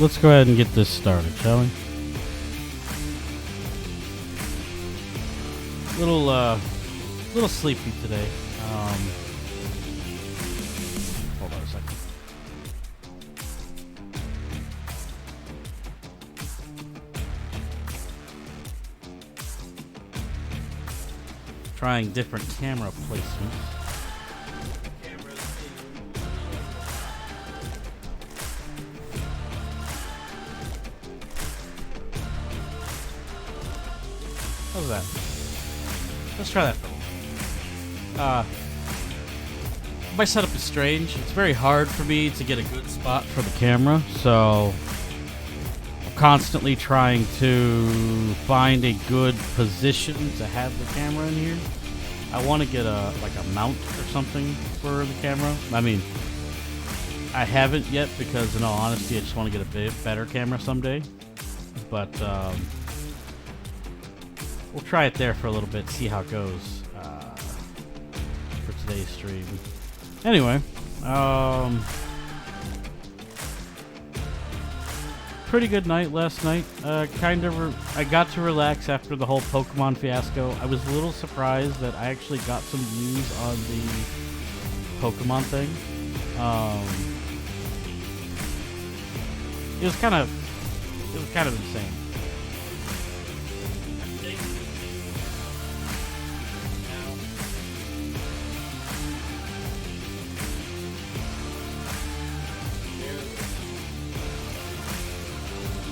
let's go ahead and get this started, shall we? Little sleepy today. Hold on a second. Trying different camera placements. How's that? Let's try that. My setup is strange. It's very hard for me to get a good spot for the camera, so I'm constantly trying to find a good position to have the camera in here. I want to get a mount or something for the camera. I mean, I haven't yet because, in all honesty, I just want to get a bit better camera someday. But we'll try it there for a little bit, see how it goes for today's stream. Anyway, pretty good night last night. I got to relax after the whole Pokemon fiasco. I was a little surprised that I actually got some views on the Pokemon thing. It was kind of insane.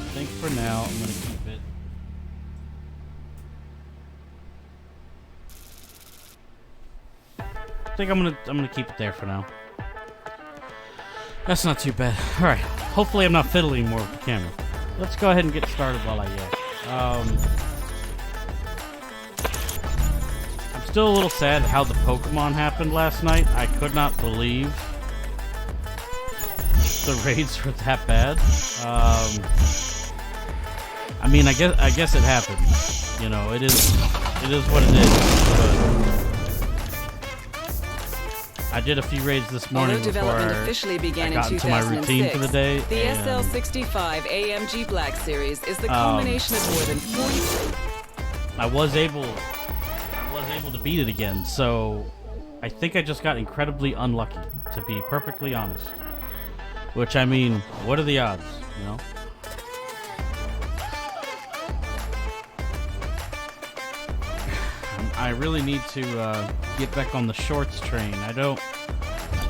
I think for now I'm gonna keep it. I think I'm gonna keep it there for now. That's not too bad. All right. Hopefully I'm not fiddling more with the camera. Let's go ahead and get started while I yet. I'm still a little sad how the Pokemon happened last night. I could not believe the raids were that bad. I mean, I guess it happens. You know, it is what it is. But I did a few raids this morning before development officially began I got in into my 2006. routine for the day. The SL65 AMG Black Series is the culmination of more than 40. I was able to beat it again, so I think I just got incredibly unlucky, to be perfectly honest. Which, I mean, what are the odds, you know? I really need to get back on the shorts train. I don't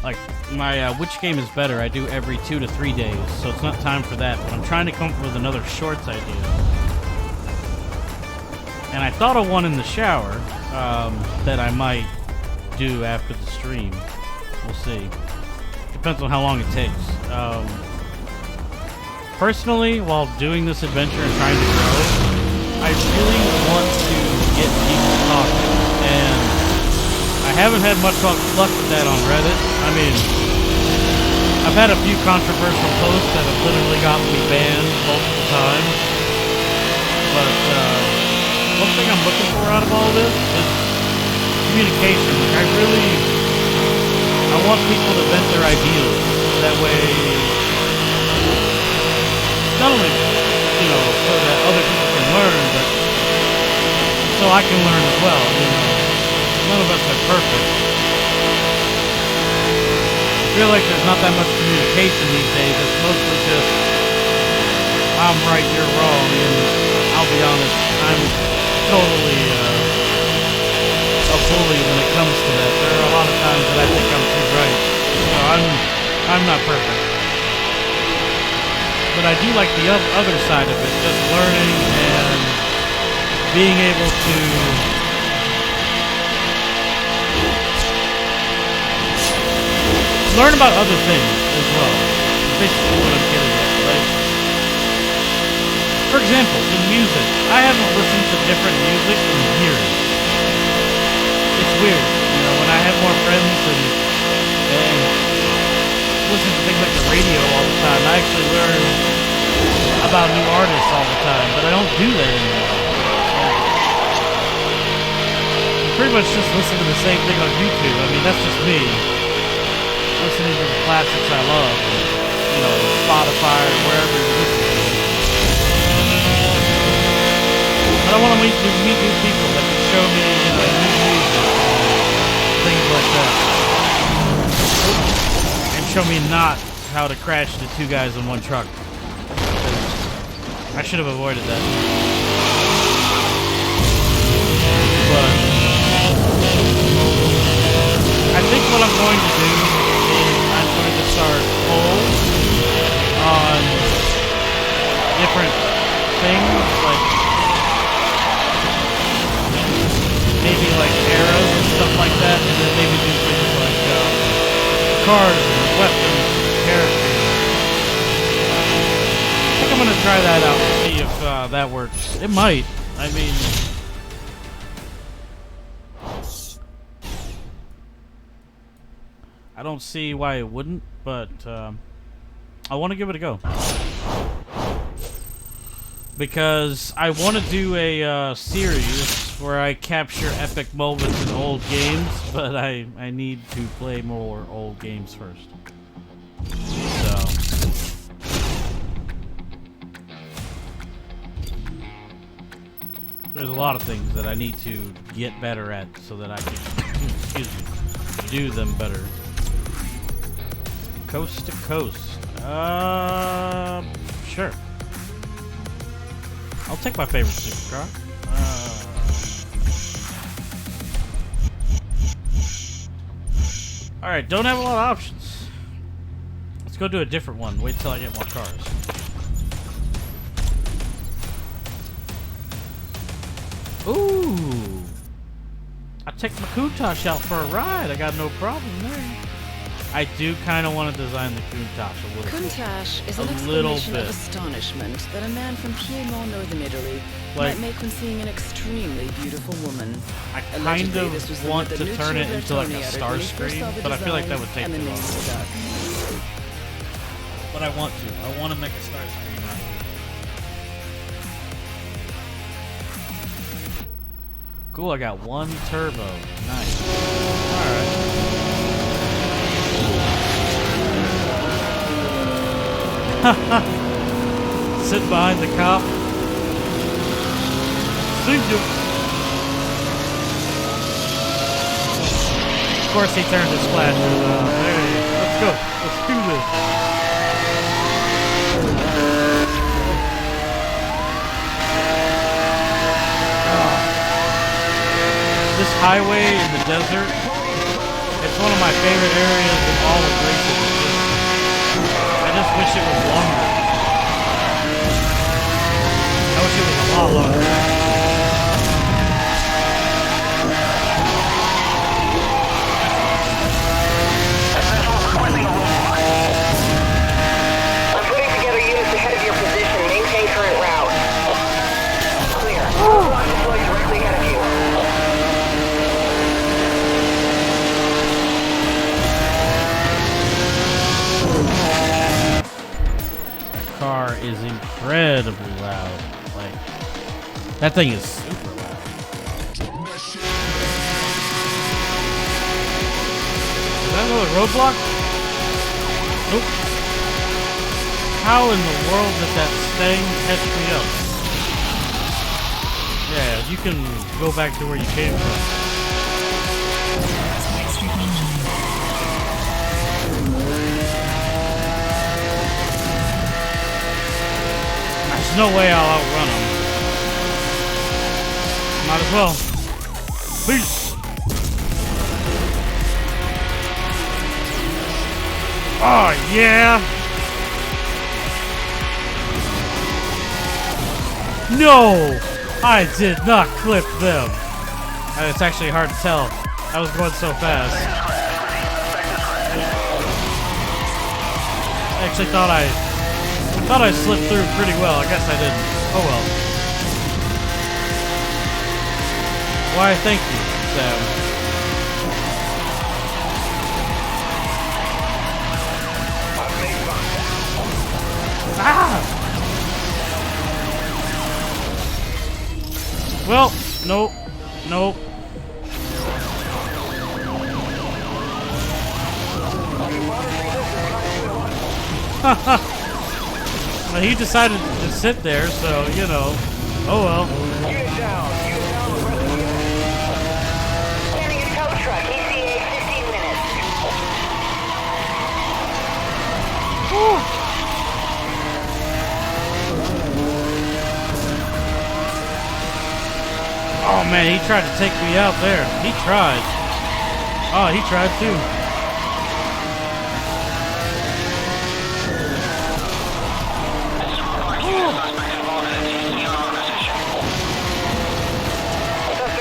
like my which game is better. I do every 2 to 3 days, so it's not time for that. But I'm trying to come up with another shorts idea. And I thought of one in the shower that I might do after the stream. We'll see. Depends on how long it takes. Personally, while doing this adventure and trying to grow, I really want to get people talking, and I haven't had much luck with that on Reddit. I mean, I've had a few controversial posts that have literally gotten me banned multiple times, but one thing I'm looking for out of all this is communication. Like, I want people to vent their ideas. That way, not only, you know, so that other people can learn, but so I can learn as well. You know, none of us are perfect. I feel like there's not that much communication these days. It's mostly just, I'm right, you're wrong, and I'll be honest, I'm totally a bully when it comes to that. There are a lot of times that I think I'm too right. So I'm not perfect. But I do like the other side of it, just learning and being able to learn about other things as well. Basically what I'm getting at. Like, for example, in music, I haven't listened to different music in years. It's weird, you know, when I have more friends and listen to things like the radio all the time, I actually learn about new artists all the time, but I don't do that anymore. I pretty much just listen to the same thing on YouTube. I mean, that's just me. Listening to the classics I love, you know, Spotify or wherever you listen But I want to meet new people that can show me, you know, new music, things like that. And show me not how to crash the two guys in one truck. I should have avoided that. But I think what I'm going to do is I'm going to start polls on different things, like maybe like arrows and stuff like that, and then maybe do things like cars and weapons and characters. I think I'm going to try that out and see if that works. It might. I mean, I don't see why it wouldn't, but I want to give it a go. Because I want to do a series where I capture epic moments in old games, but I need to play more old games first. So there's a lot of things that I need to get better at so that I can excuse me, do them better. Coast to coast. Sure. I'll take my favorite supercar. Alright, don't have a lot of options. Let's go do a different one. Wait till I get more cars. Ooh! I'll take my Countach out for a ride. I got no problem there. I do kind of want to design the Countach a little bit. Countach is an exclamation of astonishment that a man from Piedmont, northern Italy, might make when seeing an extremely beautiful woman. I kind of want to turn it into like a star screen, but I feel like that would take too long. But I want to. I want to make a star screen out of it. Cool, I got one turbo. Nice. Alright. Sit behind the cop. See you. Of course, he turned his flashers on. Hey, let's go. Let's do this. This highway in the desert, it's one of my favorite areas in all of racing. I just wish it was longer. I wish it was a lot longer. I'm putting together units ahead of your position. Maintain current route. Clear. Squad deployed directly ahead of you. Car is incredibly loud. Like, that thing is super loud. Is that another roadblock? Nope. How in the world did that thing catch me up? Yeah, you can go back to where you came from. There's no way I'll outrun him. Might as well. Peace. Oh, yeah. No, I did not clip them. It's actually hard to tell. I was going so fast. I actually thought I slipped through pretty well. I guess I didn't. Oh well. Why, thank you, Sam. Ah! Well, nope. Nope. Well, he decided to sit there, so, you know. Oh well. Oh man, he tried to take me out there. He tried. Oh, he tried too. Oh.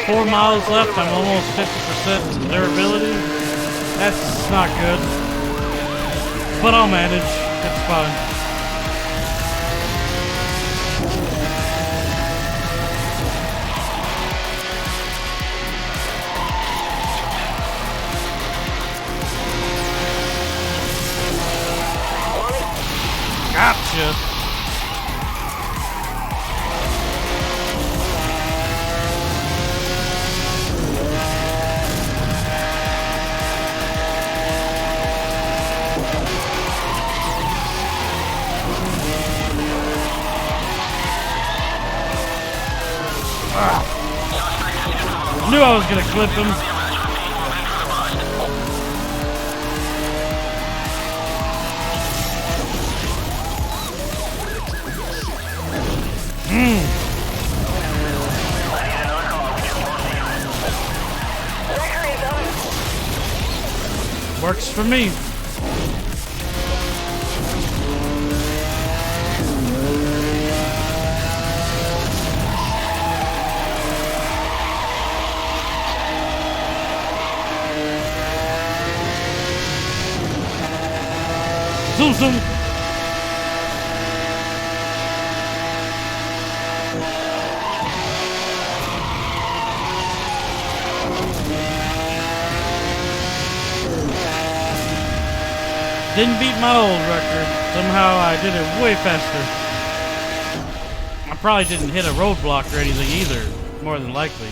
4 miles left. I'm almost 50% durability. That's not good. But I'll manage. It's fine. Gotcha. Knew I was gonna clip him. Works for me. Zoom zoom. Didn't beat my old record. Somehow I did it way faster. I probably didn't hit a roadblock or anything either, more than likely.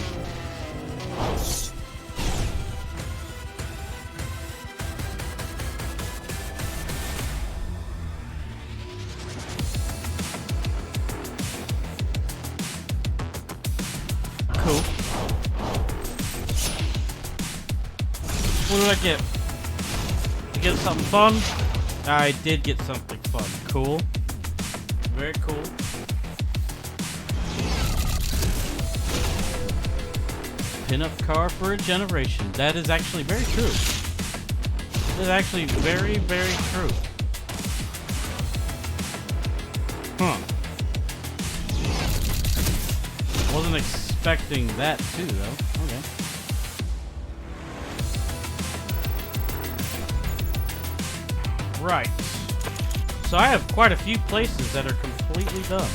Cool. What did I get? Get something fun? I did get something fun. Cool. Very cool. Pin-up car for a generation. That is actually very true. That is actually very, very true. Huh. Wasn't expecting that too, though. Okay. Right. So I have quite a few places that are completely done.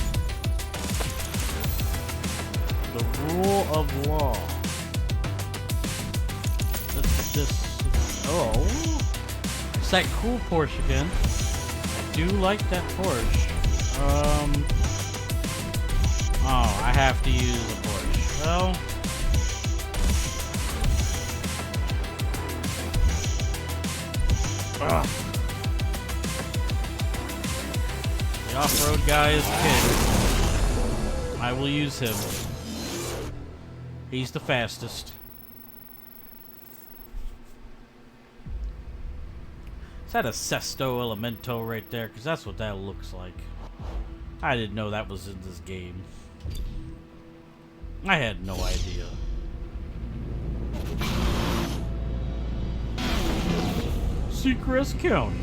The rule of law. Let's just... Oh. It's that cool Porsche again. I do like that Porsche. Oh, I have to use a Porsche. Well... Ugh. The off-road guy is king. I will use him. He's the fastest. Is that a Sesto Elemento right there? Because that's what that looks like. I didn't know that was in this game. I had no idea. Seacrest County.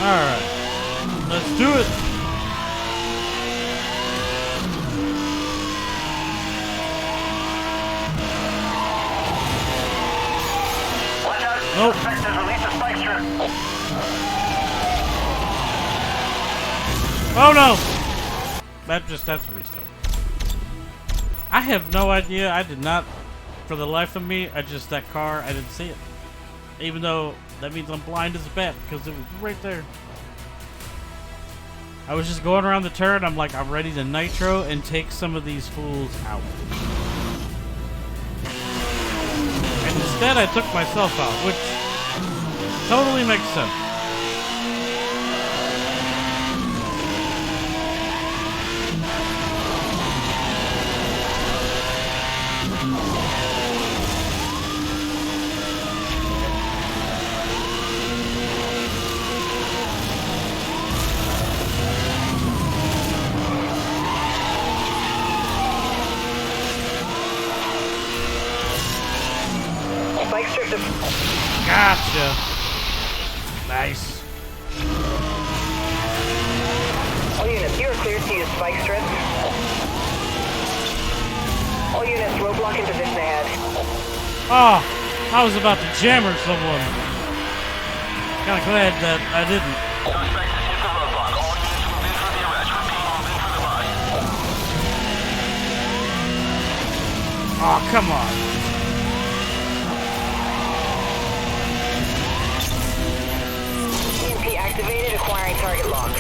Alright, let's do it. Nope. Oh no! That's a restart. I have no idea. I did not, for the life of me, that car, I didn't see it. Even though that means I'm blind as a bat because it was right there. I was just going around the turn. I'm like, I'm ready to nitro and take some of these fools out. And instead, I took myself out, which totally makes sense. strip to... Gotcha. Nice. All units, you are cleared to use spike strips. All units, roadblock in position ahead. Oh, I was about to jammer someone. Kinda glad that I didn't. Oh, come on. EMP activated, acquiring target lock.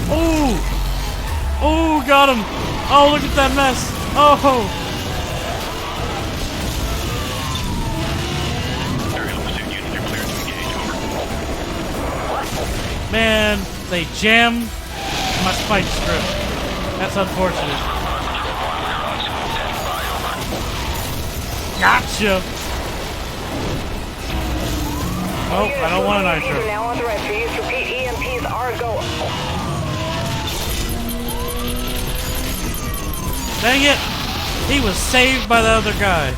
Oh! Oh, got him! Oh, look at that mess! Oh! Man, they jammed my spike strip. That's unfortunate. Gotcha! Oh, I don't want an nitro. Now authorized for use. Repeat, EMPs are go. Dang it! He was saved by the other guy.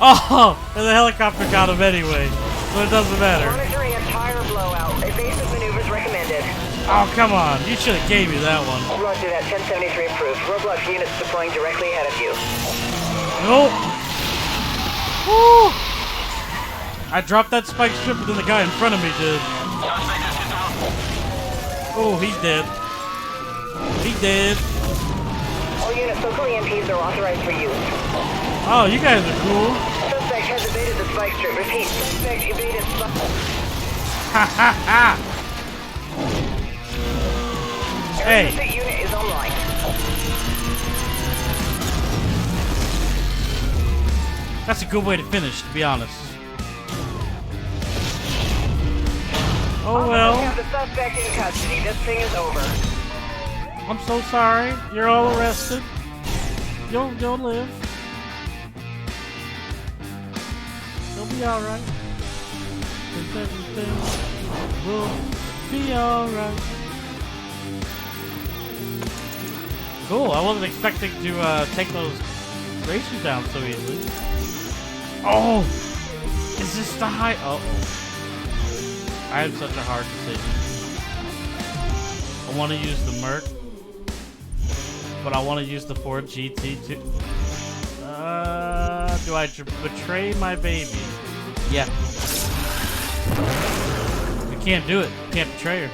Oh! And the helicopter got him anyway. So it doesn't matter. Monitoring a tire blowout. Evasive maneuvers recommended. Oh, come on. You should have gave me that one. Roger that. 1073 approved. Roadblock units deploying directly ahead of you. Nope. Woo! I dropped that spike strip and then the guy in front of me did. Oh, he's dead. He dead. All units, local EMPs are authorized for use. Oh, you guys are cool. Suspect has evaded the spike strip. Repeat, suspect evaded spike. Ha ha ha! Hey. Air unit is online. That's a good way to finish, to be honest. Oh well. We have the suspect in custody. This thing is over. I'm so sorry. You're all arrested. You'll live. You'll be alright. Everything will be alright. Cool. I wasn't expecting to take those racers down so easily. Oh! Is this the high? Uh oh. I had such a hard decision. I want to use the Merc, but I want to use the Ford GT too. Do I betray my baby? Yeah. You can't do it. You can't betray her.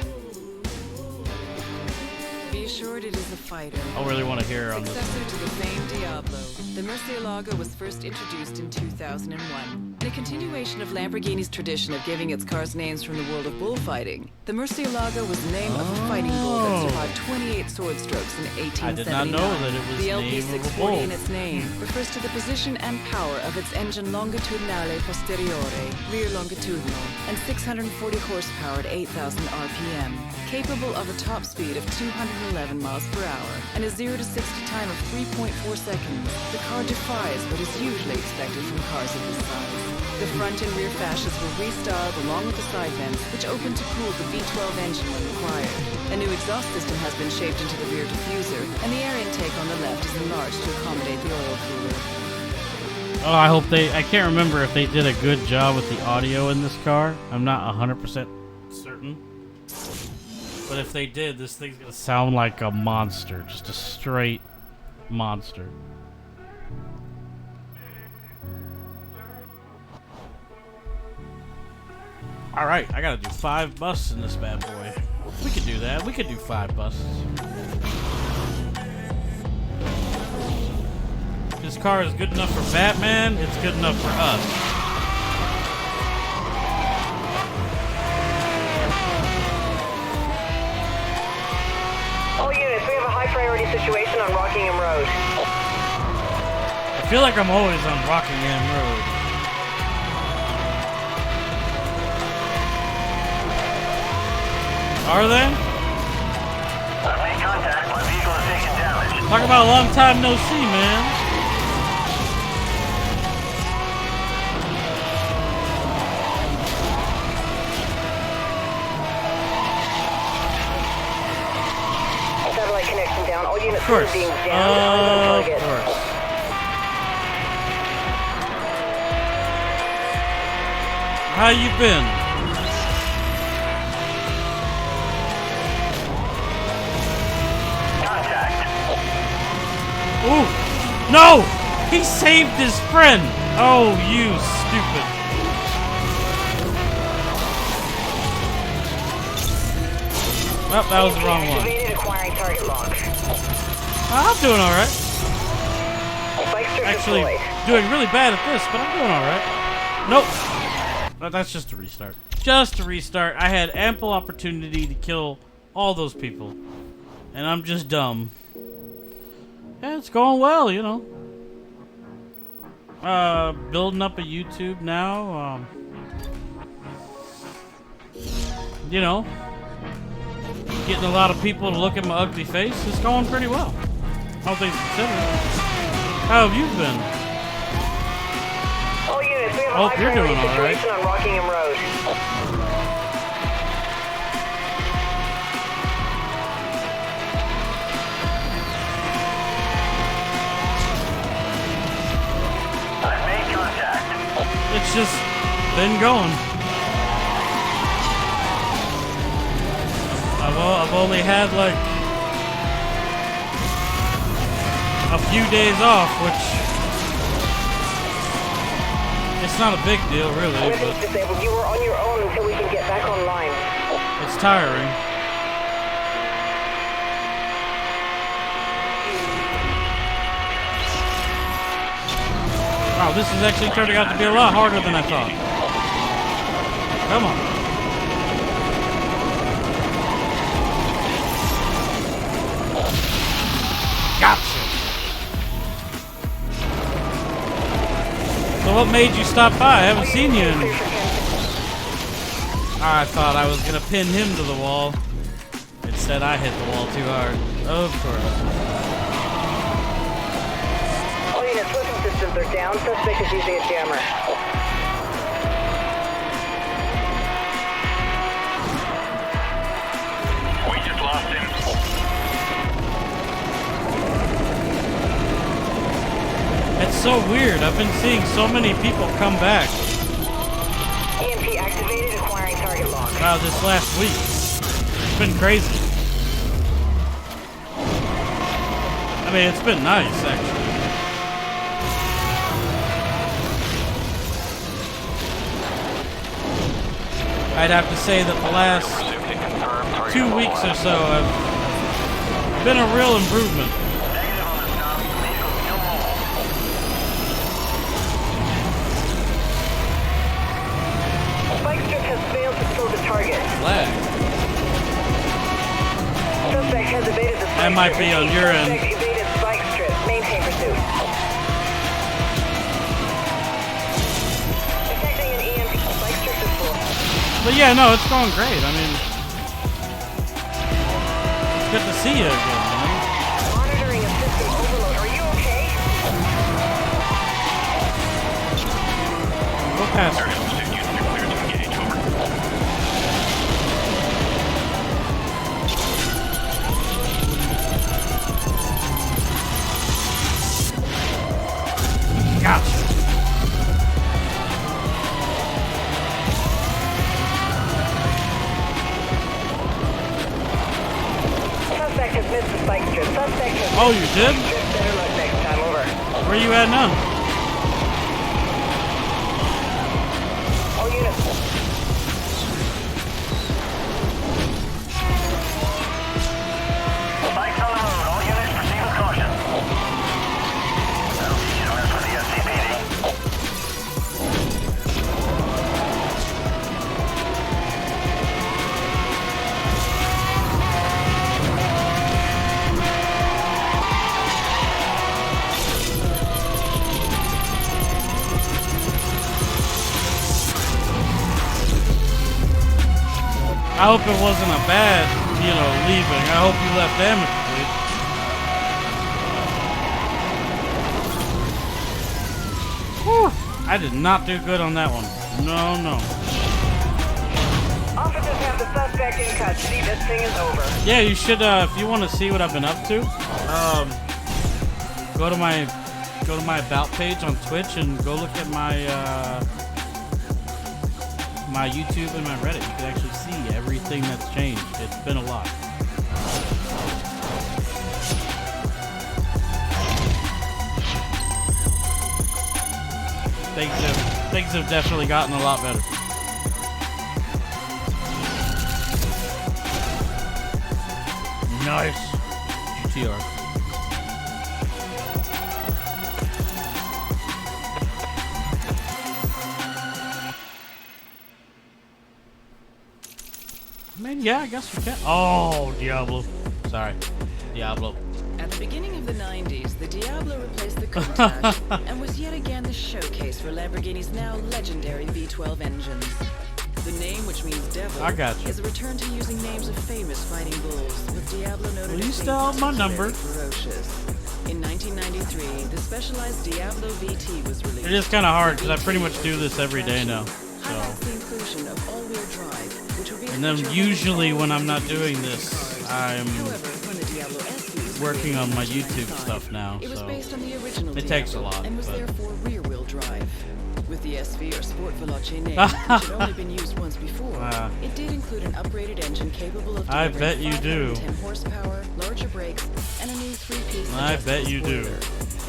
Be assured it is a fighter. I really want to hear her on this. Successor to the famed Diablo, the Murcielago was first introduced in 2001. In a continuation of Lamborghini's tradition of giving its cars names from the world of bullfighting, the Murcielago was the name of a fighting bull that survived 28 sword strokes in 1879. I did not know that it was the the name of a LP640 bull. in its name refers to the position and power of its engine longitudinale posteriore, rear longitudinal, and 640 horsepower at 8,000 RPM, capable of a top speed of 211 miles per hour and a 0 to 60 time of 3.4 seconds. The car defies what is usually expected from cars of this size. The front and rear fascias were restyled along with the side vents, which open to cool the V12 engine when required. A new exhaust system has been shaped into the rear diffuser, and the air intake on the left is enlarged to accommodate the oil cooler. Oh, I hope I can't remember if they did a good job with the audio in this car. I'm not 100% certain. But if they did, this thing's gonna sound like a monster. Just a straight monster. Alright, I gotta do 5 busts in this bad boy. We could do that. We could do 5 busts. This car is good enough for Batman, it's good enough for us. All units, we have a high priority situation on Rockingham Road. I feel like I'm always on Rockingham Road. Are they? I've made contact. My vehicle is taking damage. Talk about a long time no see, man. Satellite connection down. All units Of course. being jammed. Eyes on Of target. course. How you been? Contact. Ooh! No! He saved his friend! Oh, you stupid. Well, that was the wrong one. Activated, acquiring target lock. I'm doing alright. Spike strip Actually, deployed. doing really bad at this, but I'm doing alright. Nope. But that's just a restart. Just a restart. I had ample opportunity to kill all those people. And I'm just dumb. Yeah, it's going well, you know. Building up a YouTube now. You know, getting a lot of people to look at my ugly face. It's going pretty well. All things considered. How have you been? All units, we have a Hope high you're doing priority all right. situation on Rockingham Road. I've made contact. It's just been going. I've only had like a few days off, which it's not a big deal really, Weapons but disabled. You were on your own until we can get back online. it's tiring. Wow, this is actually turning out to be a lot harder than I thought. Come on. Gotcha. So what made you stop by? I haven't seen you in... I thought I was gonna pin him to the wall. Instead, I hit the wall too hard. Of course. All units, weapon systems are down. Suspect is using a jammer. We just lost him. It's so weird. I've been seeing so many people come back. EMP activated, acquiring target lock. Wow, this last week. It's been crazy. I mean, it's been nice, actually. I'd have to say that the last 2 weeks or so have been a real improvement. Negative on the stop. Vehicle still mobile. Spike strip has failed to kill the target. Lag. Suspect has evaded the spike That might strip. be on your end. Suspect evaded spike strip. Maintain pursuit. Detecting an EMP. Spike strip is full. But yeah, no, it's going great. I mean, it's good to see you again, you know? Monitoring a system overload. Are you okay? Go past her. Gotcha. Suspect has missed the spike strip. Suspect has Oh, you did? missed the strip. Better luck next time. Over. Where you at now? All units. Spikes on the road. All units proceed with caution. That'll be units for the SCPD. I hope it wasn't a bad, you know, leaving. I hope you left amicably. Whew. I did not do good on that one. No, no. Officers have the suspect in custody. This thing is over. Yeah, you should, if you want to see what I've been up to, go to my about page on Twitch and go look at my, my YouTube and my Reddit, you can actually see everything that's changed. It's been a lot. Things have definitely gotten a lot better. Nice. GTR. I mean, yeah, I guess we can. Oh, Diablo. Sorry. Diablo. At the beginning of the 90s, the Diablo replaced the Countach and was yet again the showcase for Lamborghini's now legendary V12 engines. The name, which means devil, I got you. is a return to using names of famous fighting bulls, with Diablo noted Well, you as still have my number. ferocious. In 1993, the specialized Diablo VT was released. It is kind of hard because I pretty much do this every day now. Highlights So, the inclusion of all-wheel drive, which will be a and then feature of usually all when I'm not VT doing this, cars. I'm However, when the Diablo SE was working on my released in YouTube 1995, stuff now. It was So based on the original it takes a Diablo lot, and was but- therefore rear-wheel drive. With the SV or Sport Veloce name, which had only been used once before, it did include an upgraded engine capable of I delivering bet you do. 510 horsepower, larger brakes, and a new three-piece I adjustable bet you do. spoiler.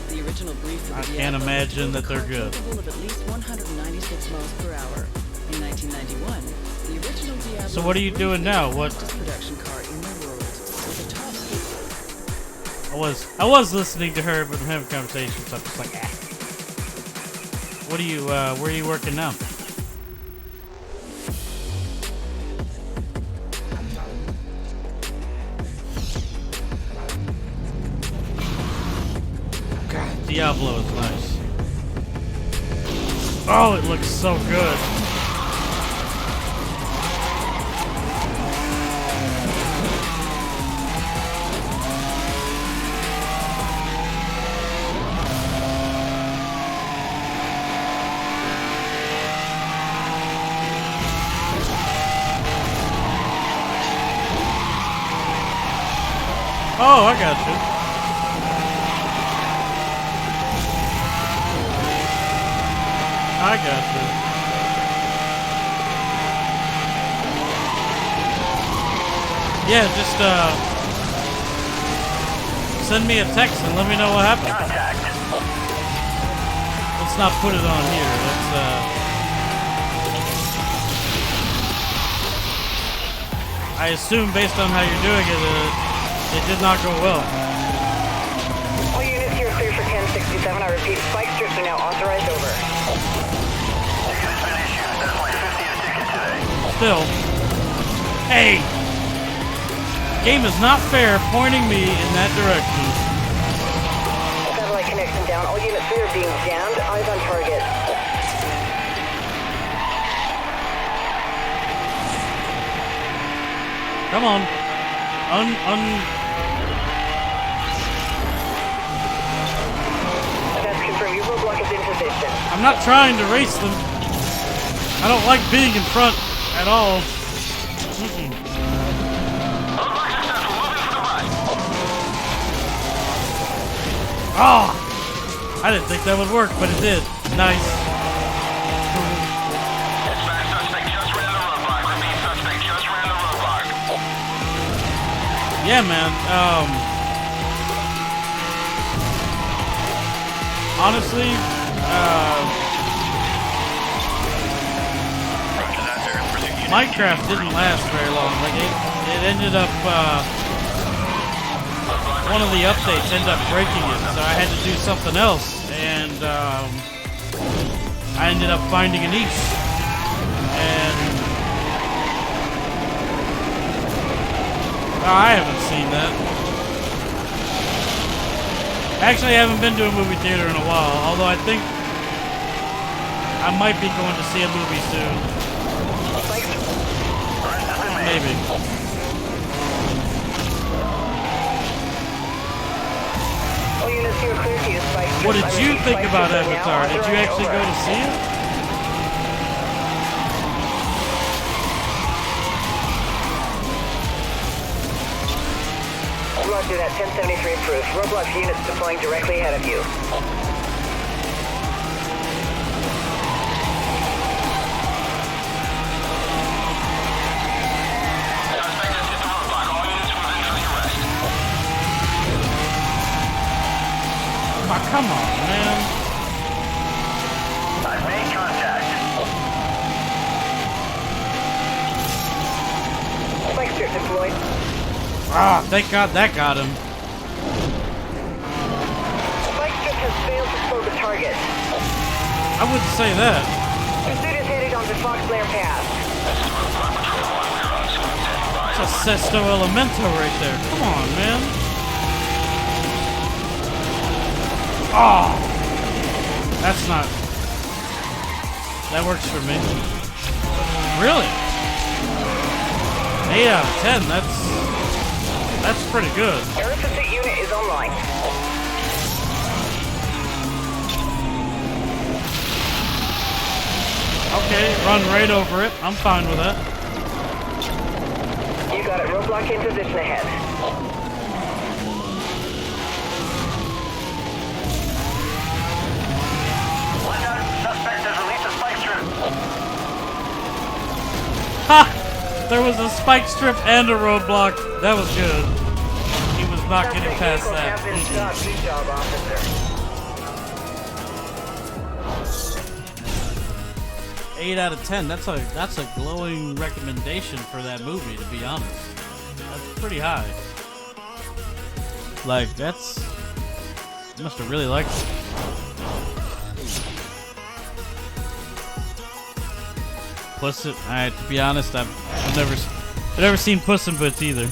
The original brief for the I Diablo can't was imagine to build that a they're car good. capable of at least 196 miles per hour. In 1991, the original Diablo So what are you was doing briefly now? the What- fastest production car in the world, with a top speed. I was listening to her, but I'm having conversations, so I'm just like, ah. What are you, where are you working now? God, Diablo is nice. Oh, it looks so good. Oh, I got you. I got you. Yeah, just send me a text and let me know what happened. Contact. Let's not put it on here. Let's I assume based on how you're doing it, it did not go well. All units here are clear for 1067. I repeat, spike strips are now authorized over. Ticket has been issued. That's my 50th ticket today. Still, hey, game is not fair pointing me in that direction. Satellite connection down. All units here are being jammed. Eyes on target. Come on. That's confirmed. Your roadblock is in position. I'm not trying to race them. I don't like being in front at all. Mm-mm. Oh! I didn't think that would work, but it did. Nice. Dispatch, suspect just ran the roadblock. Repeat, suspect just ran the roadblock. Yeah, man. Honestly, Minecraft didn't last very long. Like it ended up, one of the updates ended up breaking it, so I had to do something else, and I ended up finding a niche, and I haven't seen that. Actually, I haven't been to a movie theater in a while, although I think I might be going to see a movie soon. Maybe. All units here are clear to use spike strips. What did I you repeat, think spike about strips are now Avatar? Did you authorized actually go over. to see it? Roger that. 1073 approved. Roadblock units deploying directly ahead of you. Oh, come on, man. I've made contact. Spike strip deployed. Ah, thank God that got him. Spike strip has failed to slow the target. I wouldn't say that. Pursuit is headed onto Fox Blair Pass. It's a Sesto Elemento right there. Come on, man. Oh, that's not. That works for me. Really? 8 out of 10. That's pretty good. Air pursuit unit is online. Okay, run right over it. I'm fine with that. You got it. Roadblock in position ahead. Look out. Suspect has released a spike strip. Ha! There was a spike strip and a roadblock. That was good. He was not getting Suspect past vehicle that. has been stopped. Good job, officer. 8 out of 10. That's a glowing recommendation for that movie, to be honest. That's pretty high. Like, that's... You must have really liked it. Puss in... Alright, to be honest, I've never seen Puss in Boots either.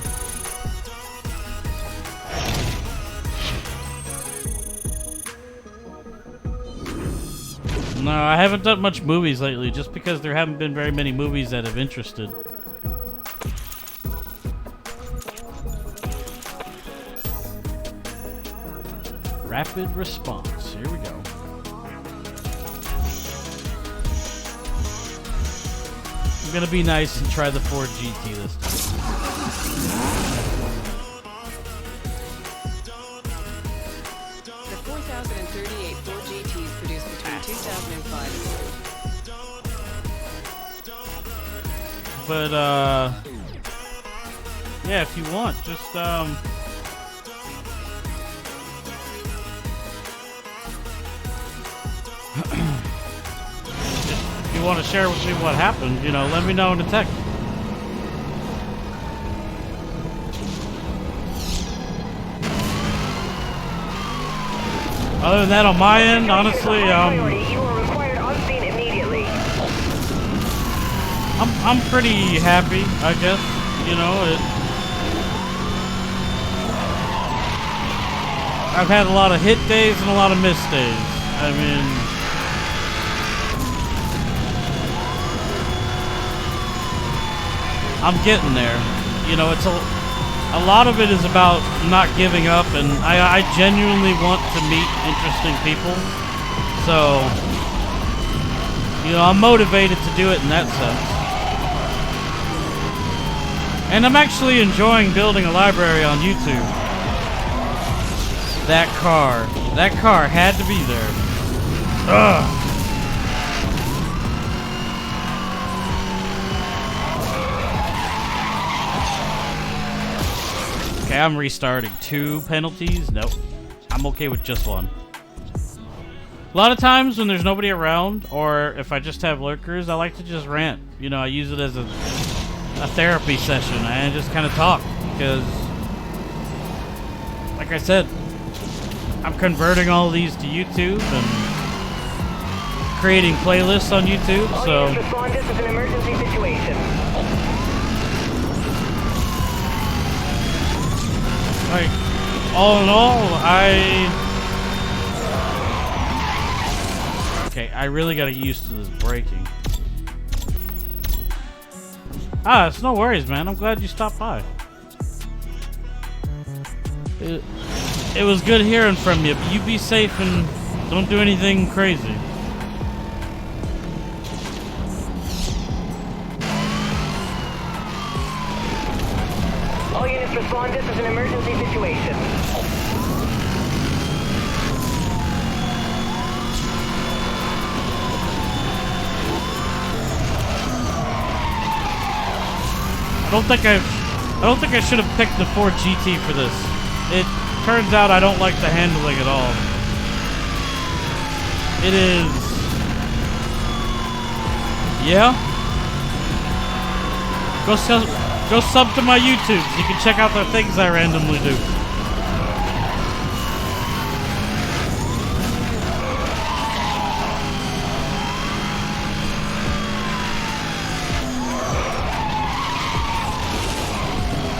No, I haven't done much movies lately, just because there haven't been very many movies that have interested. Rapid response. Here we go. I'm gonna be nice and try the Ford GT this time. The 4,038 Ford GTs produced between 2005. But yeah, if you want, just if you want to share with me what happened, you know, let me know in the text. Other than that, on my end, honestly, You are required on scene immediately. I'm pretty happy, I guess. You know, I've had a lot of hit days and a lot of miss days. I mean, I'm getting there. You know, it's a lot of it is about not giving up, and I genuinely want to meet interesting people. So, you know, I'm motivated to do it in that sense. And I'm actually enjoying building a library on YouTube. That car had to be there. Ugh. Okay, I'm restarting. 2 penalties? Nope. I'm okay with just 1. A lot of times when there's nobody around, or if I just have lurkers, I like to just rant. You know, I use it as a therapy session and just kind of talk, because like I said, I'm converting all of these to YouTube and creating playlists on YouTube, so Audience respond. This is an emergency situation. like all in all, I really gotta get used to this braking. Ah, it's no worries, man. I'm glad you stopped by. It was good hearing from you, but you be safe and don't do anything crazy. All units respond. This is an emergency situation. I don't think I should have picked the Ford GT for this. It turns out I don't like the handling at all. It is. Yeah. Go sub to my YouTube so you can check out the things I randomly do.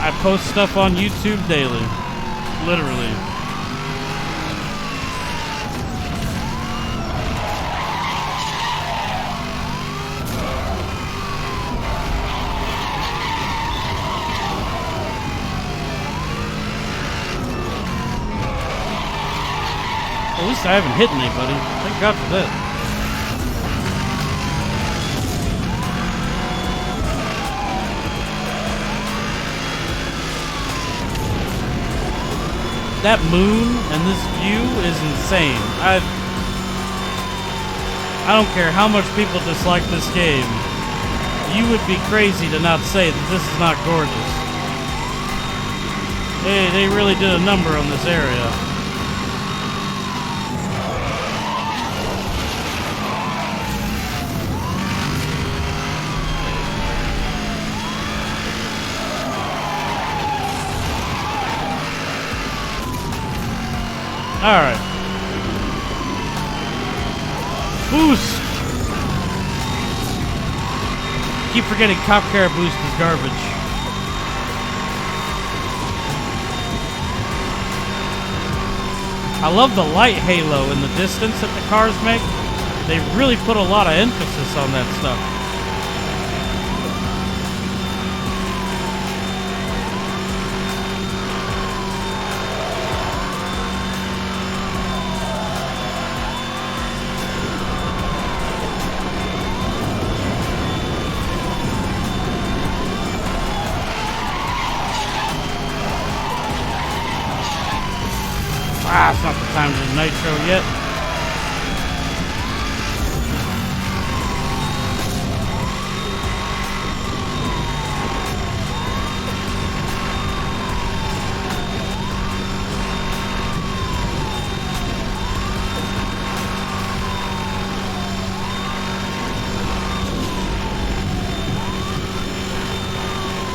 I post stuff on YouTube daily. Literally. At least I haven't hit anybody. Thank God for that. That moon and this view is insane. I don't care how much people dislike this game. You would be crazy to not say that this is not gorgeous. They really did a number on this area. Alright. Boost! Keep forgetting Cop Car boost is garbage. I love the light halo in the distance that the cars make. They really put a lot of emphasis on that stuff. Ah, it's not the time to do nitro yet.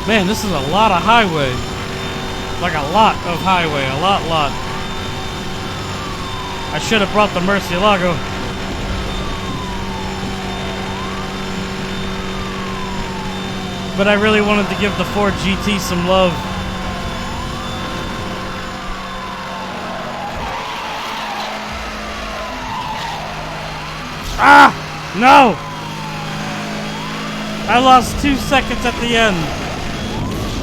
Man, this is a lot of highway. Like a lot of highway, a lot. I should have brought the Murcielago. But I really wanted to give the Ford GT some love. Ah! No! I lost 2 seconds at the end.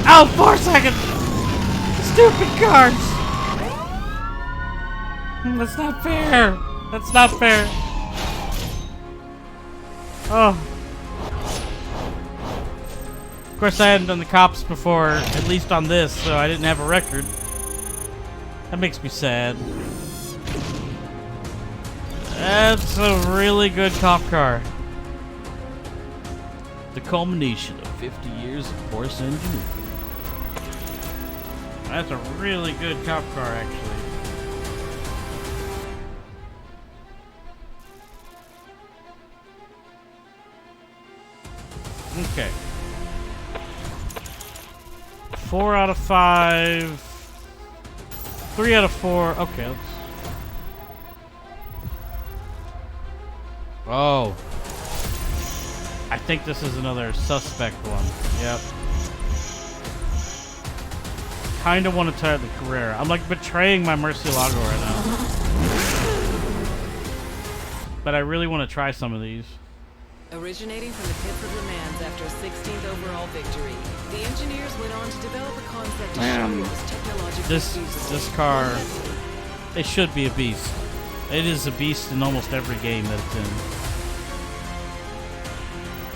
Ow, 4 seconds! Stupid cars! That's not fair. That's not fair. Oh. Of course, I hadn't done the cops before, at least on this, so I didn't have a record. That makes me sad. That's a really good cop car. The culmination of 50 years of Porsche engineering. That's a really good cop car, actually. Okay. 4 out of 5. 3 out of 4. Okay, let's... Oh. I think this is another suspect one. Yep. Kinda want to try the Carrera. I'm like betraying my Murcielago right now. But I really want to try some of these. Originating from the pits of Le Mans after a 16th overall victory, the engineers went on to develop a concept to show it was technologically feasible. This car, it should be a beast. It is a beast in almost every game that it's in.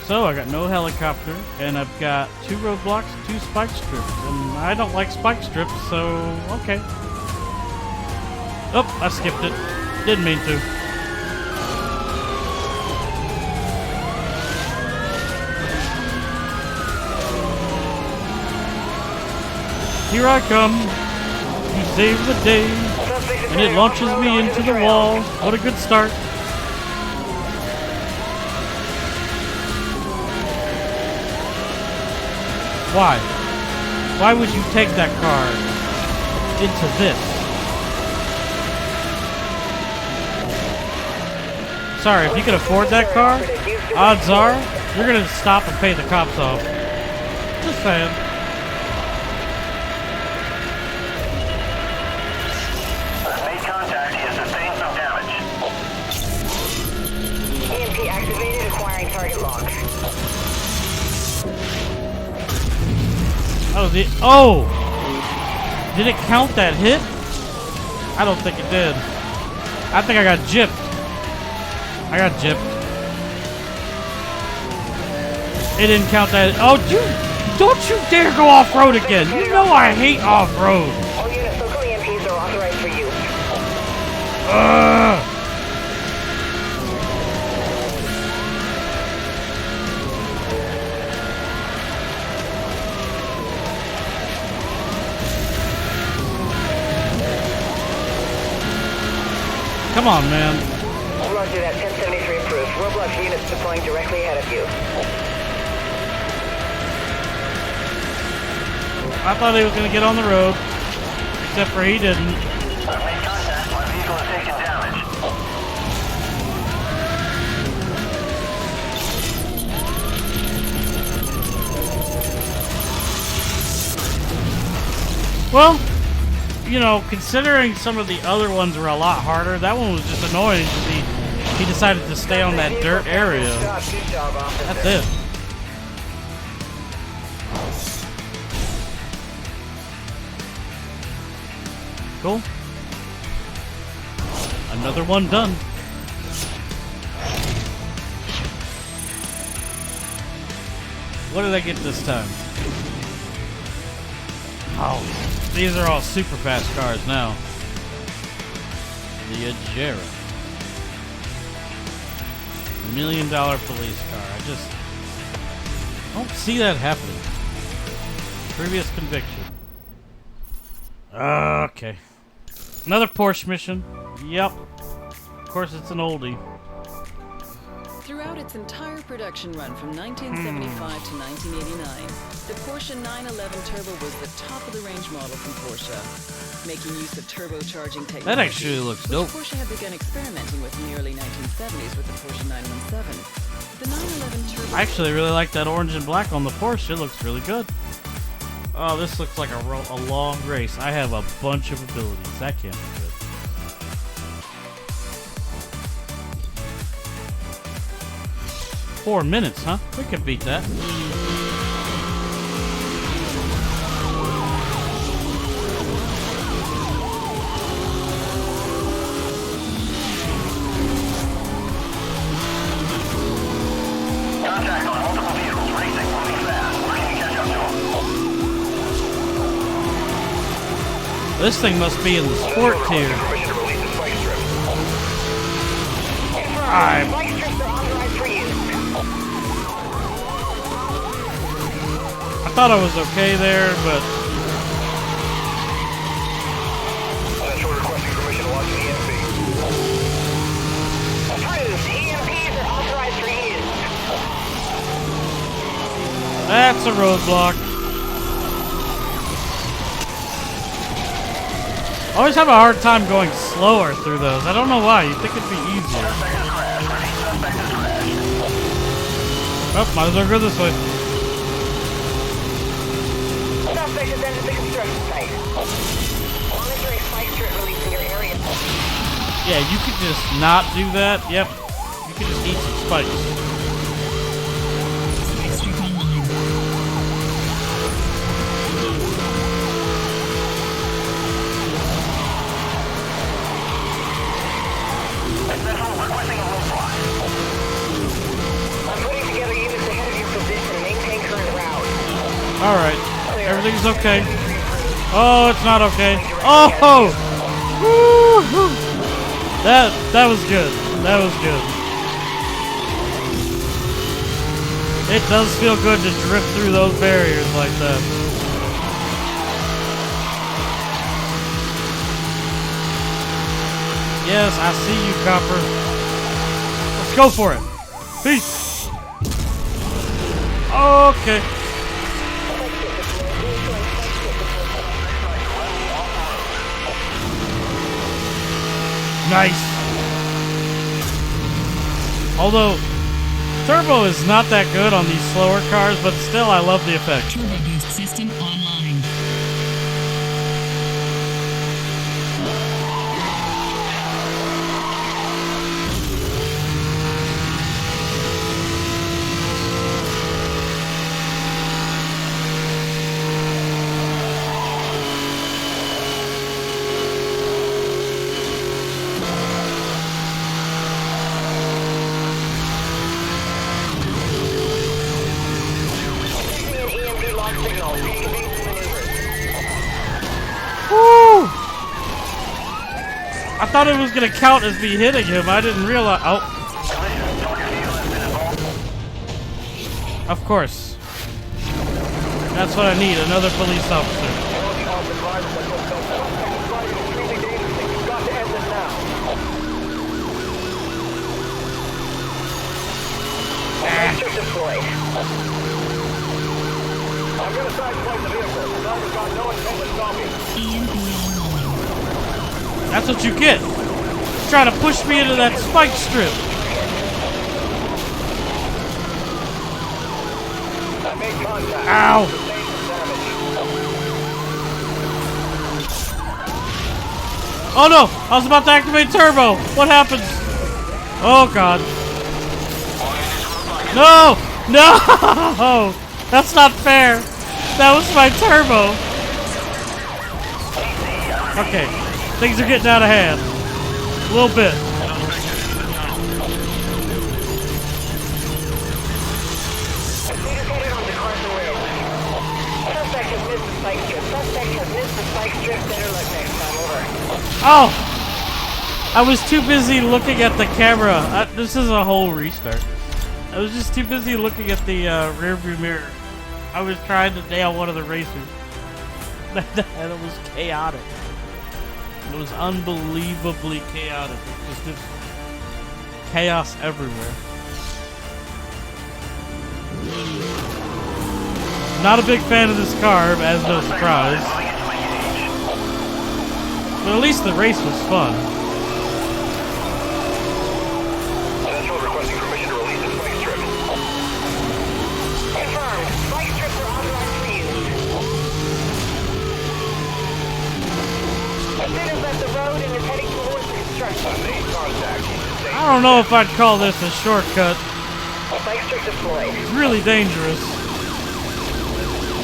So I got no helicopter, and I've got 2 roadblocks, 2 spike strips, and I don't like spike strips, so okay. Oh, I skipped it. Didn't mean to. Here I come to save the day, and it launches me into the wall. What a good start. Why? Why would you take that car into this? Sorry, if you can afford that car, odds are you're gonna stop and pay the cops off. Just saying. Made contact. He has sustained some damage. EMP activated, acquiring target log. Oh, did it count that hit? I don't think it did. I think I got gypped. I got gypped. It didn't count that. Oh, don't you dare go off-road again. You know I hate off-road. All units, local EMPs are authorized for use. Come on, man. Roger that, 1073 approved. Roblox units deploying directly ahead of you. I thought he was going to get on the road. Except for he didn't. Made contact. My vehicle has taken damage. Well, you know, considering some of the other ones were a lot harder, that one was just annoying because he decided to stay on that dirt area. Good job, officer. That's it. Cool. Another one done. What did I get this time? Oh, these are all super fast cars now. The Agera. $1 million police car. I just don't see that happening. Previous conviction. Okay. Another Porsche mission. Yep. Of course, it's an oldie. Throughout its entire production run from 1975 to 1989, the Porsche 911 Turbo was the top-of-the-range model from Porsche, making use of turbocharging technology. That actually looks dope. Which Porsche had begun experimenting with in the early 1970s with the Porsche 917. The 911 Turbo... I actually really like that orange and black on the Porsche. It looks really good. Oh, this looks like a long race. I have a bunch of abilities. That can't be good. Four minutes, huh? We can beat that. Contact on multiple vehicles. Racing. Moving fast. Working to catch up to him. This thing must be in the sport tier. Permission to release the spike strip. I'm- Spike strips are authorized for use. I thought I was okay there, but Central requesting permission to launch an EMP. Approved. EMPs are authorized for use. that's a roadblock. I always have a hard time going slower through those. I don't know why. You'd think it'd be easier. Suspect has crashed. Repeat, suspect has crashed. Oh, might as well go this way. Suspect has entered the construction site. Monitoring spike strip release in your area. Yeah, you could just not do that. Yep. You could just eat some spikes. Central requesting a roadblock. I'm putting together units ahead of your position. Maintain current route. Alright. Everything's okay. Oh, it's not okay. Oh! Woo-hoo. That was good. That was good. It does feel good to drift through those barriers like that. Yes, I see you, Copper. Let's go for it. Peace. Okay. Spike strip Nice. Although, turbo is not that good on these slower cars, but still I love the effect. Turbo boost system online. Woo! I thought it was gonna count as me hitting him. I didn't realize. Oh. Of course. That's what I need. Another police officer. Deployed. I'm gonna sideswipe the vehicle. The driver's got no intent to stop me. EMP online. That's what you get. Trying to push me into that spike strip. I made contact. Ow! Sustained some damage. Oh no! I was about to activate turbo. What happens? Oh god. No! No! That's not fair. That was my turbo. Okay. Things are getting out of hand. A little bit. Indicated on the Carson Road. Suspect has missed the spike strip. Suspect has missed the spike strip. Better luck next time. Over. Oh! I was too busy looking at the camera. This is a whole restart. I was just too busy looking at the rear view mirror. I was trying to nail one of the racers. And it was chaotic. It was unbelievably chaotic. Just chaos everywhere. Not a big fan of this car, as no surprise. But at least the race was fun. Central requesting permission to release the spike strip. Confirmed. Spike strips are authorized for use. Student left the road and is heading towards the construction. Made contact. I don't know if I'd call this a shortcut. Spike strip deployed. It's really dangerous.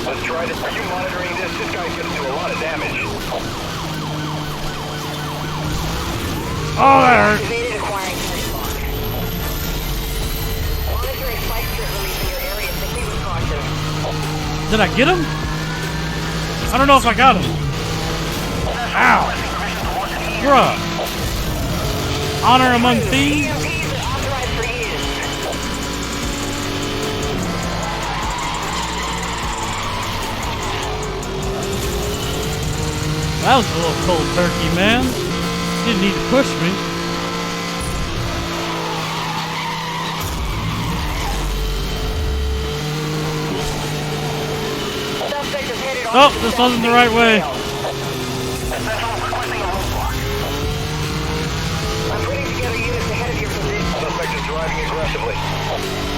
Let's try this. Are you monitoring this? This guy's gonna do a lot of damage. Oh, that hurt. Activated acquiring target lock. Monitoring spike strip release in your area. Proceed with caution. Did I get him? I don't know if I got him. Ow. Bruh. Honor among thieves? EMPs are authorized for use. That was a little cold turkey, man. Didn't need to push me. Suspect is headed Oh, this wasn't the right way. Central requesting a roadblock. I'm putting together units ahead of your position. Suspect is driving aggressively.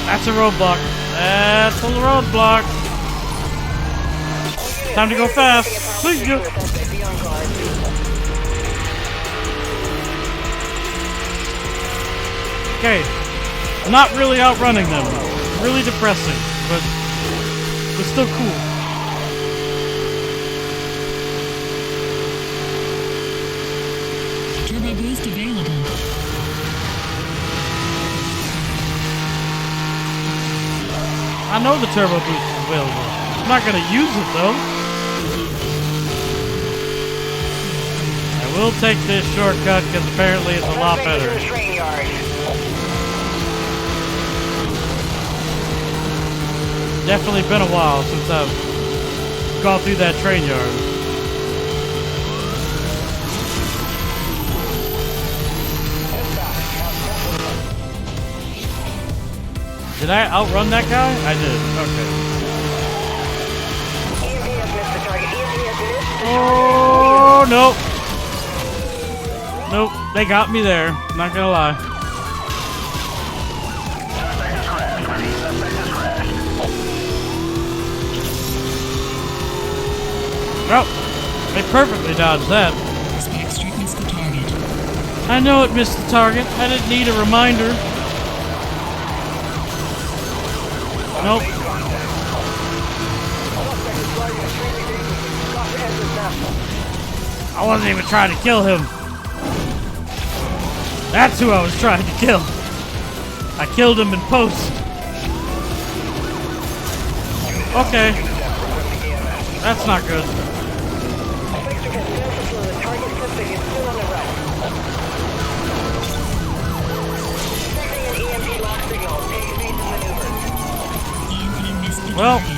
That's a roadblock. That's a roadblock. Time to go fast. See ya. Suspect be on guard. Okay. Not really outrunning them. Really depressing, but still cool. Turbo boost available. I know the turbo boost is available. I'm not gonna use it though. I will take this shortcut because apparently it's a lot Suspect is better. in the train yard. Definitely been a while since I've gone through that train yard. Did I outrun that guy? I did. Okay. EMP has Oh, nope. Nope, they got me there. Not gonna lie. Oh, they perfectly dodged that. Spike strip missed the target. I know it missed the target. I didn't need a reminder. Nope. I wasn't even trying to kill him. That's who I was trying to kill. I killed him in post. Okay. That's not good. EMP missed the Well. target.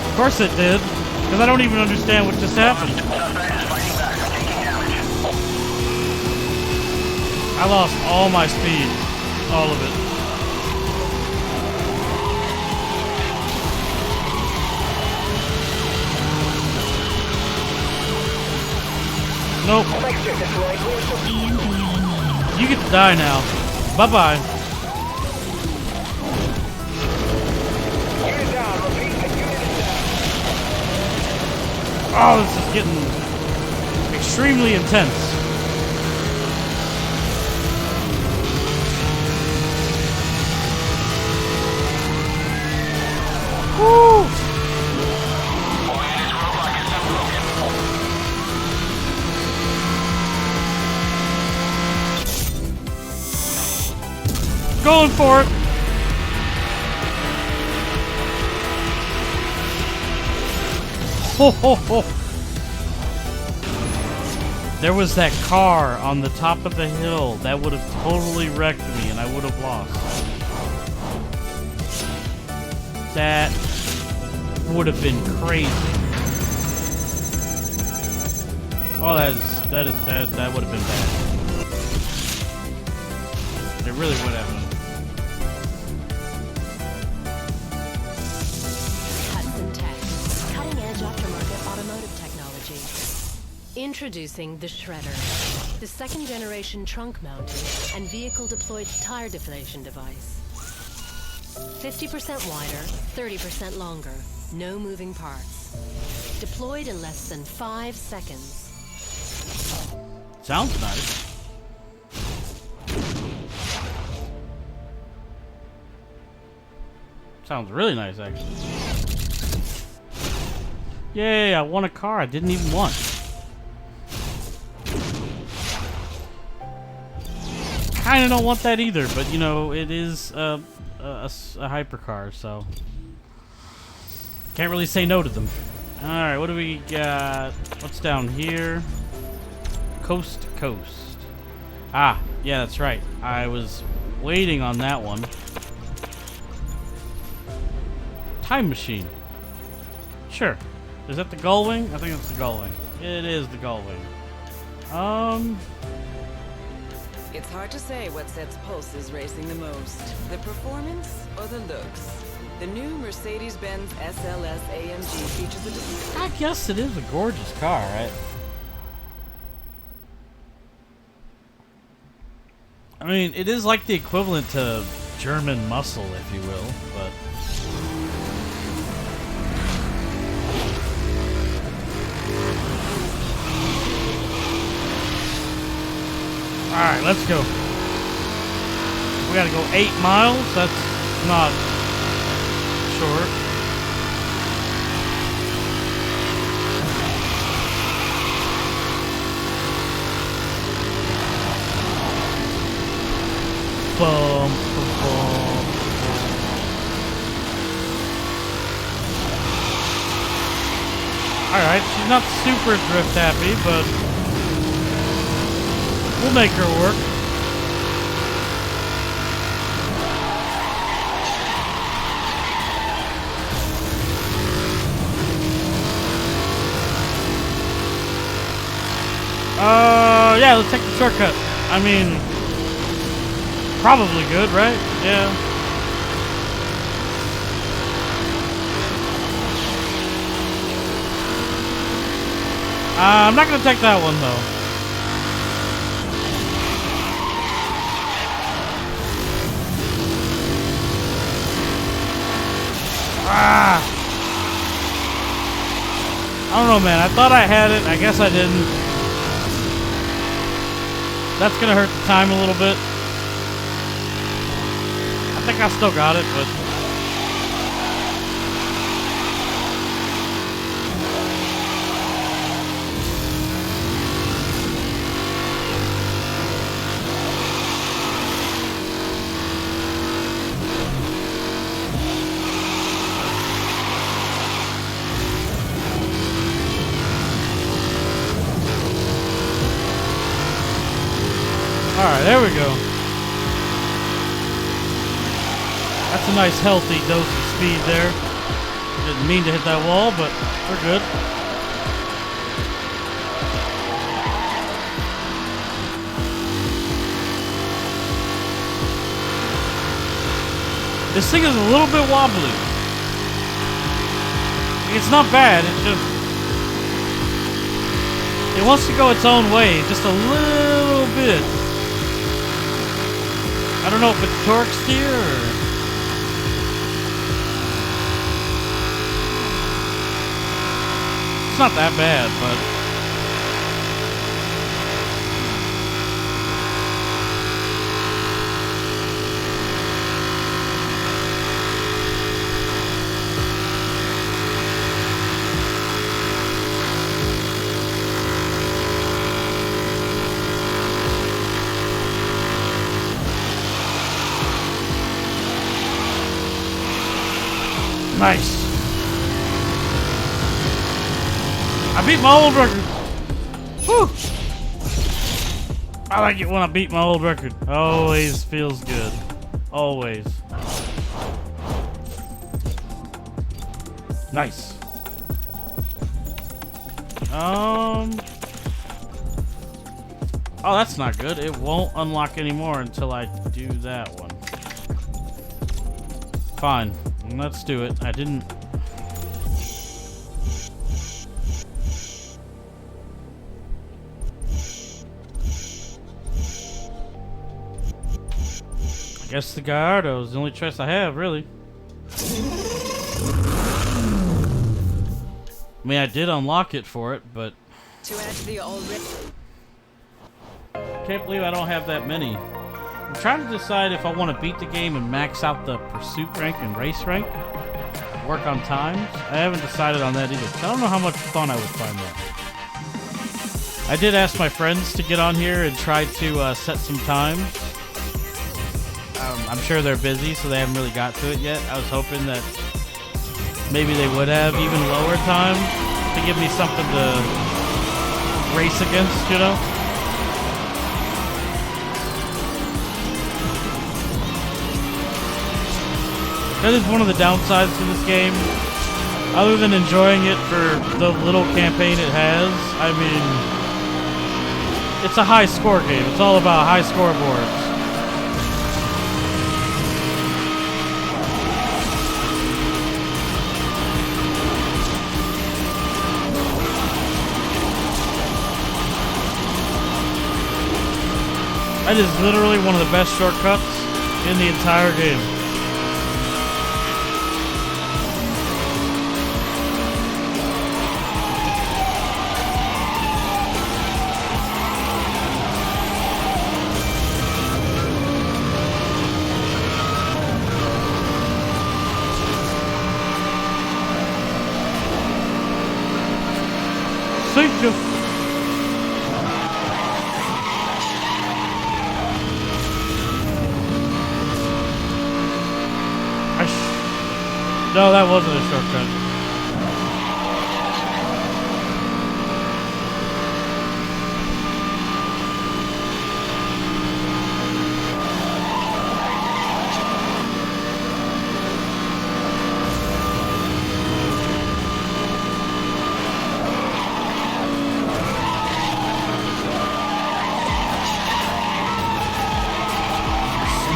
Of course it did. Because I don't even understand what just happened. I lost all my speed. All of it. Nope. EMP online. You get to die now. Bye-bye. Oh, this is getting extremely intense. Woo! Going for it. Ho, ho, ho. There was that car on the top of the hill that would have totally wrecked me and I would have lost. That would have been crazy. Oh, that would have been bad. It really would have. Hudson Tech, cutting-edge aftermarket automotive technology. Introducing the Shredder, the second-generation trunk-mounted and vehicle-deployed tire deflation device. 50% wider, 30% longer, no moving parts. Deployed in less than 5 seconds. Sounds nice. Sounds really nice, actually. Yay, I won a car I didn't even want. Kinda don't want that either, but you know, it is a hypercar, so can't really say no to them. Alright, what do we got? What's down here? Coast to coast. Ah, yeah, that's right. I was waiting on that one. Time machine. Sure. Is that the Gullwing? I think it's the Gullwing. It is the Gullwing. It's hard to say what sets pulses racing the most. The performance or the looks. The new Mercedes-Benz SLS AMG features a I guess it is a gorgeous car, right? I mean, it is like the equivalent to German muscle, if you will, but... Alright, let's go. We gotta go 8 miles? That's not short. Bum, bum, bum. Alright, she's not super drift happy, but we'll make her work. Yeah, let's take the shortcut. I mean, probably good, right? Yeah. I'm not gonna take that one though. Ah! I don't know, man. I thought I had it. I guess I didn't. That's gonna hurt the time a little bit. I think I still got it, but... Alright, there we go. That's a nice healthy dose of speed there. Didn't mean to hit that wall, but we're good. This thing is a little bit wobbly. It's not bad, it's just... It wants to go its own way, just a little bit. I don't know if it's torque steer or... It's not that bad, but... Nice. I beat my old record. Whew. I like it when I beat my old record. Always feels good. Always. Nice. Oh, that's not good. It won't unlock anymore until I do that one. Fine. Let's do it. I didn't... I guess the Gallardo is the only choice I have, really. I mean, I did unlock it for it, but... To add to the already... Can't believe I don't have that many. I'm trying to decide if I want to beat the game and max out the pursuit rank and race rank. Work on times. I haven't decided on that either. I don't know how much fun I would find that. I did ask my friends to get on here and try to set some times. I'm sure they're busy, so they haven't really got to it yet. I was hoping that maybe they would have even lower time to give me something to race against, you know? That is one of the downsides to this game. Other than enjoying it for the little campaign it has, I mean, it's a high score game. It's all about high scoreboards. That is literally one of the best shortcuts in the entire game. Thank you. No, that wasn't a shortcut.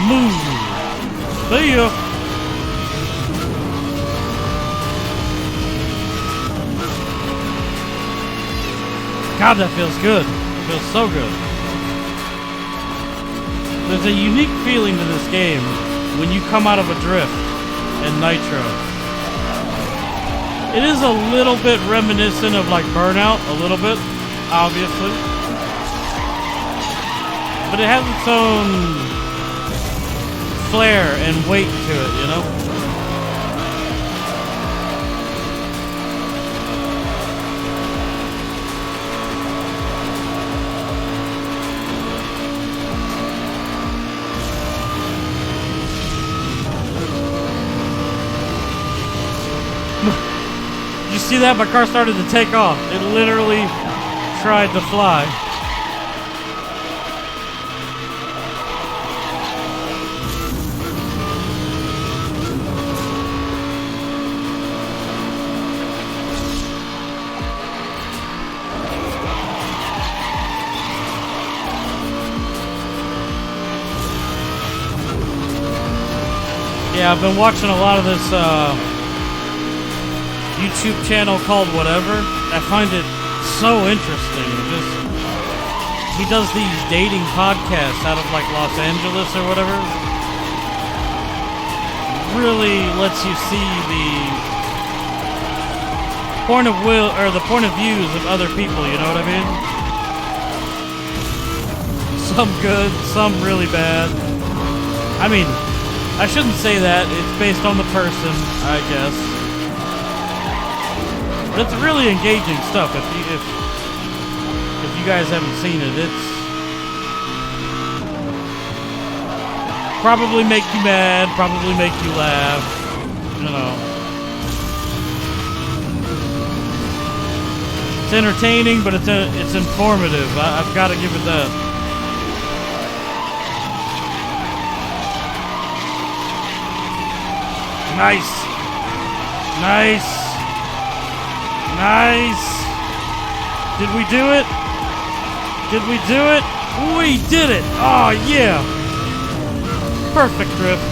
Smooth. See ya. God, that feels good. It feels so good. There's a unique feeling to this game when you come out of a drift in Nitro. It is a little bit reminiscent of like Burnout, a little bit, obviously. But it has its own flair and weight to it, you know? Did you see that? My car started to take off. It literally tried to fly. Yeah, I've been watching a lot of this YouTube channel called Whatever. I find it so interesting. He does these dating podcasts out of like Los Angeles or whatever. Really lets you see the point of views of other people, you know what I mean? Some good, some really bad. I mean, I shouldn't say that. It's based on the person, I guess. But it's really engaging stuff. If you guys haven't seen it, it's probably make you mad, probably make you laugh. You know, it's entertaining, but it's informative. I've got to give it that. Nice. Nice. Nice. Did we do it? Did we do it? We did it. Oh, yeah. Perfect drift.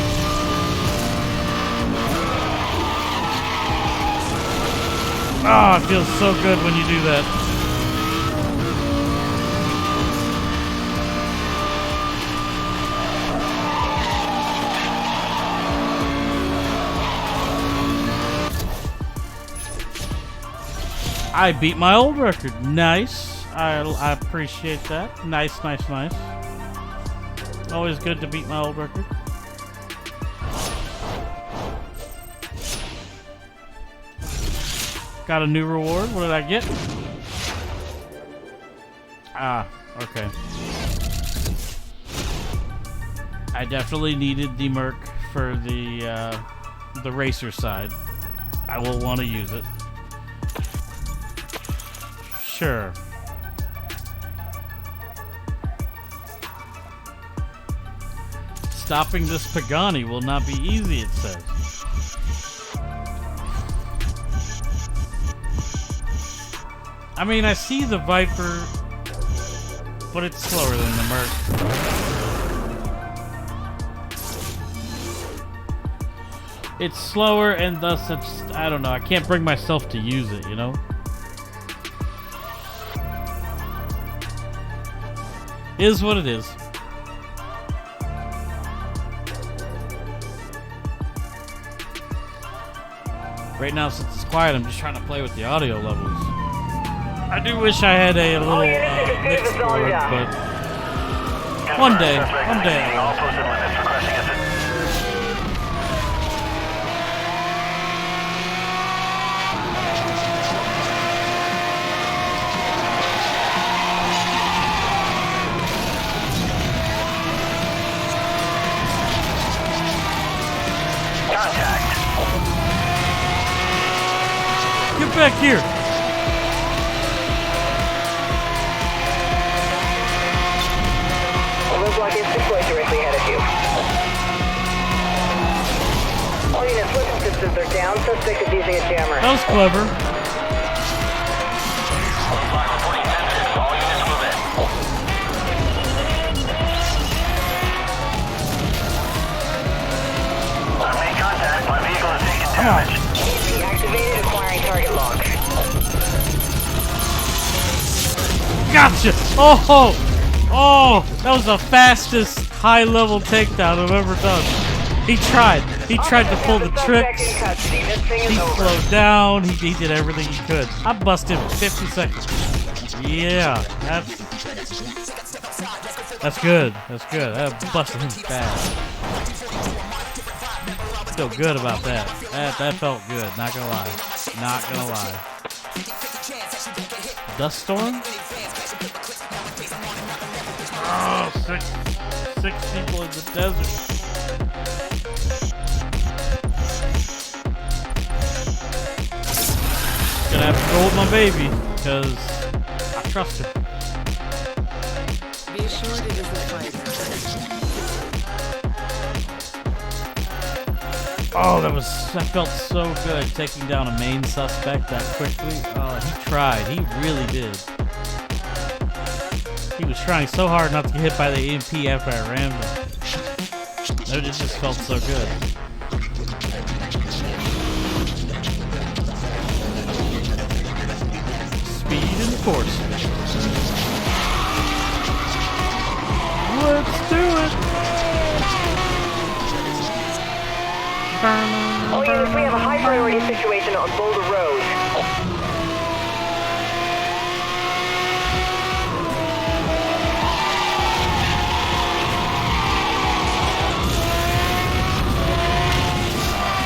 Oh, it feels so good when you do that. I beat my old record. Nice. I appreciate that. Nice, nice, nice. Always good to beat my old record. Got a new reward. What did I get? Ah, okay. I definitely needed the Merc for the racer side. I will want to use it. Sure. Stopping this Pagani will not be easy, it says. I mean, I see the Viper, but it's slower than the Merc. It's slower, and thus it's, I don't know, I can't bring myself to use it, you know? Is what it is. Right now, since it's quiet, I'm just trying to play with the audio levels. I do wish I had a little mixed board, but one day I will. Get back here! Roadblock is deployed directly ahead of you. All units, weapon systems are down. Suspect is using a jammer. That was clever. Roadblock reporting sensitive. All units move in. I've made contact. My vehicle has taken damage. Activated, acquiring target log. Gotcha! Oh! Oh! That was the fastest high-level takedown I've ever done. He tried. He tried to pull the tricks. He slowed down. He did everything he could. I busted him in 50 seconds. Yeah, that's good. That's good. I busted him fast. Feel good about that. That felt good. Not gonna lie. Not gonna lie. Dust storm? Oh, six people in the desert. Gonna have to go with my baby because I trust her. Be assured it is a fighter. Oh, that felt so good taking down a main suspect that quickly. Oh, he tried. He really did. He was trying so hard not to get hit by the EMP after I rammed him. It just felt so good. Speed enforcement. Let's do it. All units, we have a high priority situation on Boulder Road.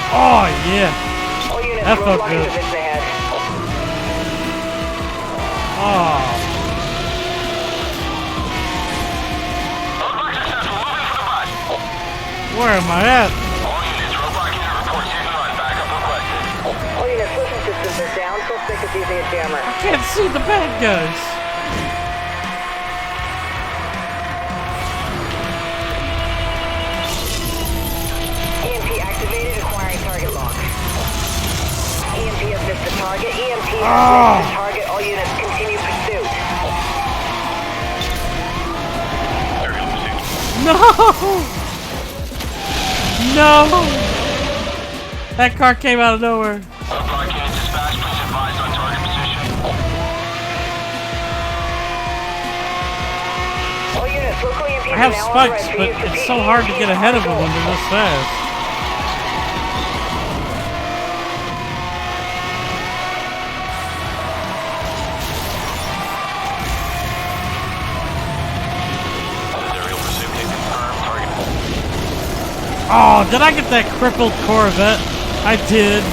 Oh yeah. All units, That felt roadblock good. position ahead. Oh. Roadblock successful. Moving for the bus. Where am I at? All units, roadblock unit reports hit and run. Backup requested. All units, switching systems are down. Suspect is using a jammer. Can't see the bad guys. EMP activated, acquiring target lock. EMP has missed the target. EMP has Ah. missed the target. All units continue pursuit. No! No! That car came out of nowhere. Roadblock unit dispatch. Please advise on target position. All units, local EMP I have spikes, but it's so hard to get ahead of them when they're this fast. Aerial pursuit confirmed. Target. Oh, did I get that crippled Corvette? I did.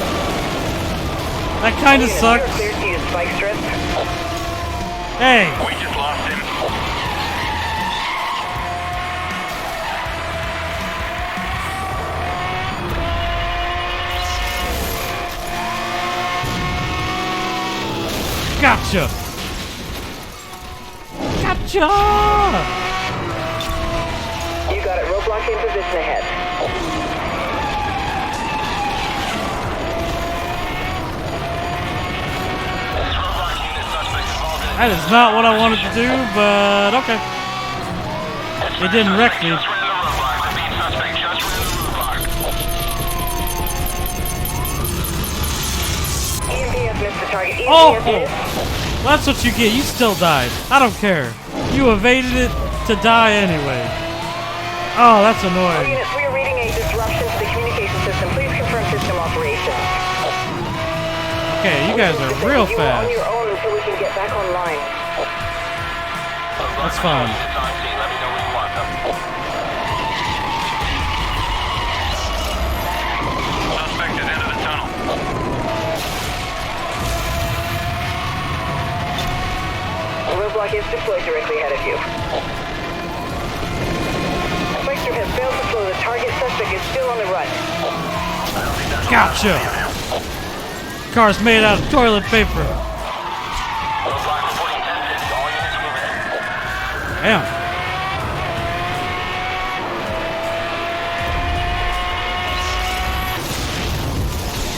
That kind of sucks. Clear to use spike strip. Hey, We just lost him. gotcha! Gotcha! You got it. Roadblock in position ahead. Roadblock unit suspect involved in That is not what I wanted to do, but okay. It didn't wreck me. just ran the roadblock. Repeat, suspect just ran the roadblock. EMP has missed the target. EMP Oh! has missed. That's what you get. You still died. I don't care. You evaded it to die anyway. Oh, that's All annoying. units, we are reading a disruption to the communication system. Please confirm system operations. Okay, you guys are real You are on fast. your own until we can get back online. That's fine. Units on scene. Let me know where you want them. Suspect is into the tunnel. The roadblock is deployed directly ahead of you. Spectre has failed to slow the target. Suspect is still on the run. Gotcha. Car's made out of toilet paper. Roadblock reporting 10-50. All units moving in. Damn.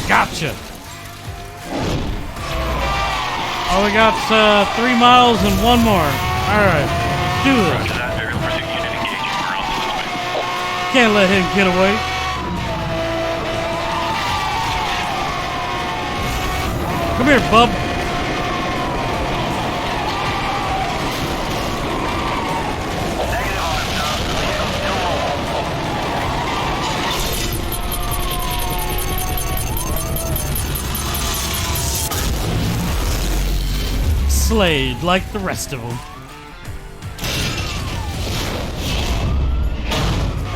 Gotcha. Oh, we got 3 miles and 1 more. All right, let's do this. That aerial pursuit unit engaging. We're on suspect. Can't let him get away. Come here, bub. slayed like the rest of them.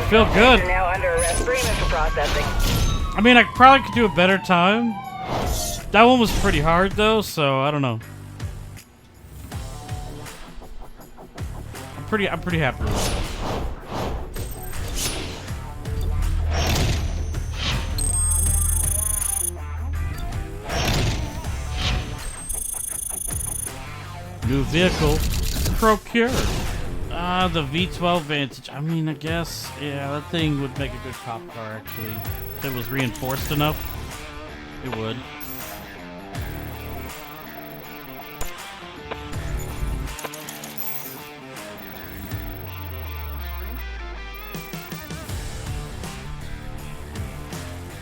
Feel good. You're now under arrest. Bring them for processing. I mean, I probably could do a better time. That one was pretty hard though, so I don't know. I'm pretty happy with it. New vehicle procured. The V12 Vantage. I mean, I guess, yeah, that thing would make a good cop car, actually. If it was reinforced enough, it would.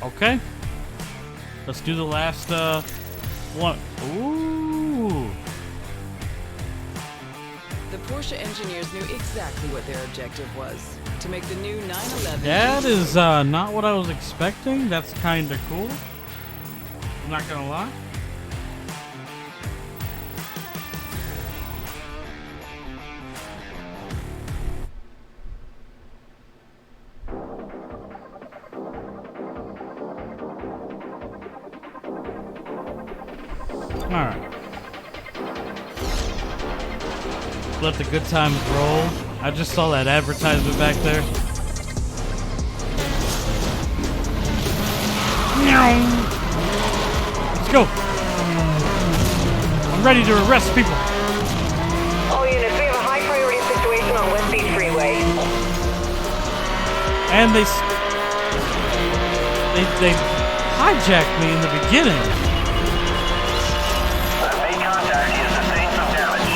Okay. Let's do the last, one. Ooh. The Porsche engineers knew exactly what their objective was: to make the new 911. That is not what I was expecting. That's kind of cool. I'm not gonna lie. All right. Let the good times roll. I just saw that advertisement back there. Let's go. I'm ready to arrest people. All units, we have a high priority situation on West Beach Freeway. And they hijacked me in the beginning. I've made contact. He has sustained some damage.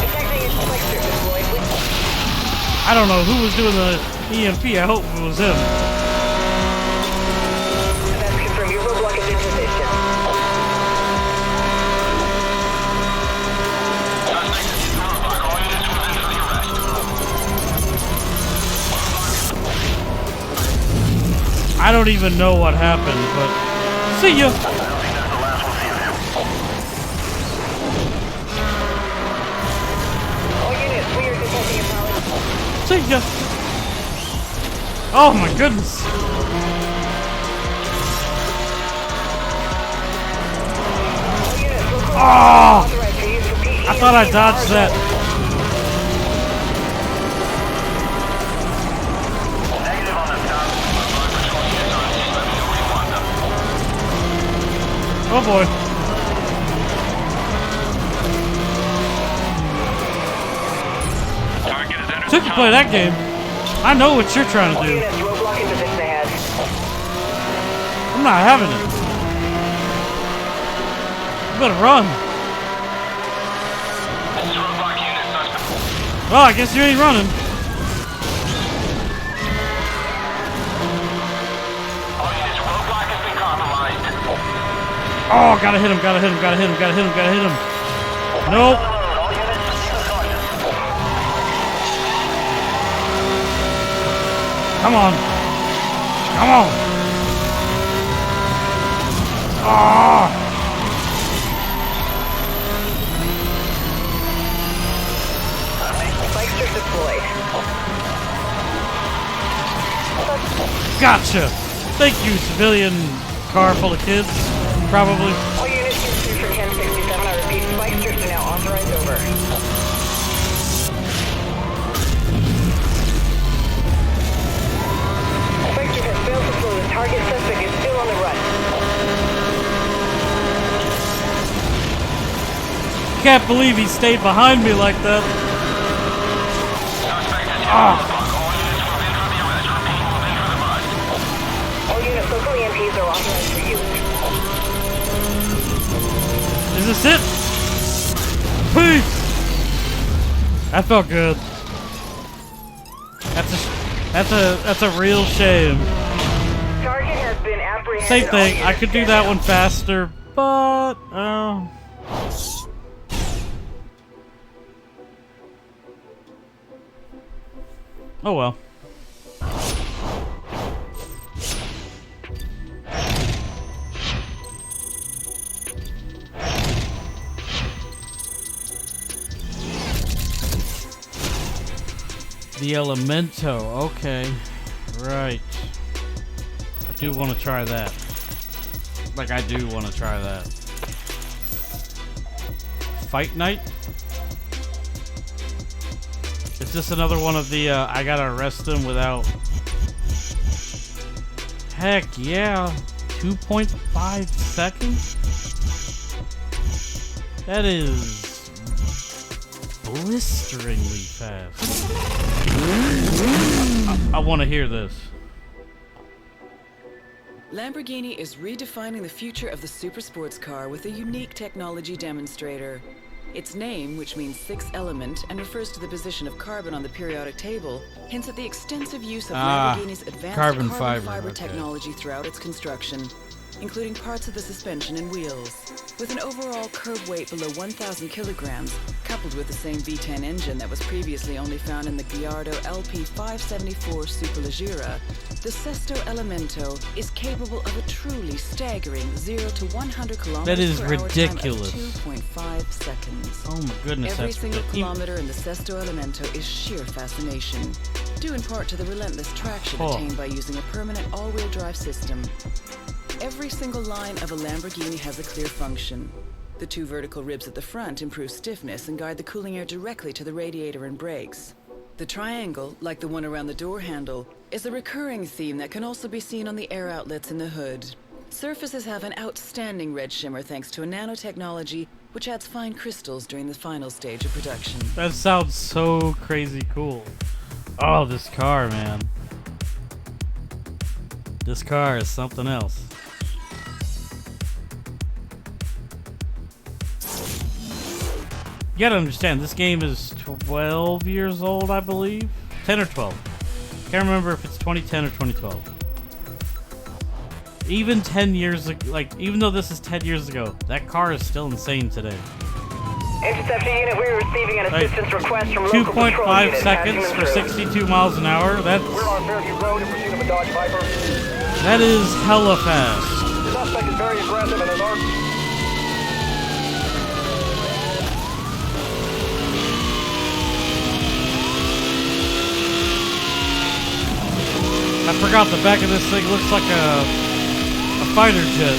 Detecting its spike strip deployed. I don't know who was doing the EMP. I hope it was him. That's confirmed. Your roadblock is in position. Suspect is in the roadblock. All units move in for the arrest. I don't even know what happened, but see ya. I don't think that's the last we'll see of him. All units, we are detecting a pallet. See ya. Oh my goodness. All units, local Oh, authorized for use for PE. I thought I dodged that. Negative on the stop. Our patrol units on scene. Let me know where you want them. Oh boy. Target is entered. So you can play that game. I know what you're trying to All do. units, roadblock in position ahead. I'm not having it. You better run. This is roadblock unit suspect. Well, I guess you ain't running. All units, roadblock has been compromised. Oh, gotta hit him, gotta hit him, gotta hit him, gotta hit him, gotta hit him. Nope. On the road. All units, proceed with caution. Come on. Come on. Ah. Spike strip deployed. Gotcha. Thank you, civilian car full of kids. Probably. All units use through for 1067. I repeat, spike strips are now authorized over. Spike strip has failed to slow. The target suspect is still on the run. Can't believe he stayed behind me like that. Suspect is in the Ah. roadblock. All units move in for the arrest. Repeat, move in for the bust. All units, local EMPs are authorized for use. Is this it? Peace. That felt good. That's a real shame. Target has been apprehended. Same All thing. I units could do stand that down. one faster, but oh well. The Elemento. Okay. Right. I do want to try that. Like, I do want to try that. Fight Night? Is this another one of the, I gotta arrest him without... Heck yeah. 2.5 seconds? That is... blisteringly fast. I want to hear this. Lamborghini is redefining the future of the super sports car with a unique technology demonstrator. Its name, which means sixth element and refers to the position of carbon on the periodic table, hints at the extensive use of Lamborghini's advanced carbon fiber fiber, okay. technology throughout its construction, including parts of the suspension and wheels. With an overall curb weight below 1,000 kilograms, coupled with the same V10 engine that was previously only found in the Gallardo LP574 Superleggera, the Sesto Elemento is capable of a truly staggering 0 to 100 kilometers That is per hour ridiculous. time of 2.5 seconds. Oh my goodness, Every that's single ridiculous. kilometer in the Sesto Elemento is sheer fascination, due in part to the relentless traction Oh. attained by using a permanent all-wheel drive system. Every single line of a Lamborghini has a clear function. The two vertical ribs at the front improve stiffness and guide the cooling air directly to the radiator and brakes. The triangle, like the one around the door handle, is a recurring theme that can also be seen on the air outlets in the hood. Surfaces have an outstanding red shimmer thanks to a nanotechnology which adds fine crystals during the final stage of production. That sounds so crazy cool. Oh, this car, man. This car is something else. You gotta understand, this game is 12 years old, I believe. 10 or 12. Can't remember if it's 2010 or 2012. Even 10 years ago, like, even though this is 10 years ago, that car is still insane today. Interceptor unit, we're receiving an Like, assistance request from local patrol 2.5 unit. seconds for 62 miles an hour. We're on Fairview Road in pursuit of a Dodge Viper. That is hella fast. The suspect is very aggressive and is armed. I forgot the back of this thing looks like a fighter jet.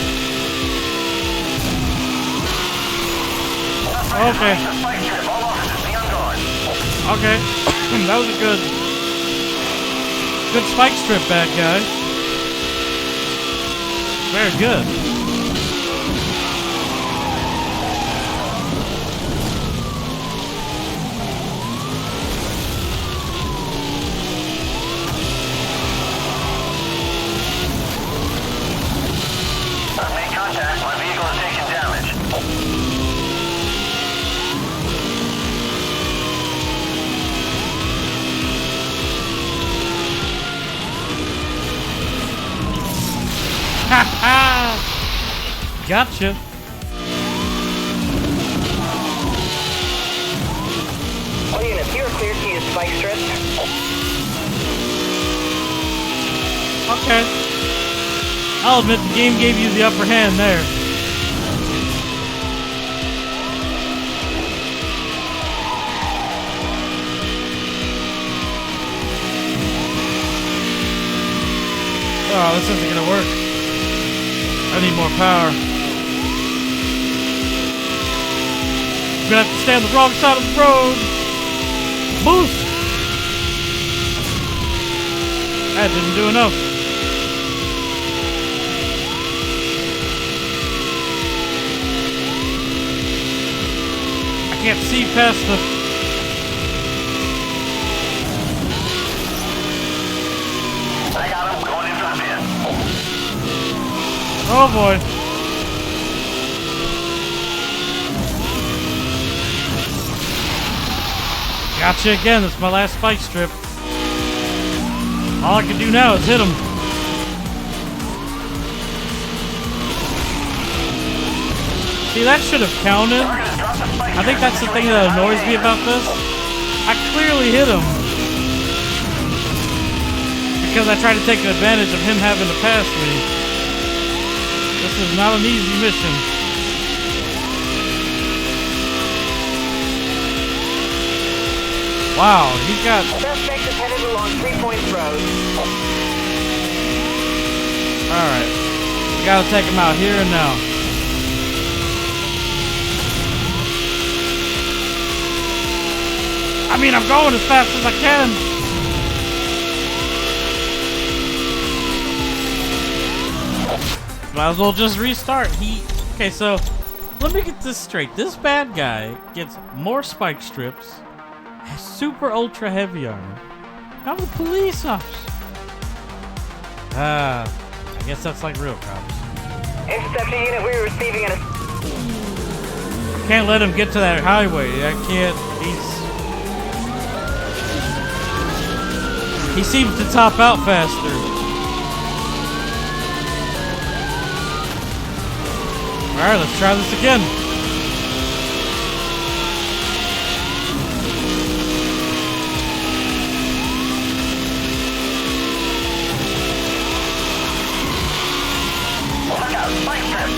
Okay. Okay. That was a good spike strip, bad guy. Very good. Make contact. My vehicle is taking damage. Ha ha! Gotcha. All units, you are cleared to use spike strips. Okay. I'll admit the game gave you the upper hand there. Oh, this isn't gonna work. I need more power. I'm gonna have to stay on the wrong side of the road. Boost! That didn't do enough. I can't see past the... I got him. Going into the pit. Oh boy. Gotcha again. That's my last spike strip. All I can do now is hit him. See, that should have counted. I think that's the thing that annoys me about this. I clearly hit him. Because I tried to take advantage of him having to pass me. This is not an easy mission. Wow, he's got... Suspect is Cars along 3 Points Road. Alright. We gotta take him out here and now. I mean, I'm going as fast as I can. Might as well just restart. Okay, so let me get this straight. This bad guy gets more spike strips, has super ultra heavy armor. I'm a police officer. I guess that's like real cops. Interceptor unit, we're receiving an... Can't let him get to that highway. I can't. He seems to top out faster. Alright, let's try this again. Look out, spike strip.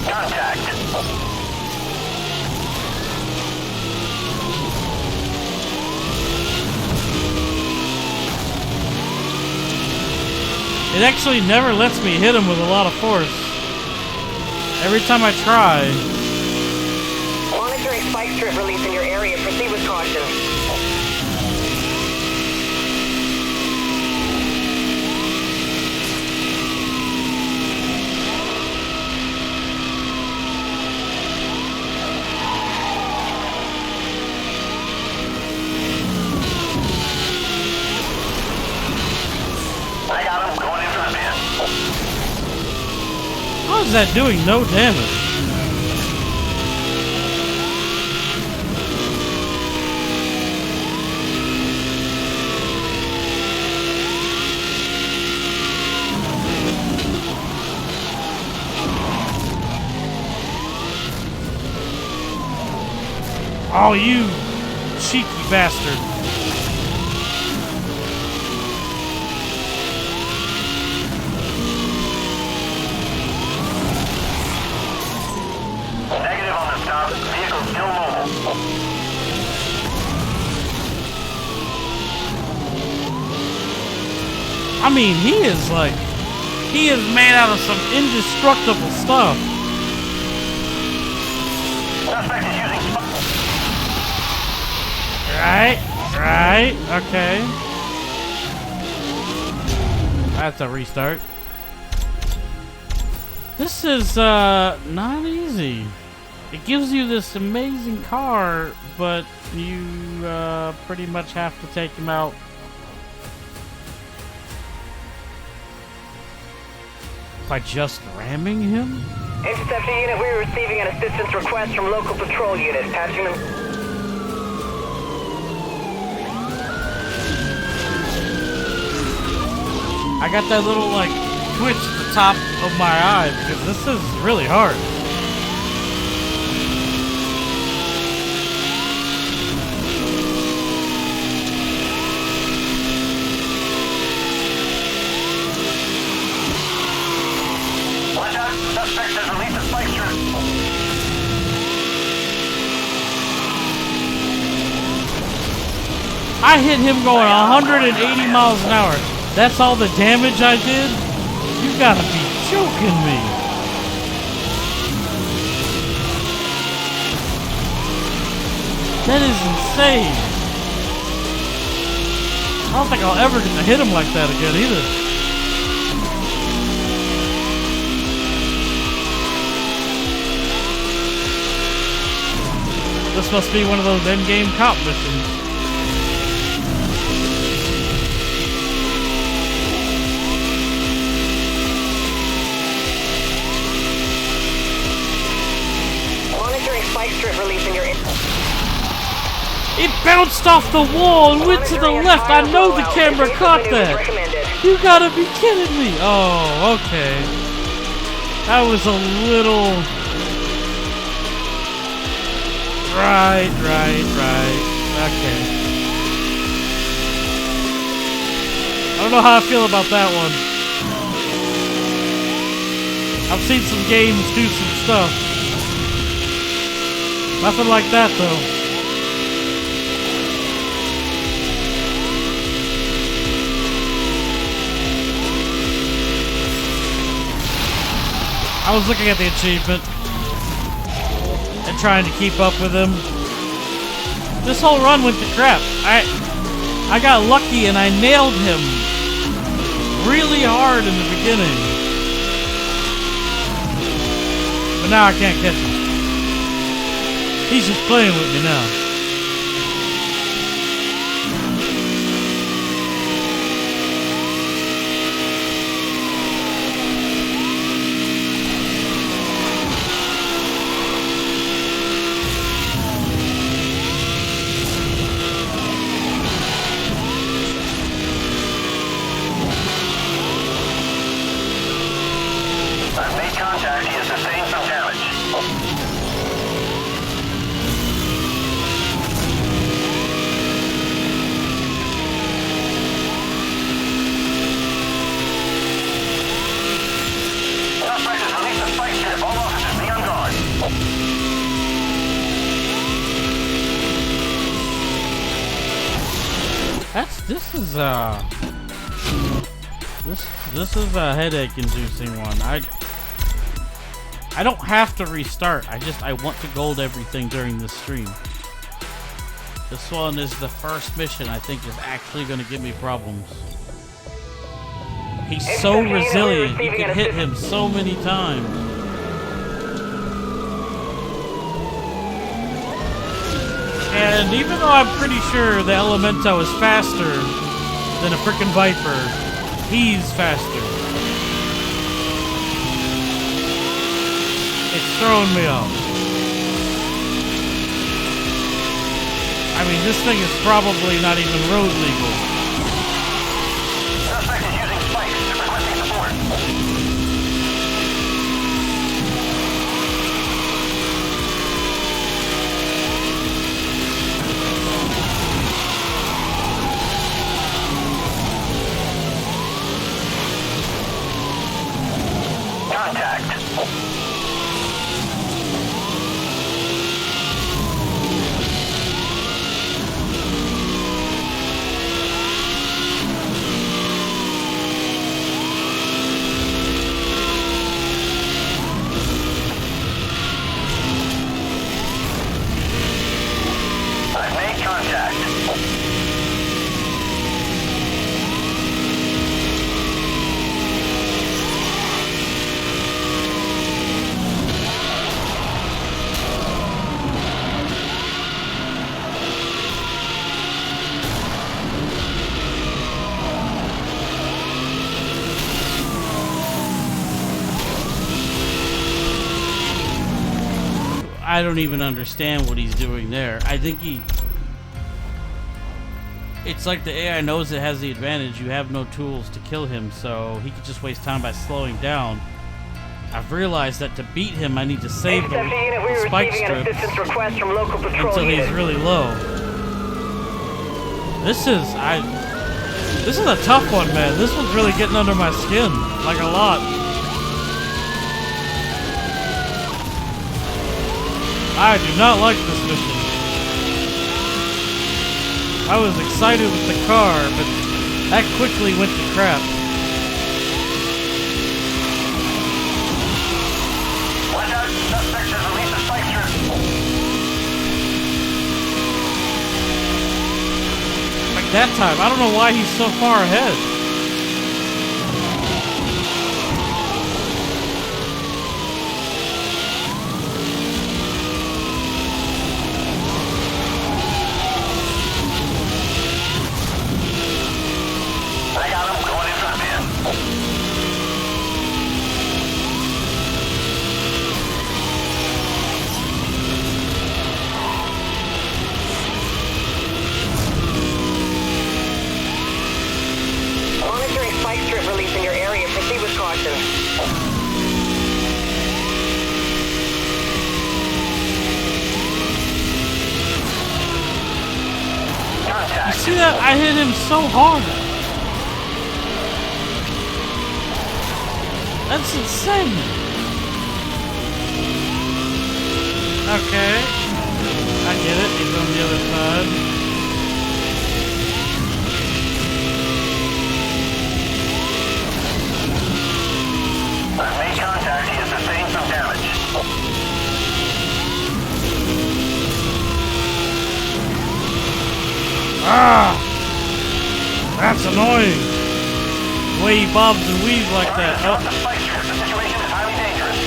Contact. It actually never lets me hit him with a lot of force. Every time I try. Monitoring spike strip release in your area. Proceed with caution. I got him going into the bin. How is that doing no damage? Oh, you cheeky bastard. Negative on the stop. Vehicle still mobile. I mean, he is made out of some indestructible stuff. Suspect is using Right, okay. That's a restart. This is, not easy. It gives you this amazing car, but you, pretty much have to take him out. By just ramming him? Interceptor unit, we're receiving an assistance request from local patrol unit. Patching them. I got that little, like, twitch at the top of my eye because this is really hard. Watch out. Suspect has released a spike strip. I hit him going 180 miles an hour. That's all the damage I did? You gotta be joking me. That is insane. I don't think I'll ever get to hit him like that again either. This must be one of those endgame cop missions. Spike strip release in your... It bounced off the wall and went to the left. I know the camera caught that. You gotta be kidding me. Oh, okay. That was a little... Right. Okay. I don't know how I feel about that one. I've seen some games do some stuff. Nothing like that, though. I was looking at the achievement and trying to keep up with him. This whole run went to crap. I got lucky and I nailed him really hard in the beginning. But now I can't catch him. He's just playing with me now. I've made contact. He has sustained some damage. Suspect has released a spike strip. All officers be on guard. This is a headache-inducing one. I don't have to restart. I want to gold everything during this stream. This one is the first mission I think is actually going to give me problems. He's so resilient. You can hit him so many times. And even though I'm pretty sure the Elemento is faster than a frickin' Viper, he's faster. It's throwing me off. I mean, this thing is probably not even road legal. Suspect is using spikes. Requesting support. Contact. I've made contact. I don't even understand what he's doing there. I think it's like the AI knows it has the advantage. You have no tools to kill him, so he could just waste time by slowing down. I've realized that to beat him, I need to save the Intercept unit, we are spike receiving an strips assistance request from local patrol until he's units. really low. This is a tough one, man. This one's really getting under my skin, like a lot. I do not like this mission. I was excited with the car, but that quickly went to crap. Watch out. Suspect has released a spike strip. Like that time, I don't know why he's so far ahead. I got him. Going in front of him. Monitoring spike strip release in your area. Proceed with caution. See that? I hit him so hard. That's insane. Okay. I get it. He's on the other side. Made contact. He has sustained some damage. Ah! That's annoying. The way he bobs and weaves like that. The Oh. spike strip. The situation is highly dangerous.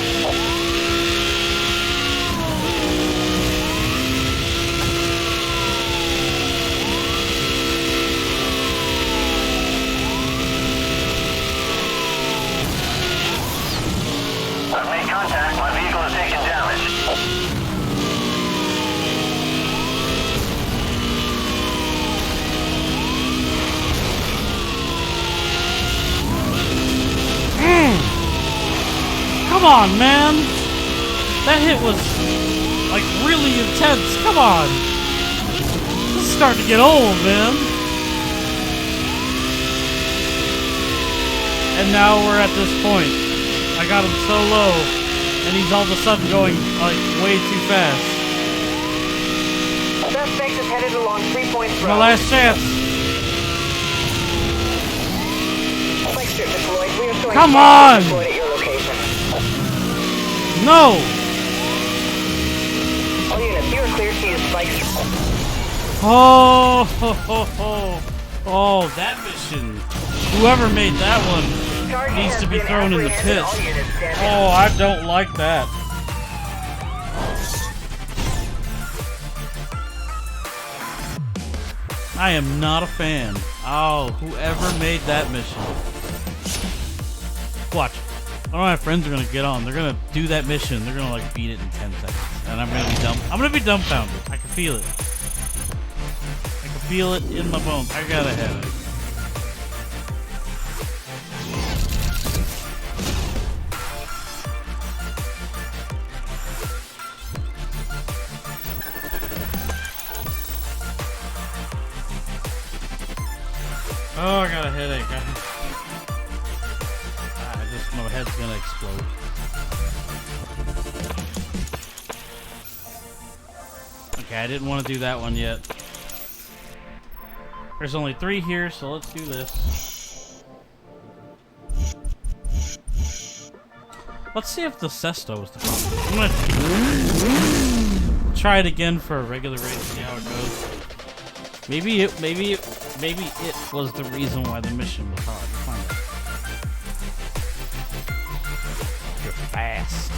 I've made contact. My vehicle has taken damage. Come on, man. That hit was, like, really intense. Come on. This is starting to get old, man. And now we're at this point. I got him so low, and he's all of a sudden going, like, way too fast. Suspect is headed along 3 Points My Road. last chance. Spike strip deployed. We are storing Come spike on! strip deployed at your location. No! All units, you are cleared to use spike strip. Oh, ho, ho, ho. Oh, that mission. Whoever made that one Target needs has to be been thrown in the apprehended. pit. All units stand down. Oh, I don't like that. I am not a fan. Oh, whoever made that mission. Watch. One of my friends are gonna get on. They're gonna do that mission. They're gonna like beat it in 10 seconds. And I'm gonna be dumb. I'm gonna be dumbfounded. I can feel it. I can feel it in my bones. I got a headache. Oh, I got a headache. My head's gonna explode. Okay, I didn't want to do that one yet. There's only 3 here, so let's do this. Let's see if the Sesto is the problem. I'm gonna try it again for a regular race, see how it goes. Maybe it was the reason why the mission was hard. We'll find out. You're fast.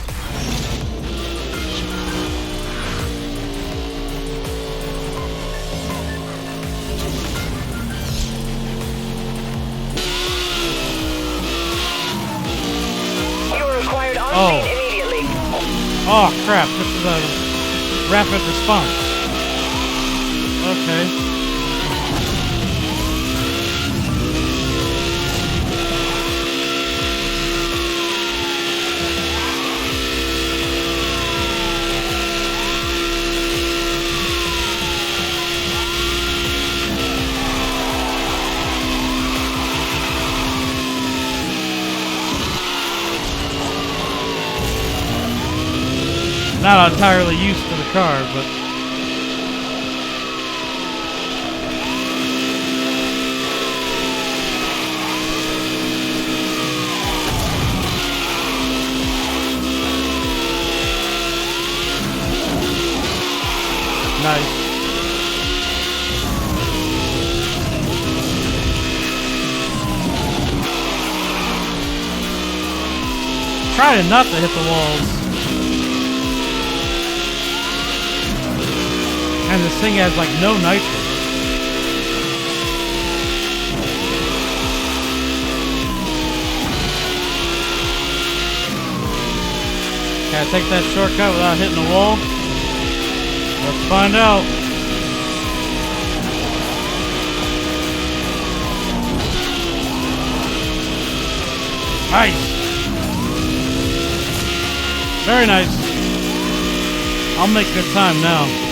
You are required on Oh. scene immediately. Oh crap, this is a rapid response. Okay. Not entirely used to the car, but nice. Trying not to hit the walls. And this thing has like no nitro. Can I take that shortcut without hitting the wall? Let's find out. Nice. Very nice. I'll make good time now.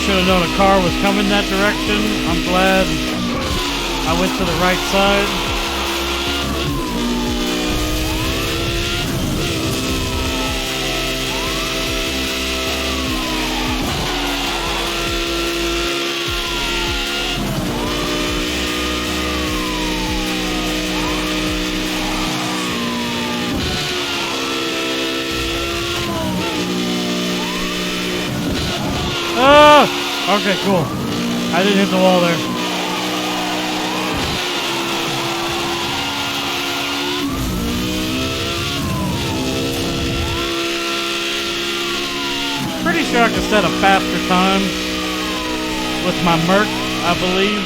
should have known a car was coming that direction. I'm glad I went to the right side. Okay, cool. I didn't hit the wall there. Pretty sure I can set a faster time with my Merc, I believe.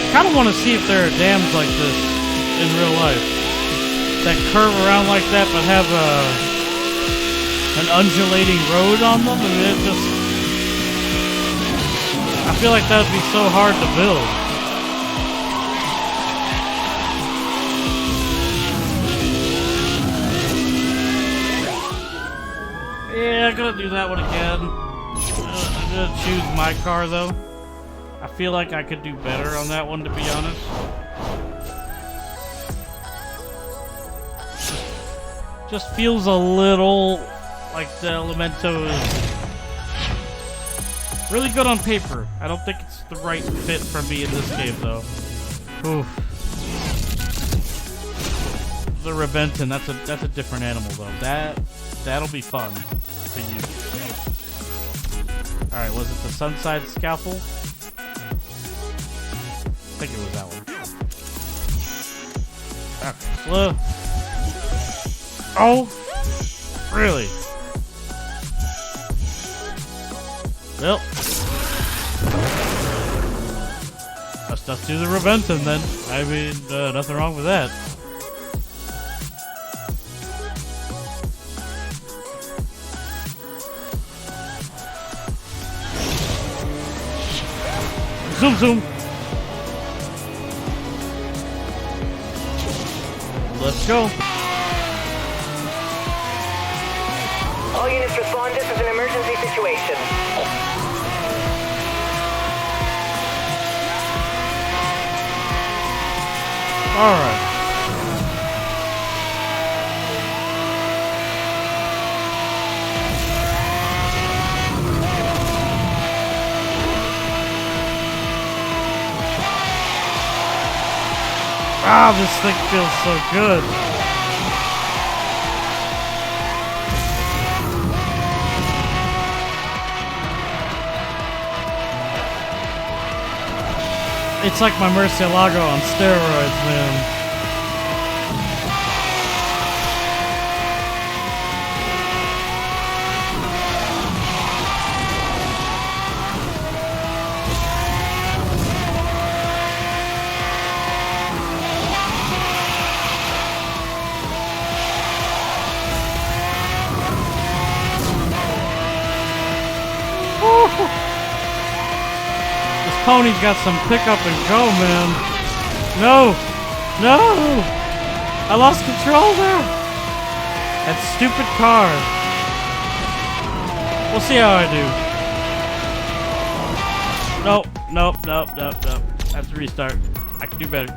I kind of want to see if there are dams like this in real life that curve around like that but have an undulating road on them. I mean, it just, I feel like that would be so hard to build. Yeah, I'm gonna do that one again. I'm gonna choose my car though. I feel like I could do better on that one, to be honest. Just feels a little like the Elemento is really good on paper. I don't think it's the right fit for me in this game, though. Oof. The Rebenton, that's a different animal, though. That'll be fun to use. All right, was it the Sunside Scalpel? I think it was that one. Okay, slow. Oh, really? Well, let's do the Rebenton then. I mean, nothing wrong with that. Zoom, zoom. Let's go. All units respond. This is an emergency situation. All right. Ah, this thing feels so good. It's like my Murcielago on steroids, man. Pony's got some pick up and go, man. No! No! I lost control there! That stupid car. We'll see how I do. Nope, nope, nope, nope, nope. I have to restart. I can do better.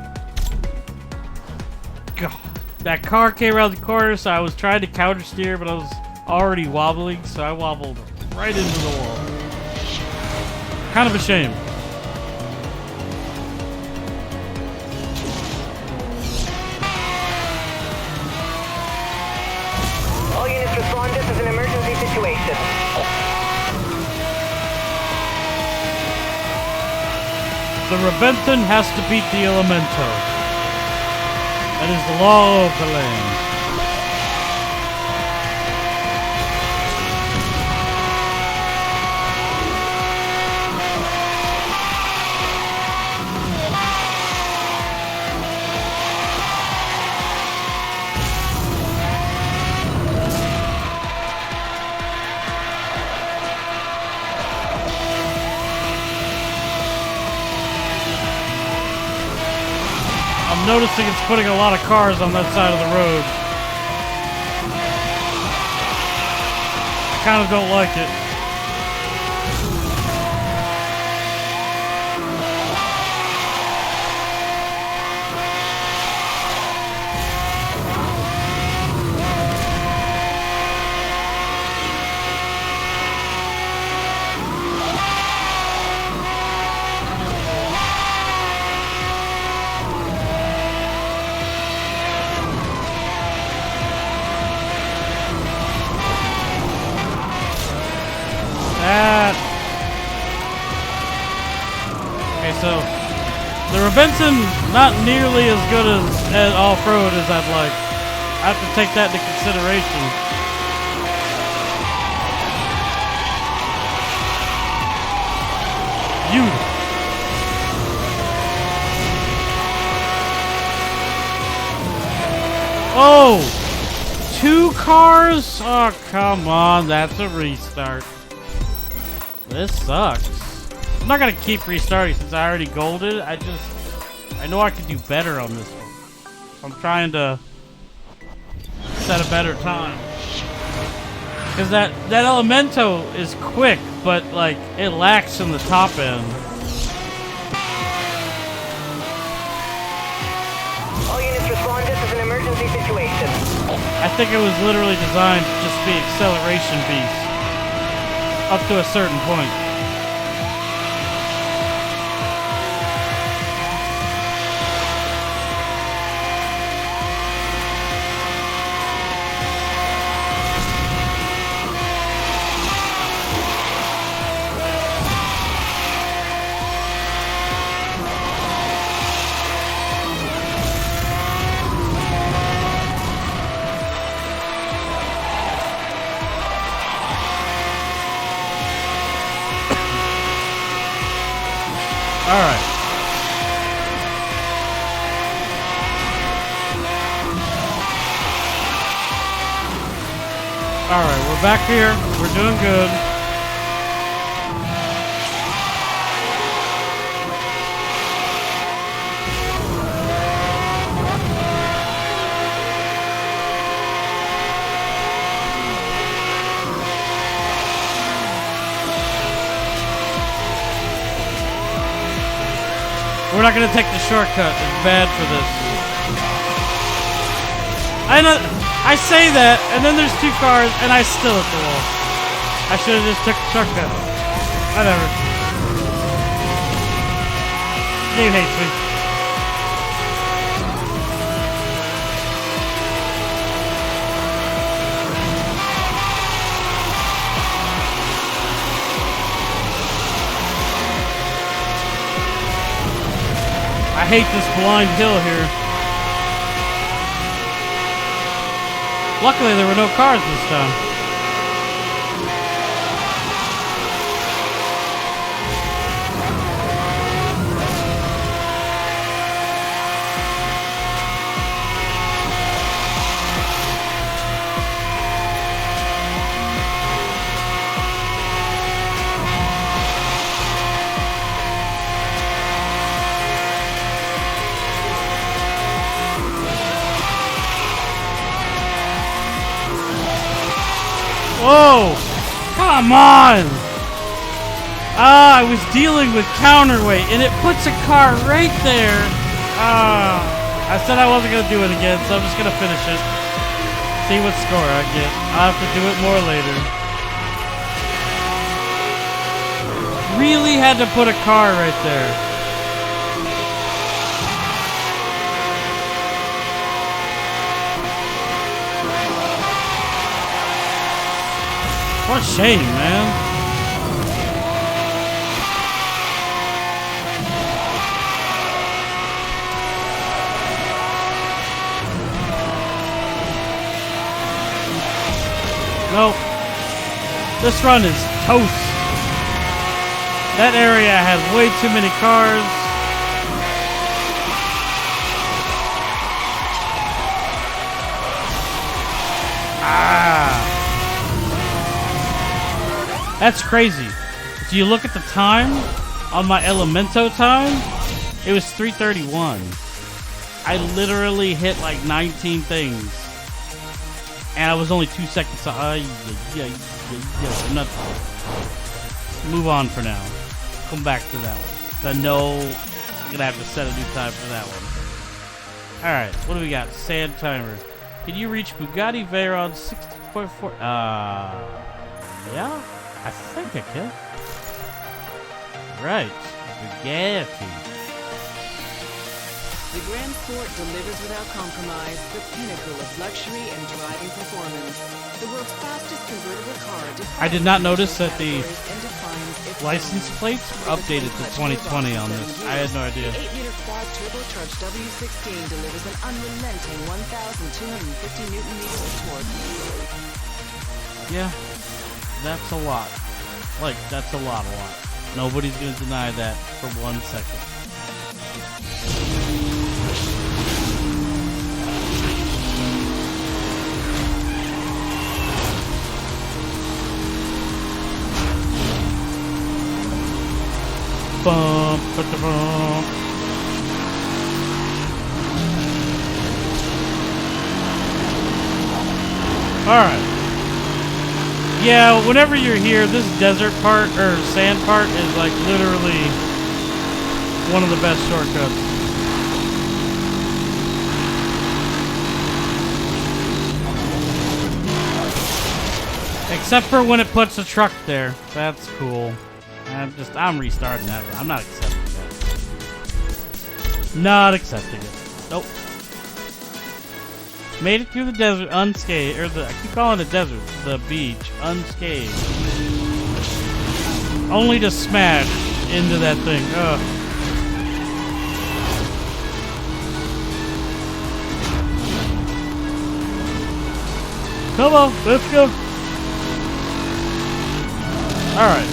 God. That car came around the corner, so I was trying to counter steer, but I was already wobbling, so I wobbled right into the wall. Kind of a shame. The Rebenton has to beat the Elemento. That is the law of the land. noticing it's putting a lot of cars on that side of the road. I kind of don't like it. Okay, so the Rebenton not nearly as good as off-road as I'd like. I have to take that into consideration. Beautiful. Oh! 2 cars? Oh, come on. That's a restart. This sucks. I'm not gonna keep restarting since I already golded. I know I could do better on this one. I'm trying to set a better time. Because that Elemento is quick, but like it lacks in the top end. All units respond. This is an emergency situation. I think it was literally designed to just be acceleration beast. Up to a certain point. Alright. Alright, we're back here. We're doing good. We're not gonna take the shortcut. It's bad for this. I say that, and then there's 2 cars, and I still hit the wall. I should have just took the shortcut. Whatever. Game hates me. I hate this blind hill here. Luckily, there were no cars this time. Whoa! Come on! I was dealing with counterweight, and it puts a car right there. I said I wasn't going to do it again, so I'm just going to finish it. See what score I get. I'll have to do it more later. Really had to put a car right there. What a shame, man. Nope. This run is toast. That area has way too many cars. That's crazy. If you look at the time on my Elemento time, it was 3:31. I literally hit like 19 things. And I was only 2 seconds. I'm not. Move on for now. Come back to that one. I know I'm gonna have to set a new time for that one. Alright, what do we got? Sand timer. Can you reach Bugatti Veyron 60.4? Yeah? I think I can. Right. Bugatti. The Grand Sport delivers without compromise the pinnacle of luxury and driving performance. The world's fastest convertible car. I did not notice that the and defines its license own. plates were updated to 2020 on this. I had no idea. The 8-liter quad turbocharged W16 delivers an unrelenting 1,250 newton meters of torque. Yeah, that's a lot. Like, that's a lot. Nobody's gonna deny that for 1 second. Bump, bump. Alright. Yeah, whenever you're here, this desert part, or sand part, is like literally one of the best shortcuts. Except for when it puts a truck there. That's cool. I'm restarting that. I'm not accepting that. Not accepting it. Nope. Made it through the desert unscathed, I keep calling it desert, the beach, unscathed. Only to smash into that thing. Ugh. Come on, let's go. Alright.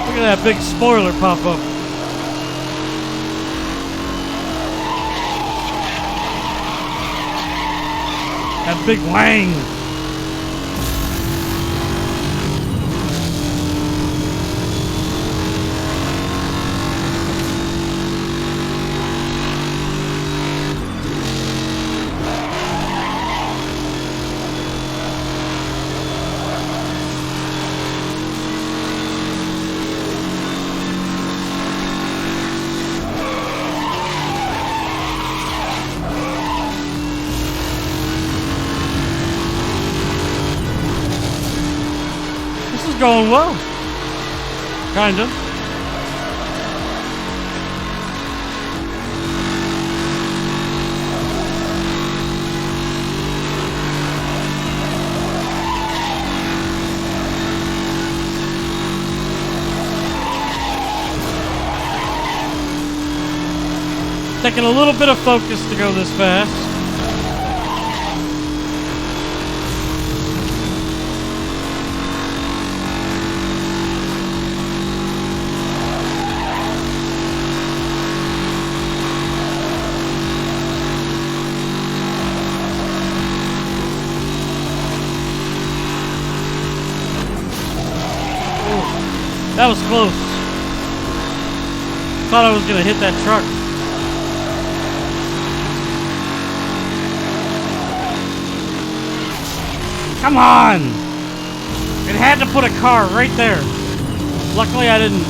Look at that big spoiler pop up. That big wang. Going well. Kinda. Taking a little bit of focus to go this fast. That was close. Thought I was gonna hit that truck. Come on! It had to put a car right there. Luckily I didn't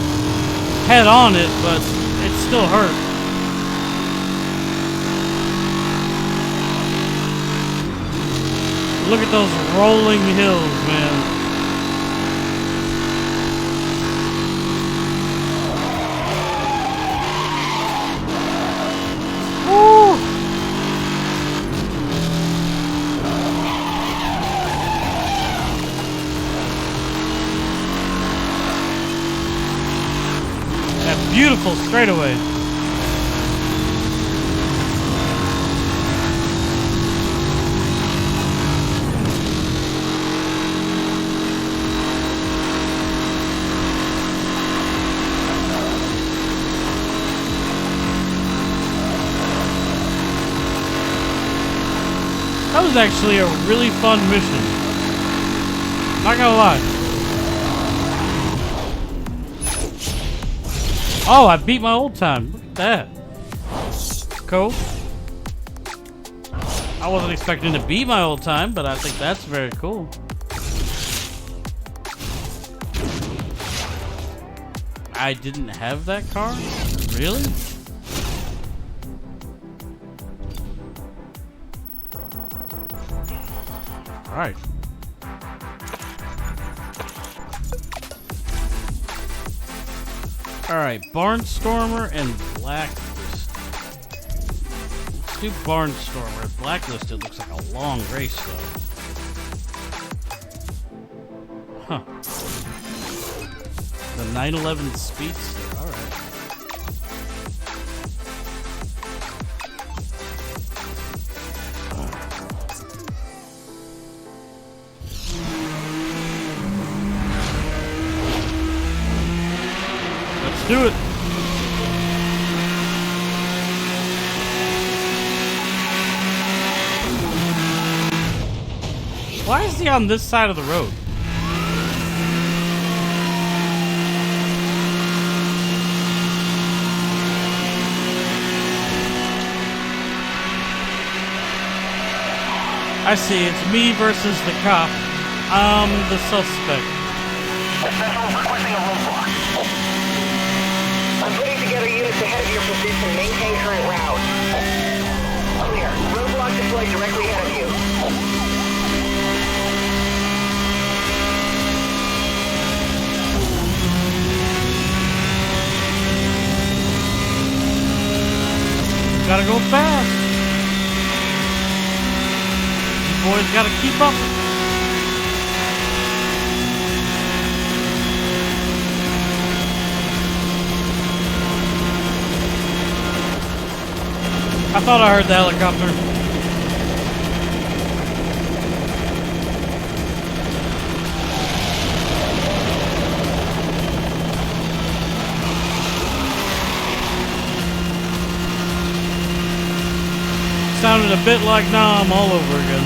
head on it, but it still hurt. Look at those rolling hills, man. Beautiful straightaway. That was actually a really fun mission. Not gonna lie. Oh, I beat my old time. Look at that. Cool. I wasn't expecting to beat my old time, but I think that's very cool. I didn't have that car? Really? Alright. Alright, Barnstormer and Blacklist. Let's do Barnstormer. Blacklist, it looks like a long race, though. Huh. The 911 Speedster, alright. Let's do it. Why is he on this side of the road? I see, it's me versus the cop. I'm the suspect. Special requesting a roadblock. I'm putting together units ahead of your position. Maintain current route. Clear. Roadblock deployed directly ahead of you. Gotta go fast. You boys gotta keep up. I thought I heard the helicopter. Sounded a bit like Nam all over again.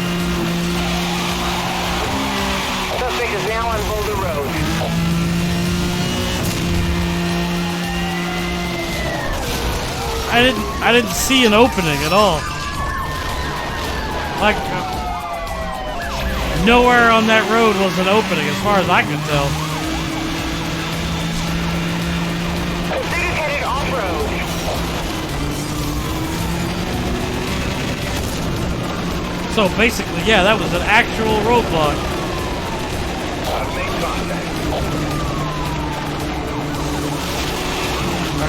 Suspect is now on Boulder Road. I didn't see an opening at all. Like nowhere on that road was an opening as far as I could tell. Suspect is headed off-road. So basically, yeah, that was an actual roadblock.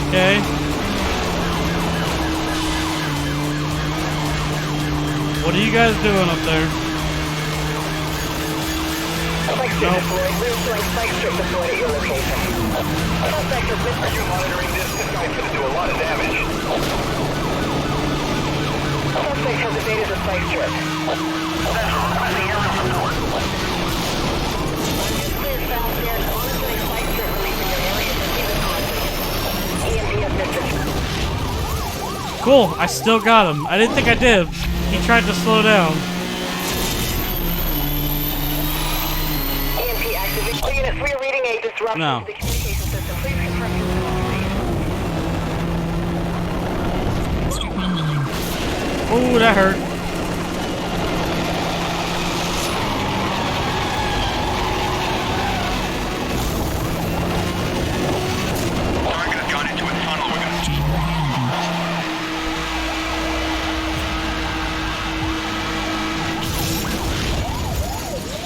Okay. What are you guys doing up there? Spike strip deployed. Real-flank spike strip deployed at your location. Suspect is missing. You're monitoring this. This guy's gonna do a lot of damage. Suspect has evaded the spike strip. Central requesting aerial support. Clear southbound. Monitoring spike strip releasing your area. Proceed with caution. EMP objective. Cool, I still got him. I didn't think I did. He tried to slow down. EMP activated. Units, we are reading a disruption No. to the communication system. Please confirm your Extra 19. Ooh, that hurt. Target has gone into a tunnel. We're gonna Chamber handy.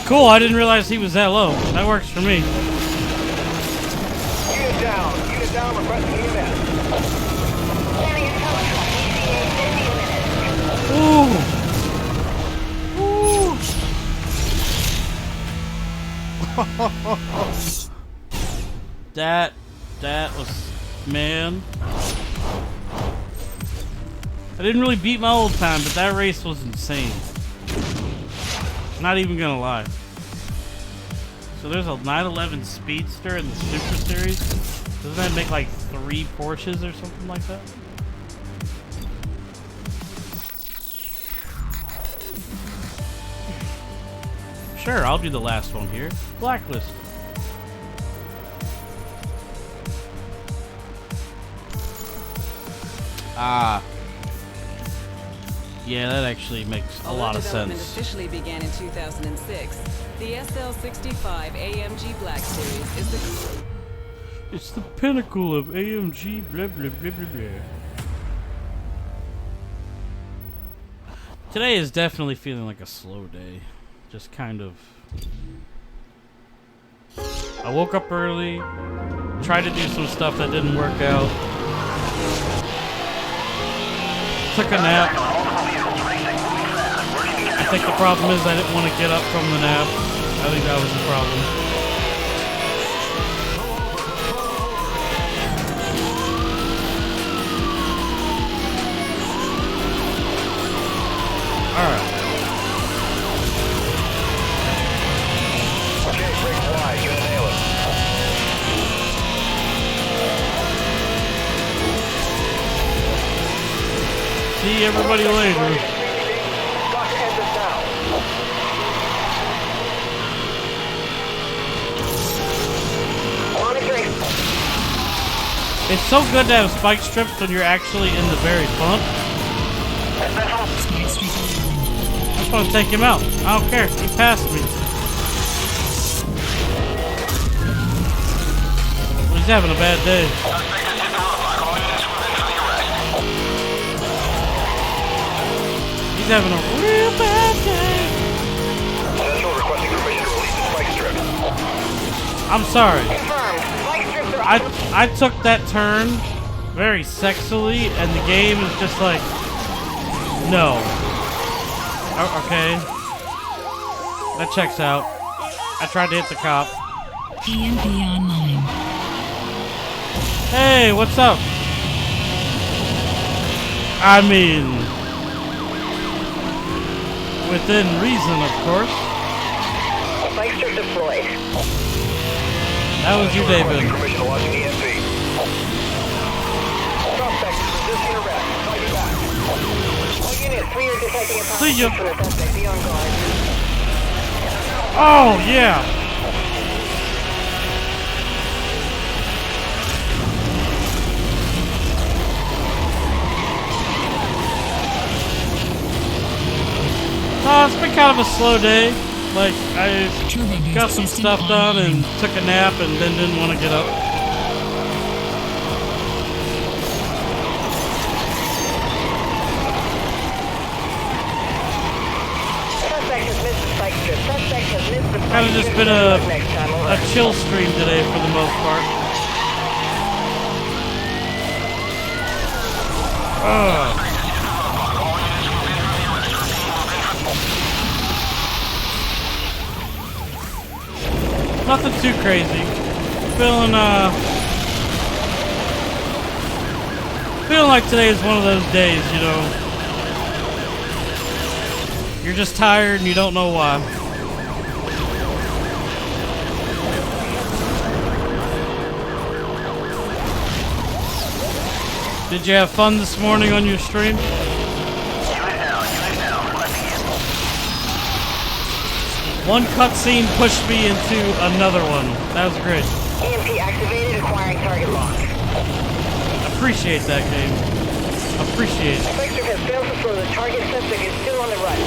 Cool, I didn't realize he was that low. That works for me. Unit down. Unit down. Requesting EMS. Planning a tow truck. ETA 50 minutes. Ooh. That was, man. I didn't really beat my old time, but that race was insane. Not even gonna lie. So there's a 911 Speedster in the Super Series. Doesn't that make like 3 Porsches or something like that? Sure, I'll do the last one here. Blacklist. Ah. Yeah, that actually makes a lot of development sense. officially began in 2006, the SL65 AMG Black Series is the... It's the pinnacle of AMG blah blah blah blah blah. Today is definitely feeling like a slow day. Just kind of... I woke up early, tried to do some stuff that didn't work out. Took a nap. I think the problem is I didn't want to get up from the nap. I think that was the problem. Alright. Okay, break wide. You're gonna nail it. See everybody later. Lock your engines now. Monitoring. It's so good to have spike strips when you're actually in the very front. Smart Street Island. I just want to take him out. I don't care. He passed me. He's having a bad day. He's having a real bad day. Central requesting permission to release the spike strip. I'm sorry. Confirmed. Spike strips are I took that turn very sexily, and the game is just like, no. Okay. That checks out. I tried to hit the cop. EMP online. Hey, what's up? I mean, within reason, of course. spike strip deployed. That was you, David. Permission to launch an EMP. Suspect is resisting arrest. Fighting back. All units, we are detecting a See ya. possible from the suspect. Be on guard. Oh, yeah. It's been kind of a slow day. Like, I Turbo boost got some system stuff done and online. took a nap and then didn't want to get up. Suspect has missed the spike strip. Suspect has missed the spike Kind of just strip. been Next time, over. a chill stream today for the most part. Ugh. Nothing too crazy. Feeling like today is one of those days, you know. You're just tired and you don't know why. Did you have fun this morning on your stream? One cutscene pushed me into another one. That was great. EMP activated, acquiring target lock. Appreciate that game. Appreciate it. Spike strip has failed to slow the target. Suspect is still on the run.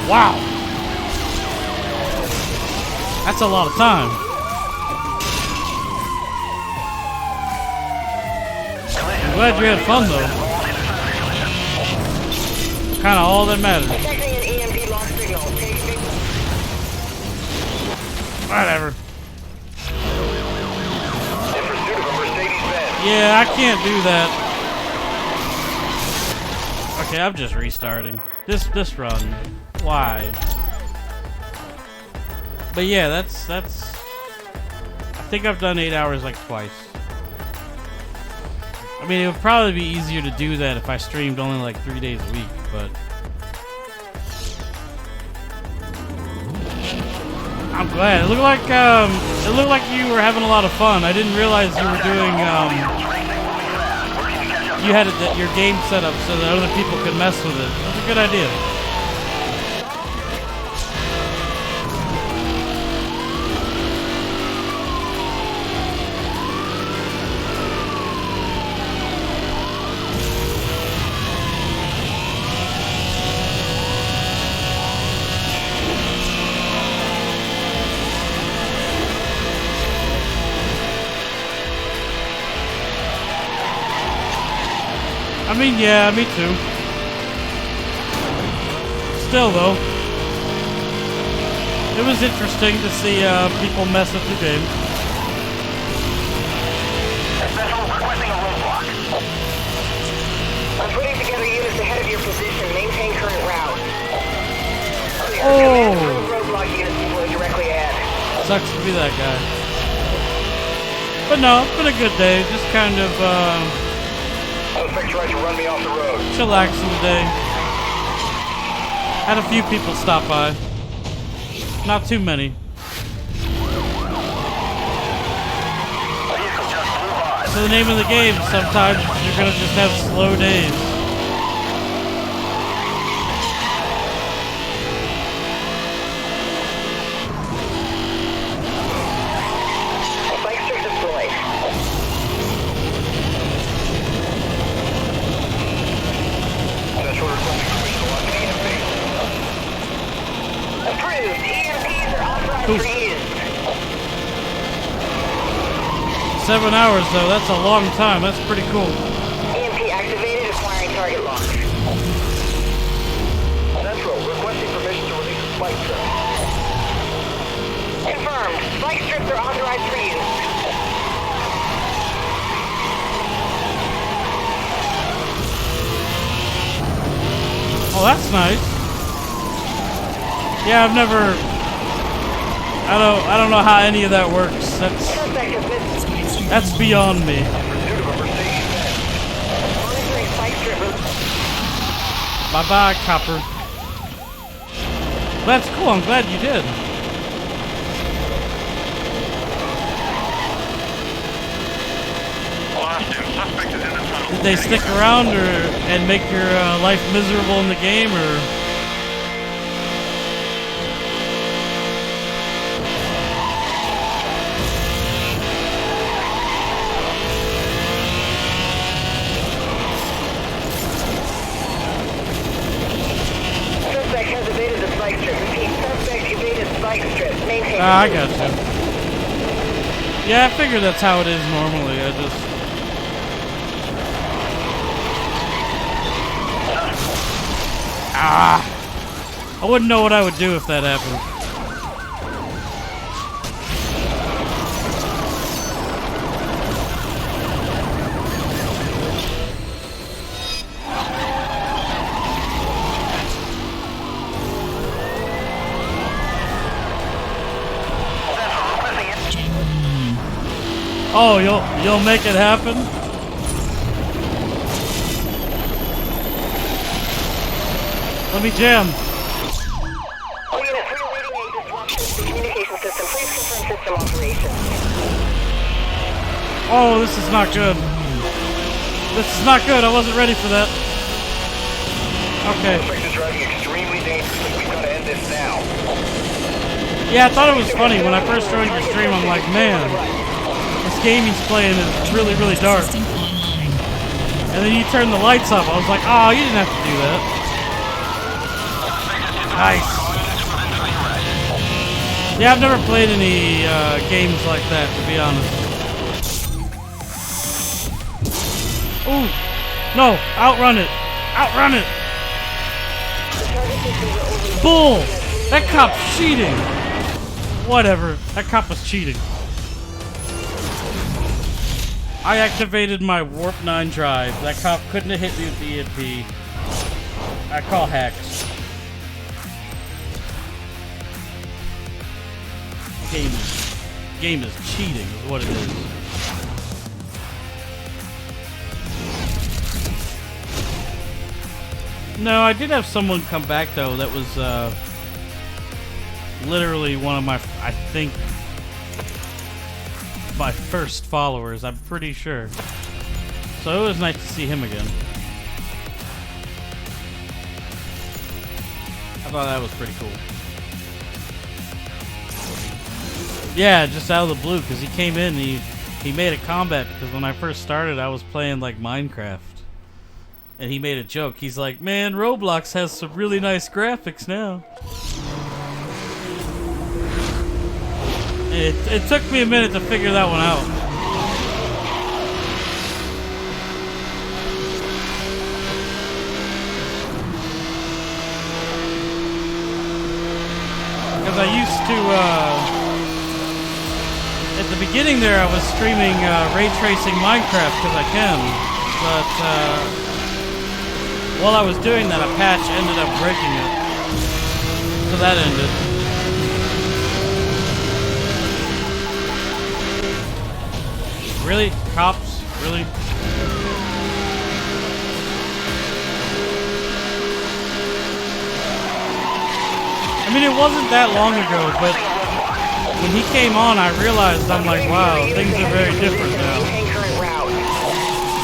Wow. That's a lot of time. I'm glad you had fun though. Kind of all that matters. Detecting an EMP lock signal. Take big... Whatever. In pursuit of a Mercedes-Benz. Yeah, I can't do that. Okay, I'm just restarting. This run. Why? But yeah, that's I think I've done 8 hours like twice. I mean, it would probably be easier to do that if I streamed only like 3 days a week, but I'm glad. It looked like you were having a lot of fun. I didn't realize you were doing you had your game set up so that other people could mess with it. That's a good idea. I mean, yeah, me too. Still, though, it was interesting to see people mess with the game. Vessel requesting a roadblock. I'm putting together units ahead of your position. Maintain current route. Clear. Oh. Roadblock units deployed directly ahead. Sucks to be that guy. But no, it's been a good day. Just kind of Suspect tried to run me off the road. chillaxing today. Had a few people stop by. Not too many. Vehicle just blew by. So the name of the game, sometimes you're gonna just have slow days. Spike strip deployed. Central requesting permission to launch an EMP. Approved. EMPs are authorized Cool. for use. 7 hours though, that's a long time. That's pretty cool. EMP activated, acquiring target launch. Central requesting permission to release a spike strip. Confirmed. Spike strips are authorized for use. Oh, that's nice. Yeah, I've never. I don't know how any of that works. Suspect has been That's beyond me. Pursuit of a Mercedes Benz. monitoring spike strip. Bye bye, copper. That's cool. I'm glad you did. Lost him. Suspect is in the tunnel. Did they stick around and make your life miserable in the game, or? Suspect has evaded the spike strip. Repeat, suspect evaded spike strip. Maintain. Ah, I got you. Yeah, I figured that's how it is normally. I just. I wouldn't know what I would do if that happened. Oh, you'll make it happen? Let me jam. All units, we are reading a disruption to the communication system. Please confirm system operations. Oh, this is not good. This is not good. I wasn't ready for that. Okay. Suspect is driving extremely dangerously. We've got to end this now. Yeah, I thought it was funny when I first joined your stream. I'm like, man, this game he's playing is really, really dark. System online. And then you turn the lights up. I was like, oh, you didn't have to do that. Nice. Yeah, I've never played any games like that, to be honest. Ooh, no, outrun it. Outrun it. Bull. That cop's cheating. Whatever. That cop was cheating. I activated my Warp 9 drive. That cop couldn't have hit me with the EMP. I call hacks. Game is cheating, is what it is. No, I did have someone come back though. That was literally one of my, I think, my first followers. I'm pretty sure. So it was nice to see him again. I thought that was pretty cool. Yeah, just out of the blue, because he came in, he made a combat, because when I first started, I was playing like Minecraft. And he made a joke. He's like, man, Roblox has some really nice graphics now. It took me a minute to figure that one out. Because I used to, at the beginning there, I was streaming ray tracing Minecraft because I can. But, while I was doing that, a patch ended up breaking it. So that ended. Really? Cops? Really? I mean, it wasn't that long ago, but when he came on, I realized, I'm like, wow, things are very different now.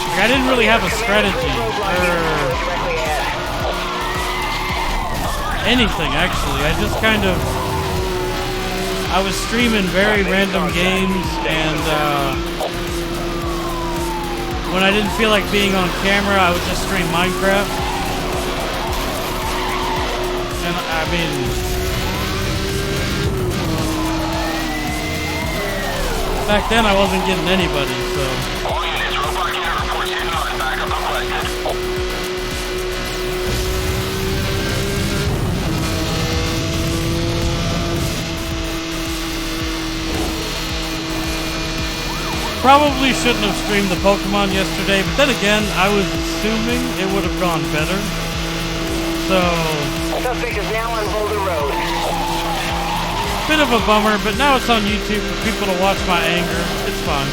Like, I didn't really have a strategy, or anything, actually. I just kind of... I was streaming very random games, and when I didn't feel like being on camera, I would just stream Minecraft. And, I mean... back then, I wasn't getting anybody, so... All units, robot unit reports hidden on backup requested. Probably shouldn't have streamed the Pokemon yesterday, but then again, I was assuming it would have gone better. So... Suspect is now on Boulder Road. bit of a bummer, but now it's on YouTube for people to watch my anger. It's fine.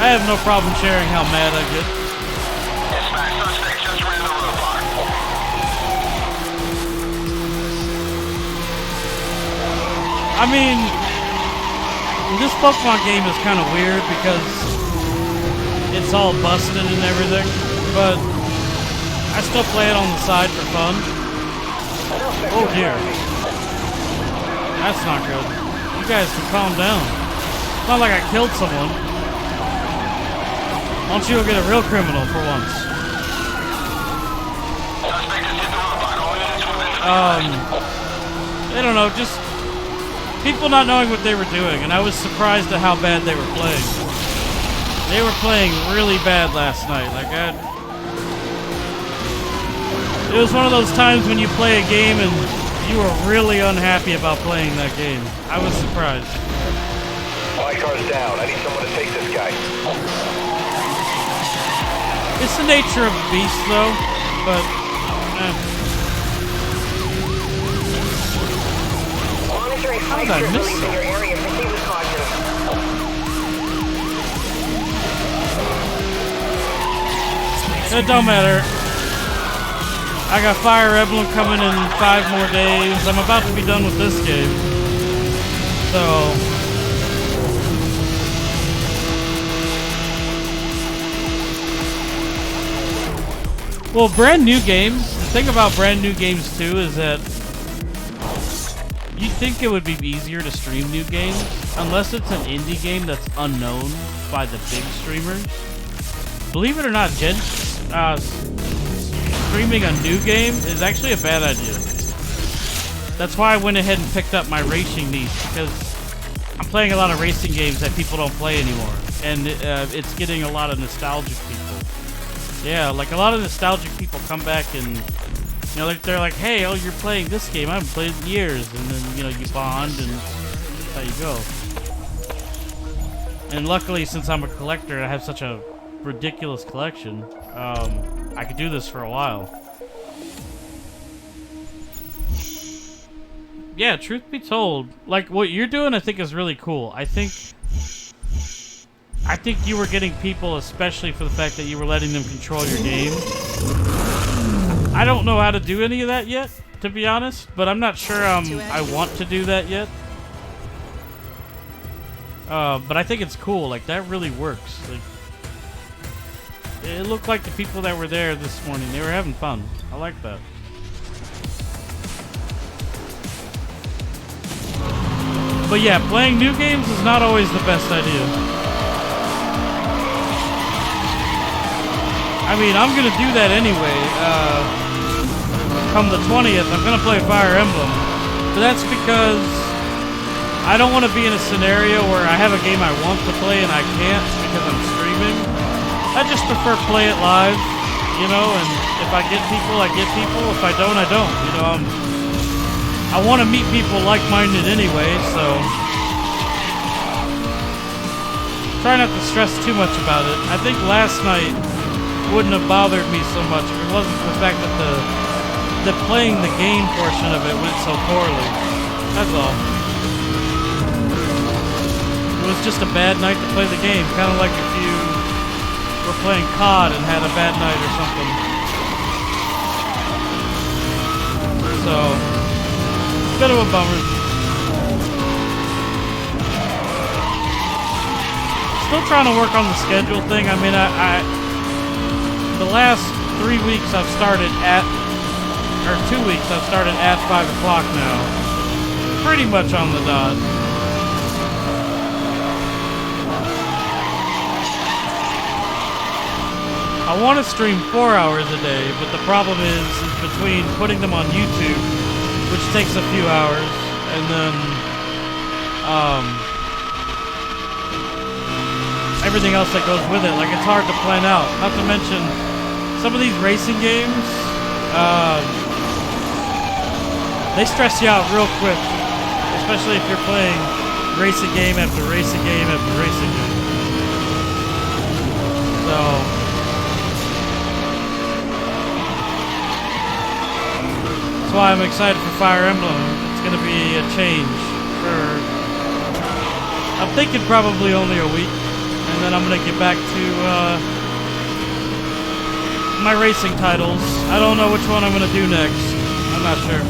I have no problem sharing how mad I get. Dispatch, suspect just ran the roadblock. I mean, this Pokemon game is kind of weird because it's all busted and everything, but I still play it on the side for fun. Oh dear. That's not good. You guys can calm down. It's not like I killed someone. Why don't you go get a real criminal for once? Suspect has hit the roadblock. All units within I don't know, just people not knowing what they were doing, and I was surprised at how bad they were playing. They were playing really bad last night. Like, it was one of those times when you play a game and you were really unhappy about playing that game. I was surprised. My car's down. I need someone to take this guy. It's the nature of the beast, though, but... Monitoring How did I flight miss release in that? your area. Proceed with caution. It don't matter. I got Fire Emblem coming in 5 more days. I'm about to be done with this game. So... well, brand new games, the thing about brand new games too is that you'd think it would be easier to stream new games, unless it's an indie game that's unknown by the big streamers. Believe it or not, streaming a new game is actually a bad idea. That's why I went ahead and picked up my racing niche, because I'm playing a lot of racing games that people don't play anymore, and it's getting a lot of nostalgic people. Yeah, like a lot of nostalgic people come back and, you know, they're like, hey, oh, you're playing this game, I haven't played it in years, and then, you know, you bond, and that's how you go. And luckily, since I'm a collector, I have such a ridiculous collection, I could do this for a while. Yeah, truth be told, like, what you're doing, I think is really cool. I think you were getting people, especially for the fact that you were letting them control your game. I don't know how to do any of that yet, to be honest, but I'm not sure I want to do that yet. But I think it's cool. Like, that really works. Like, it looked like the people that were there this morning, they were having fun. I like that. But yeah, playing new games is not always the best idea. I mean, I'm gonna do that anyway. Come the 20th, I'm gonna play Fire Emblem. But that's because I don't want to be in a scenario where I have a game I want to play and I can't because I'm streaming. I just prefer play it live, you know, and if I get people, I get people. If I don't, I don't. You know, I want to meet people like-minded anyway, so try not to stress too much about it. I think last night wouldn't have bothered me so much if it wasn't for the fact that the playing the game portion of it went so poorly. That's all. It was just a bad night to play the game, kind of like if you were playing COD and had a bad night or something. So, bit of a bummer. Still trying to work on the schedule thing. I mean, the last 3 weeks I've started at, or 2 weeks I've started at 5 o'clock now. Pretty much on the dot. I want to stream 4 hours a day, but the problem is between putting them on YouTube, which takes a few hours, and then everything else that goes with it. Like, it's hard to plan out. Not to mention, some of these racing games, they stress you out real quick, especially if you're playing racing game after racing game after racing game. So that's why I'm excited for Fire Emblem. It's going to be a change for, I'm thinking probably only a week, and then I'm going to get back to my racing titles. I don't know which one I'm going to do next. I'm not sure.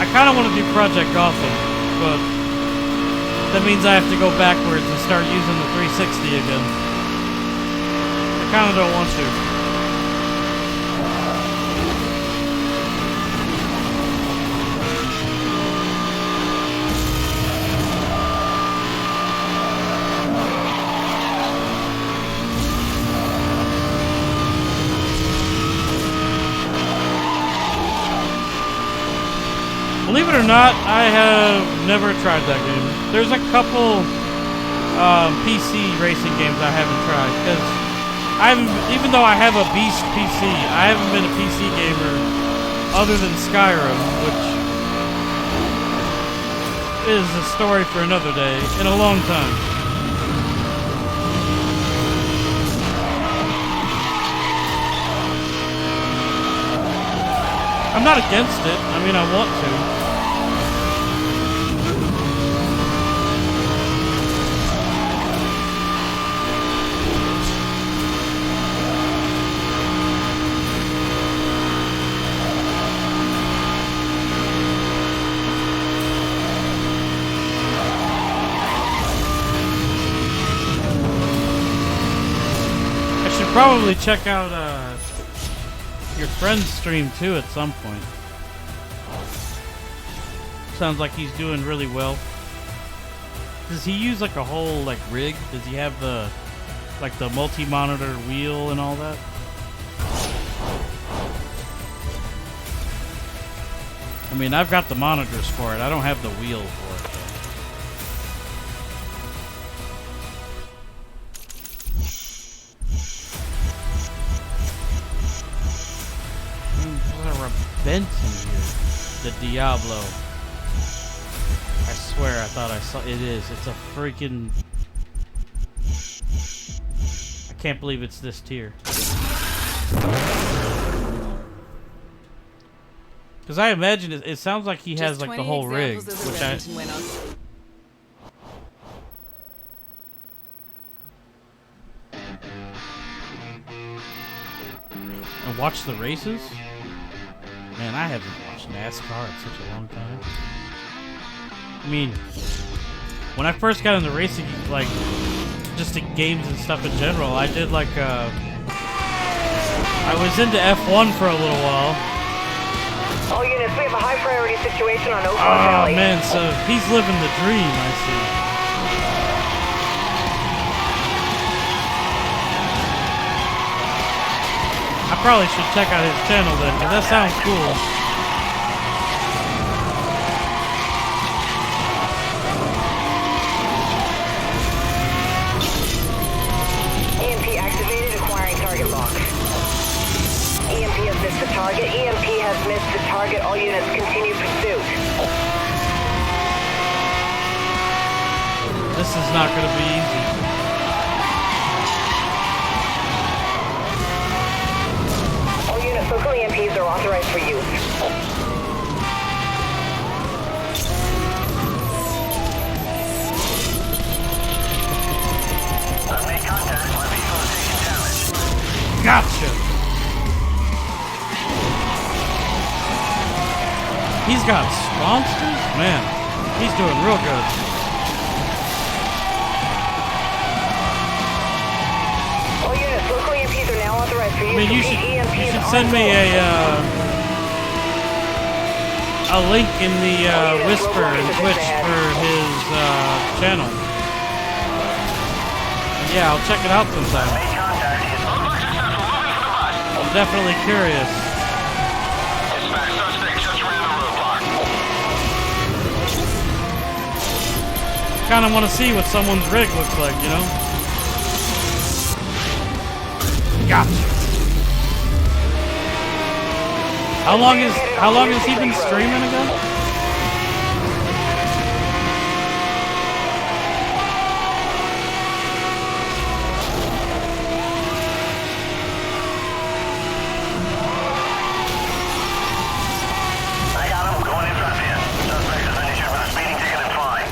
I kind of want to do Project Gotham, but that means I have to go backwards and start using the 360 again. I kind of don't want to. Believe it or not, I have never tried that game. There's a couple PC racing games I haven't tried because even though I have a beast PC, I haven't been a PC gamer other than Skyrim, which is a story for another day in a long time. I'm not against it. I mean, I want to. I should probably check out your friend's stream too at some point. Sounds like he's doing really well. Does he use like a whole like rig? Does he have the like the multi-monitor wheel and all that? I mean, I've got the monitors for it. I don't have the wheel for it. Benson here. The Diablo. I swear I thought I saw it is. It's a freaking. I can't believe it's this tier. Because I imagine it sounds like he has like the whole rig, which I. And watch the races? Man, I haven't watched NASCAR in such a long time. I mean, when I first got into racing, like just in games and stuff in general, I did like I was into F1 for a little while. All units, we have a high priority situation on Oakland Oh Valley. man, so he's living the dream, I see. I probably should check out his channel then, because that sounds cool. EMP activated, acquiring target lock. EMP has missed the target. EMP has missed the target. All units continue pursuit. This is not going to be easy. All units, local EMPs are authorized for use. I've made contact. My vehicle is taking damage. Gotcha! He's got sponsors? Man, he's doing real good. All units, local EMPs are now authorized for use. I mean, you EMPs should are send me a link in the Whisper and Twitch for his channel. Yeah, I'll check it out sometime. Made contact. Roadblock successful. Moving for the bus. I'm definitely curious. Dispatch suspect just ran the roadblock. Kind of want to see what someone's rig looks like, you know? Gotcha. How long has he been streaming again? I got him. Going in front of him. Suspect has been issued with a speeding ticket and fine.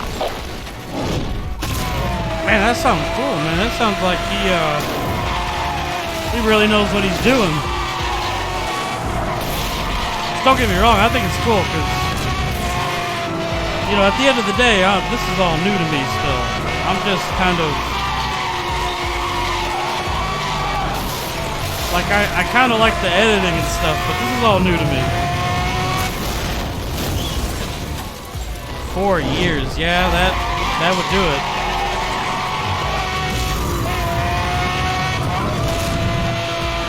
Man, that sounds cool, man. That sounds like he really knows what he's doing. Don't get me wrong, I think it's cool because, you know, at the end of the day, this is all new to me still. I'm just kind of, like, I kind of like the editing and stuff, but this is all new to me. 4 years, yeah, that would do it.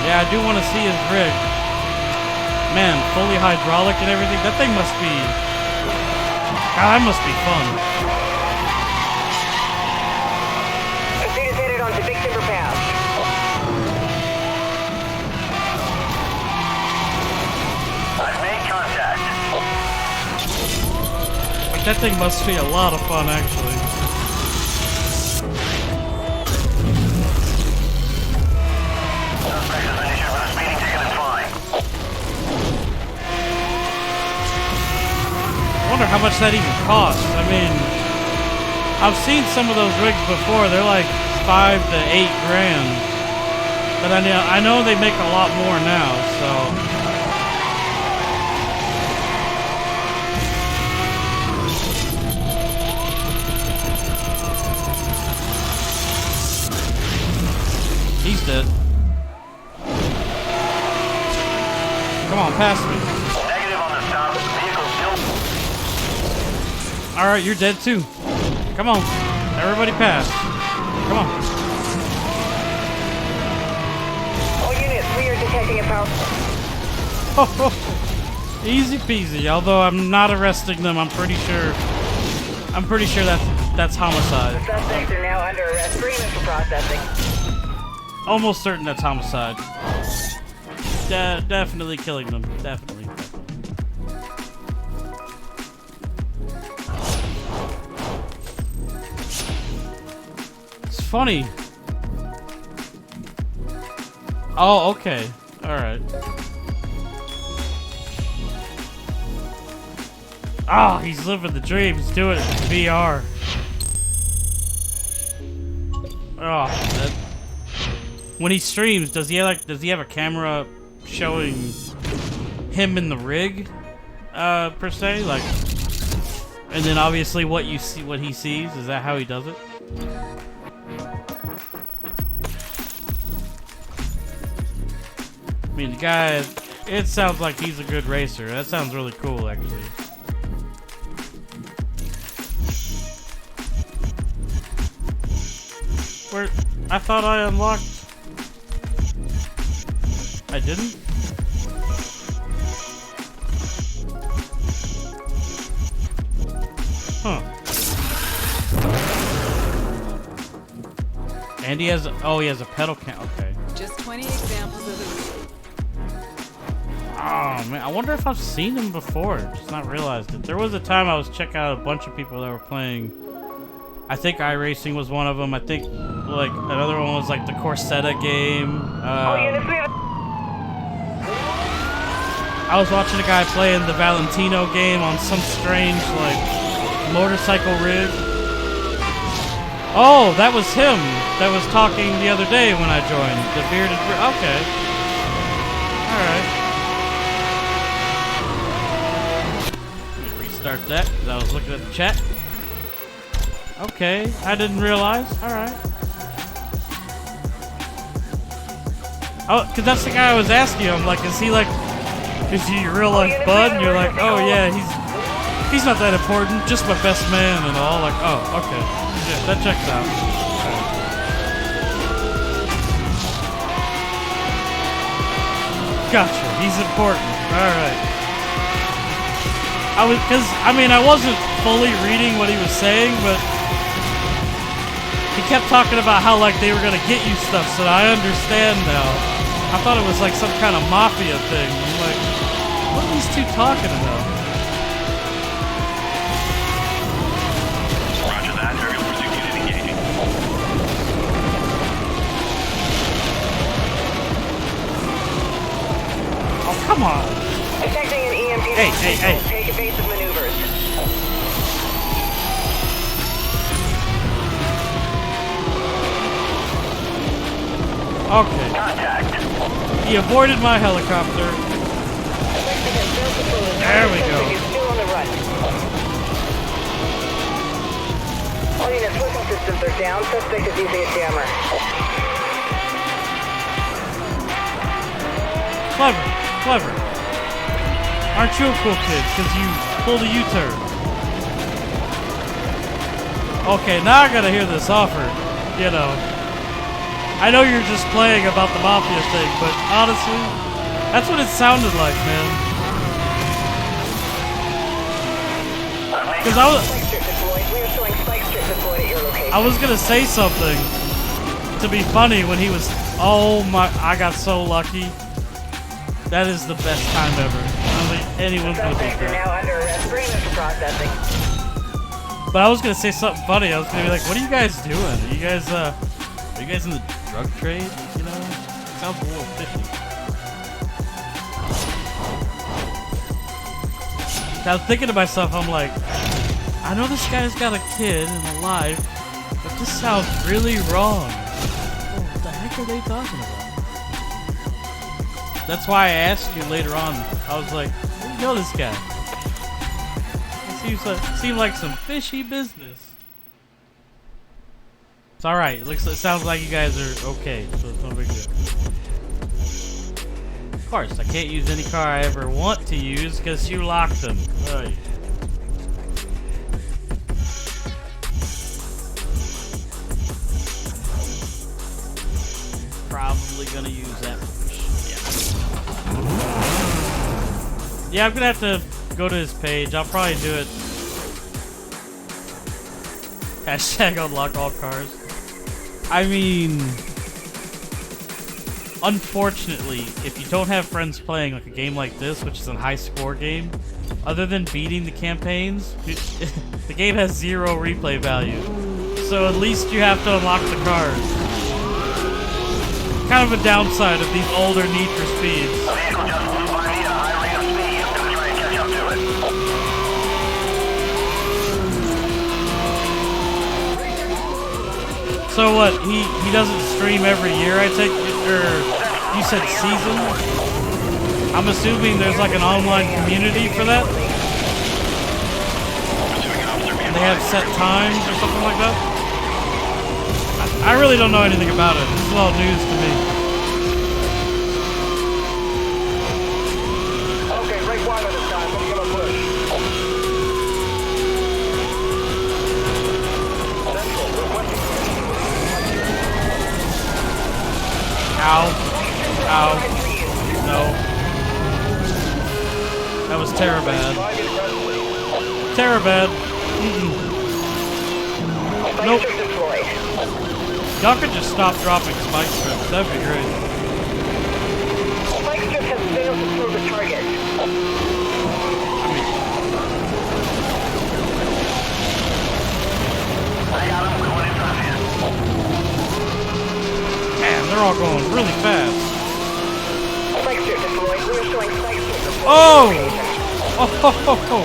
Yeah, I do want to see his rig. Man, fully hydraulic and everything. That thing must be... God, that must be fun. Pursuit is headed onto Big Timber Pass. I've made contact. Like, that thing must be a lot of fun, actually. Suspect has been issued with a speeding ticket and fine. I wonder how much that even costs. I mean, I've seen some of those rigs before. They're like 5 to 8 grand. But I know they make a lot more now, so... He's dead. Come on, pass me. Negative on the stop. Vehicle still. Alright, you're dead too. Come on. Everybody pass. Come on. All units, we are detecting a power... Easy peasy. Although I'm not arresting them, I'm pretty sure that's homicide. Suspects are now under arrest. Screening for processing. Almost certain that's homicide. Definitely killing them. Definitely. It's funny. Oh, okay. Alright. Oh, he's living the dream. He's doing it in VR. Oh, that... When he streams, does he have a camera showing him in the rig, per se? Like, And then obviously what you see, what he sees, is that how he does it? I mean, the guy, it sounds like he's a good racer. That sounds really cool, actually. Where, I thought I unlocked. I didn't? Huh. And he has, oh, he has a pedal cam. Okay. Just 20 examples of the. Oh man, I wonder if I've seen him before. Just not realized it. There was a time I was checking out a bunch of people that were playing. I think iRacing was one of them. I think like another one was like the Corsetta game. I was watching a guy playing the Valentino game on some strange like motorcycle rig. Oh, that was him that was talking the other day when I joined. The bearded. Okay. All right. Start that because I was looking at the chat. Okay, I didn't realize. All right. Oh, because that's the guy I was asking. I'm like, is he your real life bud? And you're like, oh yeah, he's not that important, just my best man and all. Like, oh, okay, yeah, that checks out. Gotcha. He's important. All right. I wasn't fully reading what he was saying, but he kept talking about how like they were gonna get you stuff, so I understand now. I thought it was like some kind of mafia thing. I'm like, what are these two talking about? Roger that. Aerial pursuit unit engaging. Oh, come on. Detecting an EMP. Hey. Take evasive maneuvers. Okay. Contact. He avoided my helicopter. There we go. Still on the run. All units, weapon systems are down. Suspect is using a jammer. Clever. Aren't you a cool kid? Because you pulled a U-turn. Okay, now I gotta hear this offer. You know. I know you're just playing about the mafia thing, but honestly, that's what it sounded like, man. Because I was gonna say something to be funny when he was, oh my, I got so lucky. That is the best time ever. I don't think anyone's gonna beat that. Now under arrest. Bring them for processing. But I was gonna say something funny. I was gonna be like, "What are you guys doing? Are you guys in the drug trade? You know, it sounds a little fishy." I was thinking to myself, I'm like, I know this guy's got a kid and a life, but this sounds really wrong. What the heck are they talking about? That's why I asked you later on. I was like, "Where do you know this guy?" It seemed like some fishy business. It's all right. It sounds like you guys are okay, so it's no big deal. Of course, I can't use any car I ever want to use because you locked them. Right. Probably gonna use that. Yeah, I'm gonna have to go to his page. I'll probably do it. Hashtag unlock all cars. I mean, unfortunately, if you don't have friends playing like a game like this, which is a high score game, other than beating the campaigns, the game has 0 replay value. So at least you have to unlock the cars. Kind of a downside of these older Need for Speeds. The vehicle just flew by me at a high rate of speed. I'm gonna try and catch up to it. So what? He doesn't stream every year, I take it, or you said season? I'm assuming there's like an online community for that. Pursuing an they have set times or something like that. I really don't know anything about it. This is all news to me. Okay, break wide on this time. Let's give a push. Central, requesting Ow. Ow. No. That was Terabad. target aggressively. Terabad. Nope. Spike strip deployed. Y'all could just stop dropping spike strips. That'd be great. Spike strip has failed to kill the target. Man, they're all going really fast. Spike strip deployed. We're showing spike strip deployed. Oh! Oh, ho, ho, ho.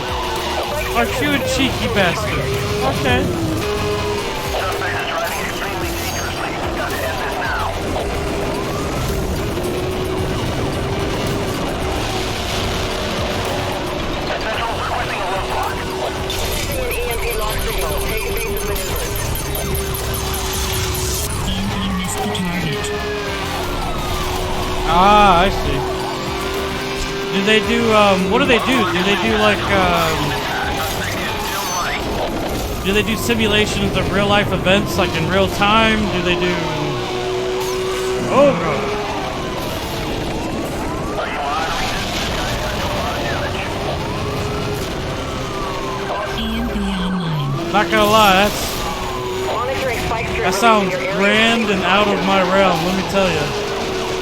Aren't you a cheeky bastard? Okay. Suspect is driving extremely dangerously. Got to end this now. Central requesting a roadblock. Using an EMP lock signal. Take evasive maneuvers. EMP missed the target. Ah, I see. Do they do, what do they do? Do they do like, do they do simulations of real life events, like in real time? Do they do... Oh, God. EMP online. Not gonna lie, Monitoring spike strip. that sounds grand and out of my realm, let me tell you.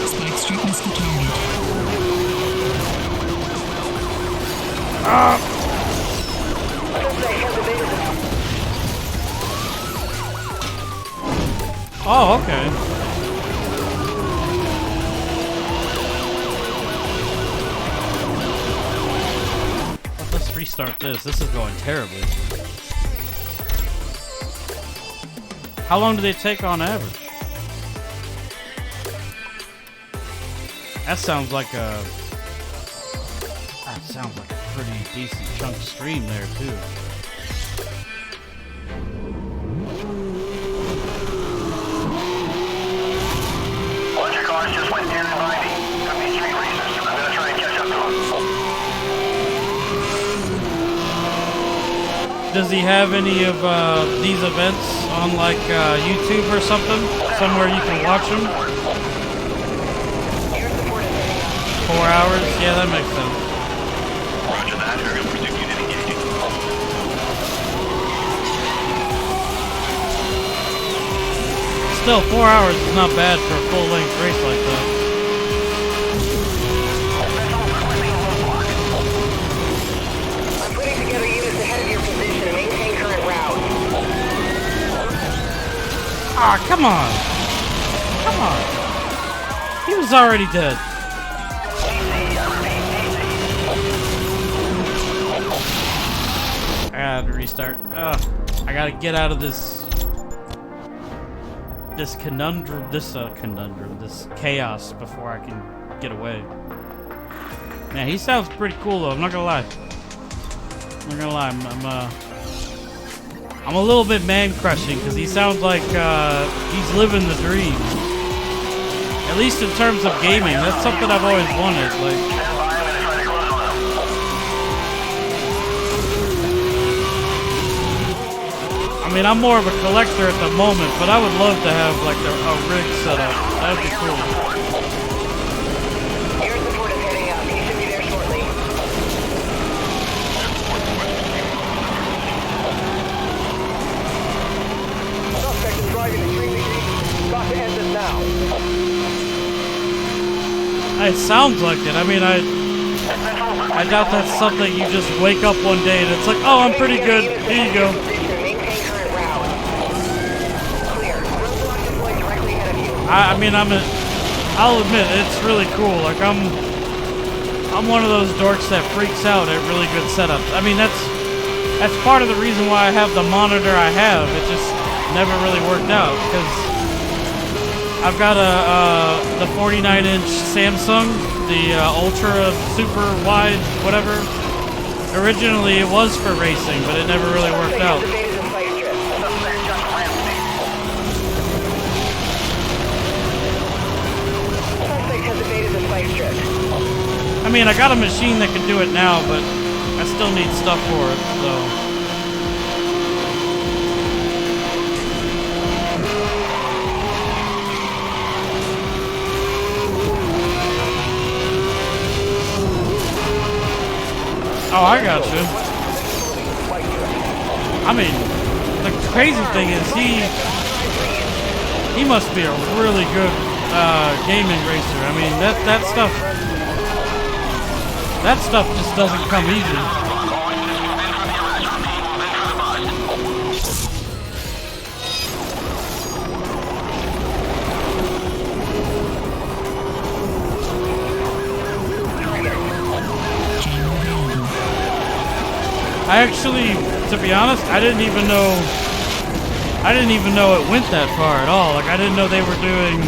Spike strip missed the target. Suspect has evaded the Oh, okay. Let's restart this. This is going terribly. How long do they take on average? That sounds like a... That sounds like a pretty decent chunk of stream there, too. Bunch of cars just went near and by me. Could be street racers. I'm gonna try and catch up to them. Does he have any of these events on like YouTube or something? Somewhere you can watch them? 4 hours? Yeah, that makes sense. Roger that. Aerial pursuit unit engaging. Still, 4 hours is not bad for a full-length race like that. I'm putting together units ahead of your position. Maintain current route. Ah, come on! Come on! He was already dead. I gotta restart. I gotta get out of this conundrum, this chaos before I can get away. Man, he sounds pretty cool though. I'm not gonna lie. I'm a little bit man crushing because he sounds like he's living the dream. At least in terms of gaming, that's something I've always wanted. Like. I mean, I'm more of a collector at the moment, but I would love to have like a rig set up. That'd be cool. Air support is heading up. He should be there shortly. Suspect is driving extremely dangerous. Got to end this now. It sounds like it. I mean, I doubt that's something you just wake up one day and it's like, oh, I'm pretty good. Here you go. Maintain current route. Clear. Roadblock deployed directly ahead of you. I mean, I'll admit it's really cool. Like I'm one of those dorks that freaks out at really good setups. I mean, that's part of the reason why I have the monitor I have. It just never really worked out because I've got the 49-inch Samsung, the ultra super wide whatever. Originally it was for racing, but it never really worked out. mean, I got a machine that can do it now, but I still need stuff for it, so. Oh, I got you. I mean, the crazy thing is he must be a really good gaming racer. I mean, that stuff just doesn't come easy. I actually, to be honest, I didn't even know it went that far at all. Like, I didn't know they were doing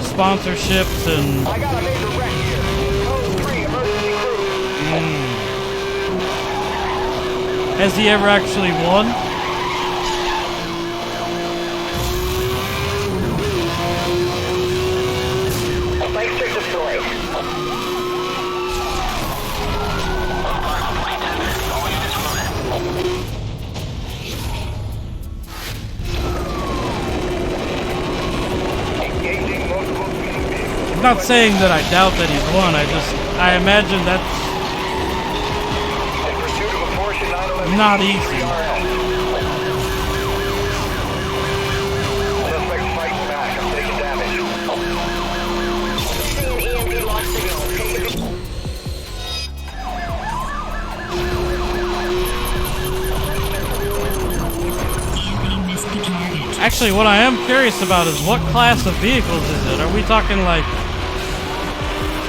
sponsorships and. I got a major wreck here. Code 3 emergency crew. Has he ever actually won? Spike strip deployed. Engaging multiple speeding vehicles. I'm not saying that I doubt that he's won. I imagine that's In pursuit of a Porsche 911 not easy. Suspect fighting back. I'm taking damage. Seeing EMP lock signal. Take it. EMP missed the target. Actually, what I am curious about is what class of vehicles is it? Are we talking like?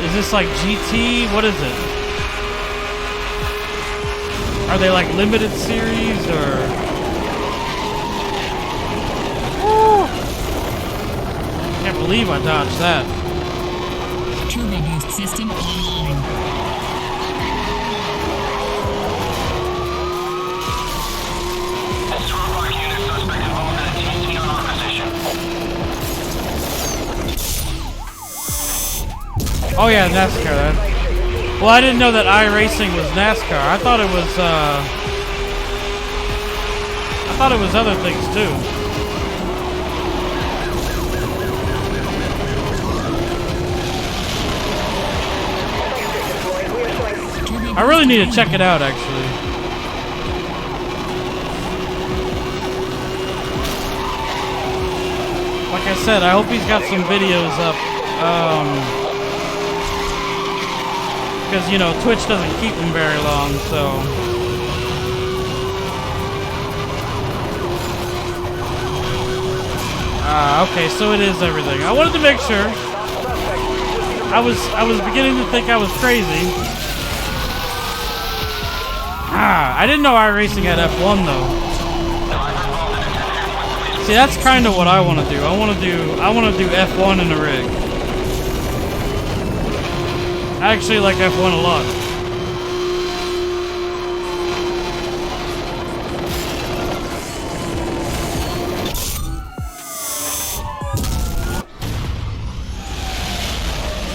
Is this like GT? What is it? Are they like limited series or? Woo! Can't believe I dodged that. Turbo boost system online. This roadblock unit suspect involved in a TNT on our position. Oh yeah, NASCAR. That. Well, I didn't know that iRacing was NASCAR. I thought it was. I thought it was other things too. I really need to check it out, actually. Like I said, I hope he's got some videos up. Because, you know, Twitch doesn't keep them very long, so. Okay, so it is everything. I wanted to make sure. I was beginning to think I was crazy. I didn't know iRacing had F1 though. See, that's kind of what I want to do. I want to do F1 in the rig. I actually like F1 a lot.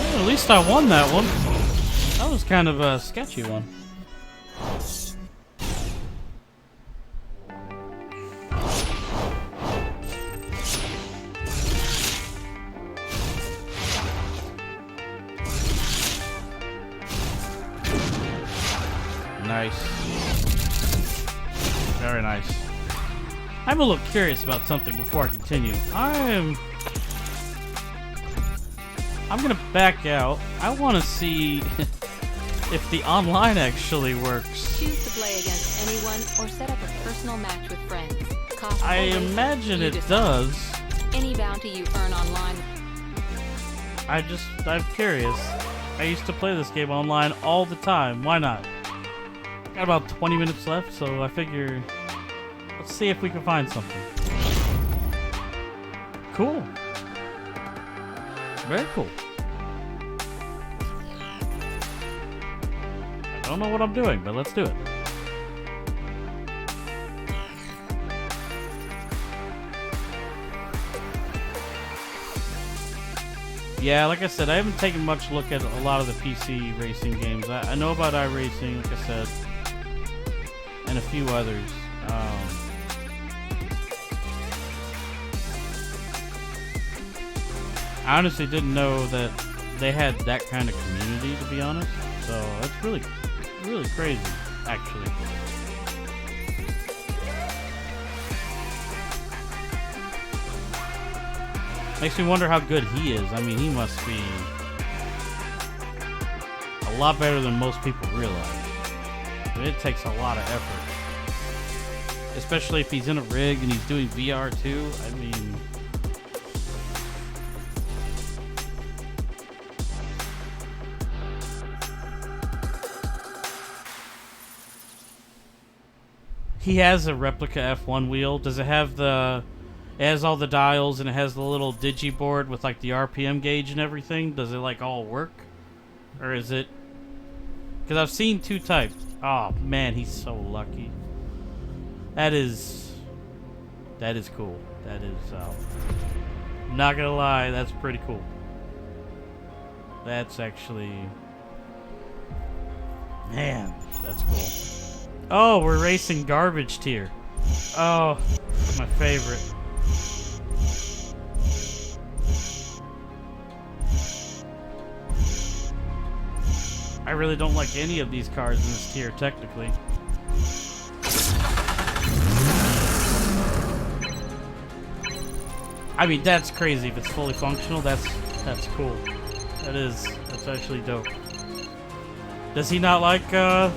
Well, at least I won that one. That was kind of a sketchy one. Nice. Very nice. I'm a little curious about something before I continue. I'm gonna back out. I want to see if the online actually works. Choose to play against anyone or set up a personal match with friends. Cost I only, imagine you it decide. does. Any bounty you earn online. I'm curious. I used to play this game online all the time. Why not? Got about 20 minutes left, so I figure let's see if we can find something. Cool. Very cool. I don't know what I'm doing, but let's do it. Yeah, like I said, I haven't taken much look at a lot of the PC racing games. I know about iRacing, like I said, and a few others. I honestly didn't know that they had that kind of community, to be honest. So that's really, really crazy, actually. Makes me wonder how good he is. I mean, he must be a lot better than most people realize. I mean, it takes a lot of effort. Especially if he's in a rig and he's doing VR too. I mean... He has a replica F1 wheel. Does it have the... It has all the dials and it has the little digiboard with like the RPM gauge and everything. Does it like all work? Or is it... Because I've seen two types. Oh man, he's so lucky. That is cool. That is, I'm not gonna lie, that's pretty cool. That's actually... Man, that's cool. Oh, we're racing garbage tier. Oh, my favorite. I really don't like any of these cars in this tier, technically. I mean, that's crazy. If it's fully functional, that's cool. That's actually dope. Does he not like, Yeah,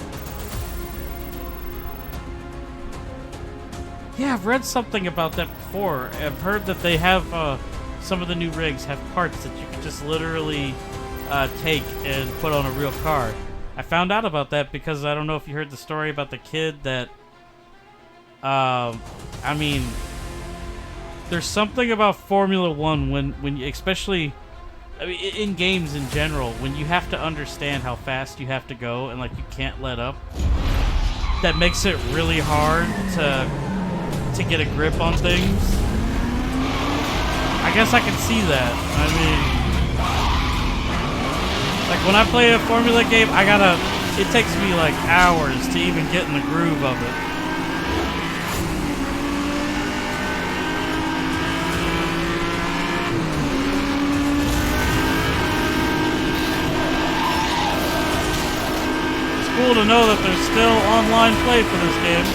I've read something about that before. I've heard that they have, some of the new rigs have parts that you can just literally... take and put on a real car. I found out about that because I don't know if you heard the story about the kid that I mean, there's something about Formula One when you, especially I mean, in games in general, when you have to understand how fast you have to go and like you can't let up, that makes it really hard to get a grip on things. I guess I can see that. I mean, like when I play a Formula game, it takes me like hours to even get in the groove of it. It's cool to know that there's still online play for this game.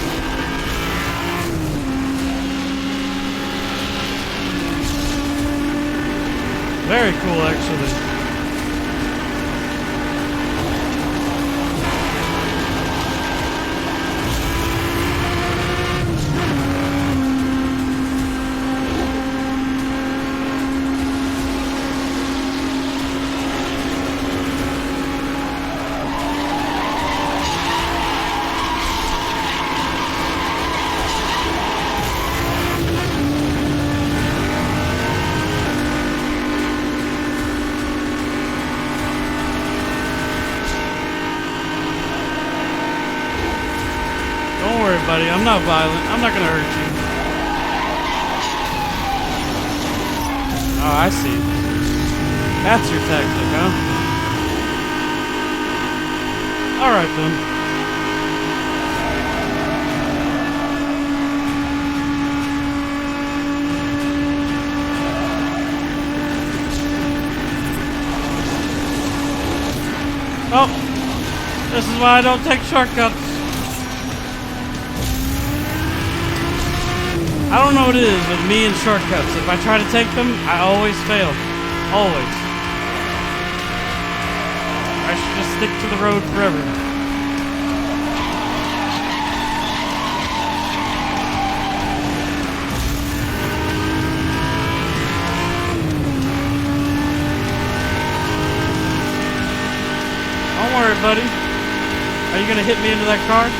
Very cool, actually. Buddy, I'm not violent. I'm not gonna hurt you. Oh, I see. That's your tactic, huh? Alright then. Oh! This is why I don't take shortcuts. I don't know what it is with me and shortcuts. If I try to take them, I always fail. Always. I should just stick to the road forever. Don't worry, buddy. Are you gonna hit me into that car?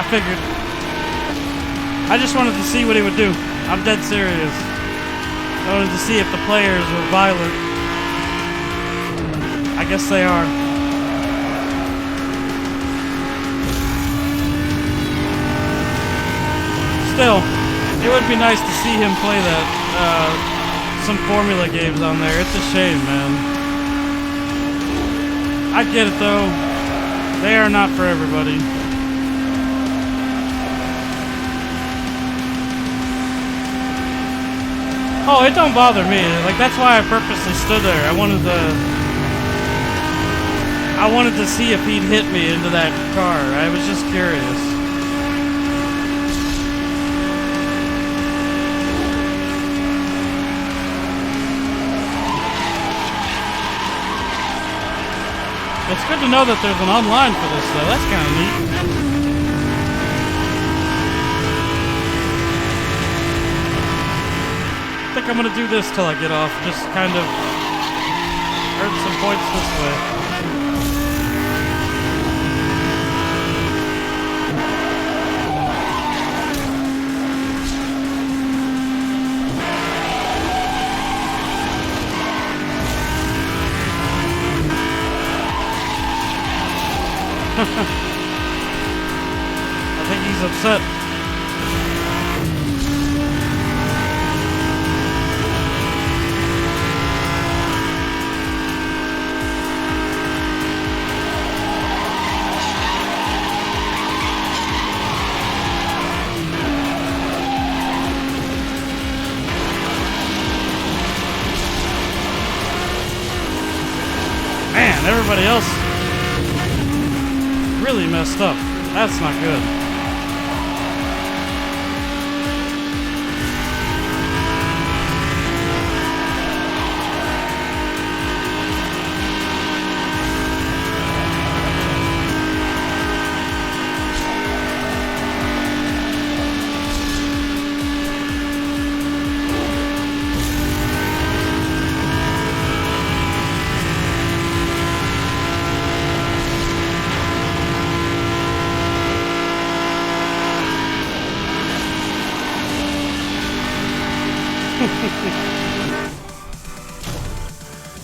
I figured. I just wanted to see what he would do. I'm dead serious. I wanted to see if the players were violent. I guess they are. Still, it would be nice to see him play that. some formula games on there. It's a shame, man. I get it though. They are not for everybody. Oh, it don't bother me. Like, that's why I purposely stood there. I wanted to see if he'd hit me into that car. I was just curious. It's good to know that there's an online for this, though. That's kind of neat. I think I'm gonna do this till I get off. Just kind of earn some points this way. I think he's upset. Man, everybody else really messed up. That's not good.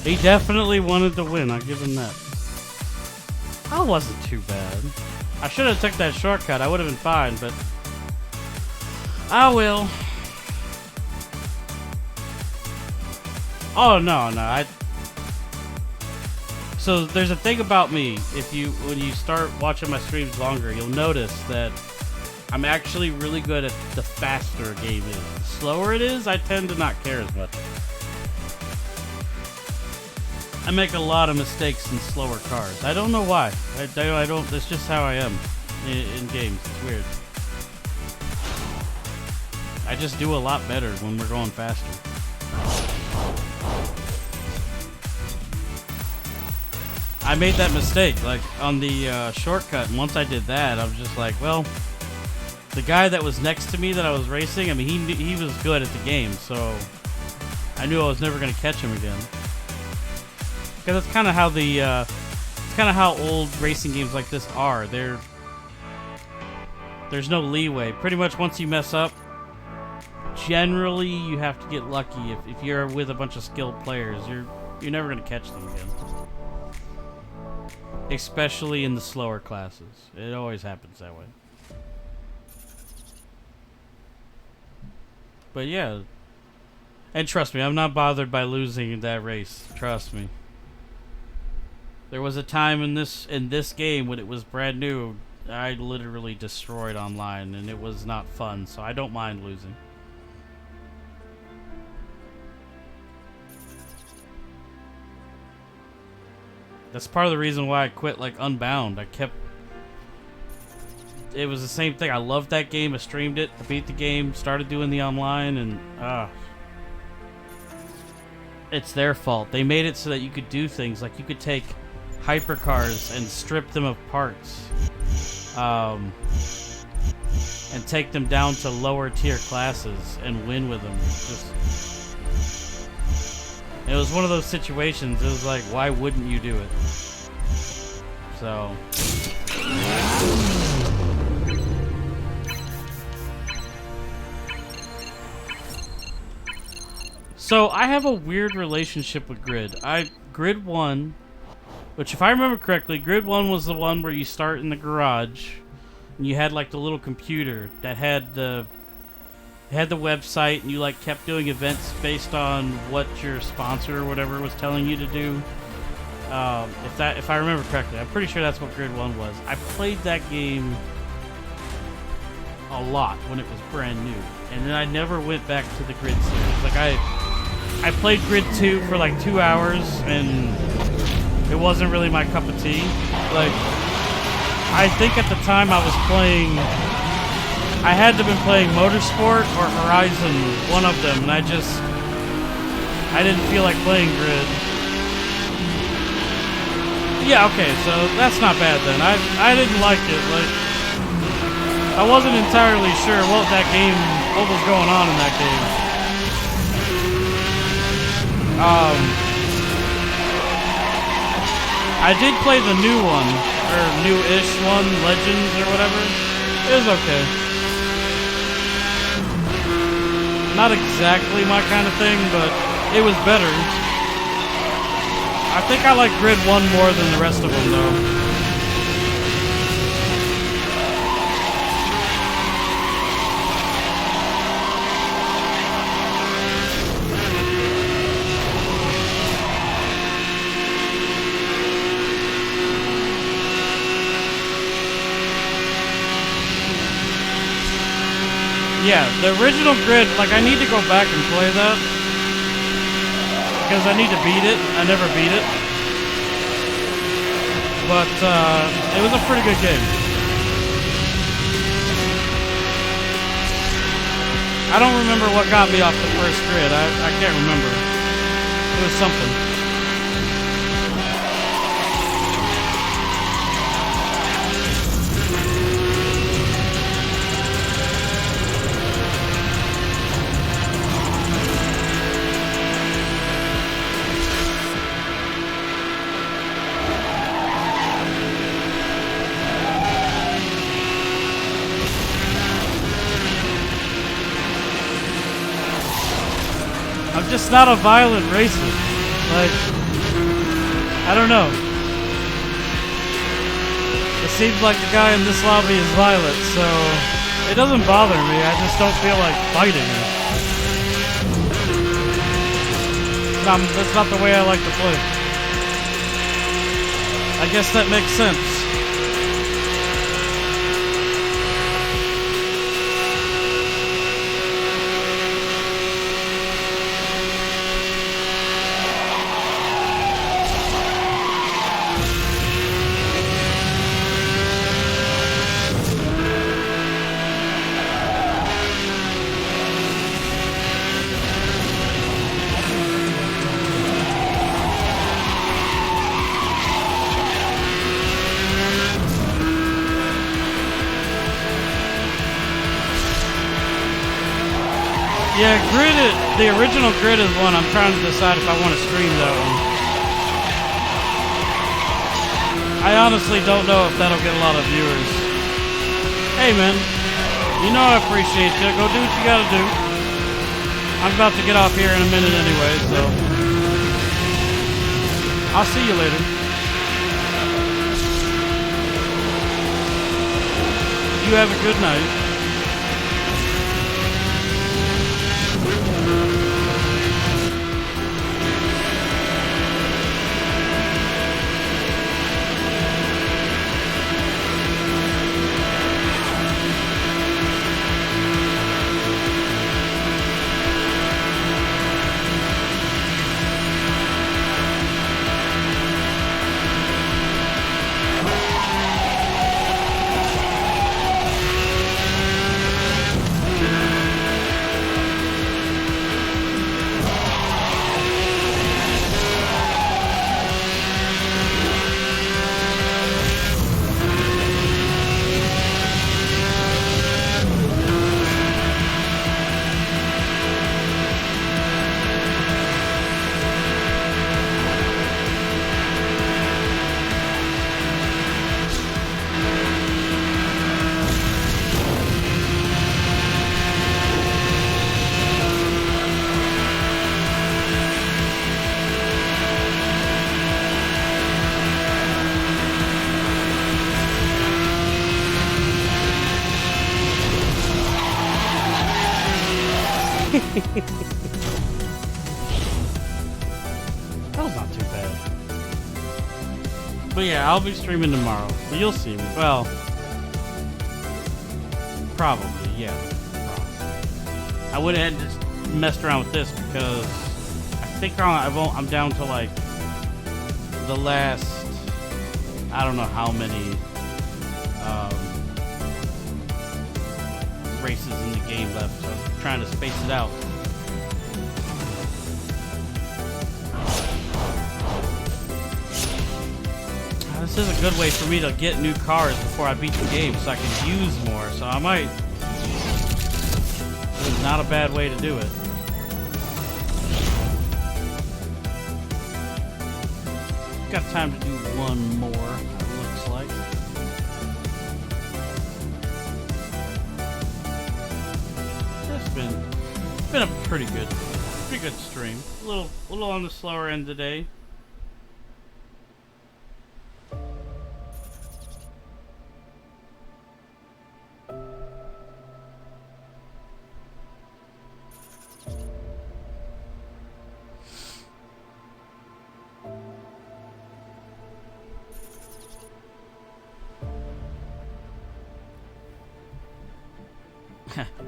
He definitely wanted to win, I'll give him that. That wasn't too bad. I should have took that shortcut, I would have been fine, but I will. Oh no, so there's a thing about me, when you start watching my streams longer, you'll notice that I'm actually really good at the faster a game is. The slower it is, I tend to not care as much. I make a lot of mistakes in slower cars. I don't know why. I don't. That's just how I am in games. It's weird. I just do a lot better when we're going faster. I made that mistake, like on the shortcut. And once I did that, I was just like, well, the guy that was next to me that I was racing, I mean, he was good at the game, so I knew I was never gonna catch him again. Because that's kind of how it's kind of how old racing games like this are. There's no leeway. Pretty much once you mess up, generally you have to get lucky. If you're with a bunch of skilled players, you're never gonna catch them again. Especially in the slower classes. It always happens that way. But yeah. And trust me, I'm not bothered by losing in that race. Trust me. There was a time in this game when it was brand new, I literally destroyed online, and it was not fun, so I don't mind losing. That's part of the reason why I quit, like, Unbound. It was the same thing. I loved that game, I streamed it, I beat the game, started doing the online, and it's their fault. They made it so that you could do things, like you could take hypercars and strip them of parts, and take them down to lower tier classes and win with them. It was one of those situations. It was like, why wouldn't you do it? So I have a weird relationship with Grid. Grid 1, which, if I remember correctly, Grid 1 was the one where you start in the garage and you had like the little computer that had the had the website, and you like kept doing events based on what your sponsor or whatever was telling you to do. If I remember correctly, I'm pretty sure that's what Grid 1 was. I played that game a lot when it was brand new, and then I never went back to the Grid series. Like I played Grid 2 for like 2 hours, and it wasn't really my cup of tea. Like, I think at the time I was playing, I had to have been playing Motorsport or Horizon, one of them, and I didn't feel like playing Grid. Yeah, okay, so that's not bad then. I didn't like it. Like, I wasn't entirely sure what was going on in that game. I did play the new one, or new-ish one, Legends or whatever. It was okay. Not exactly my kind of thing, but it was better. I think I like Grid 1 more than the rest of them, though. Yeah, the original Grid, like, I need to go back and play that. Because I need to beat it. I never beat it. But, it was a pretty good game. I don't remember what got me off the first Grid. I can't remember. It was something. I'm just not a violent racist. Like, I don't know. It seems like the guy in this lobby is violent, so it doesn't bother me. I just don't feel like fighting. That's not the way I like to play. I guess that makes sense. Yeah, the original Grid is one I'm trying to decide if I want to stream that one. I honestly don't know if that'll get a lot of viewers. Hey man, you know I appreciate you. Go do what you gotta do. I'm about to get off here in a minute anyway, so I'll see you later. You have a good night. That was not too bad. But yeah, I'll be streaming tomorrow. But you'll see me. Well, probably, yeah. Probably. I would have just messed around with this because I think I'm down to like the last, I don't know how many races in the game left. So I'm trying to space it out. This is a good way for me to get new cars before I beat the game so I can use more. So I might... This is not a bad way to do it. Got time to do one more, it looks like. It's been a pretty good stream. A little on the slower end today.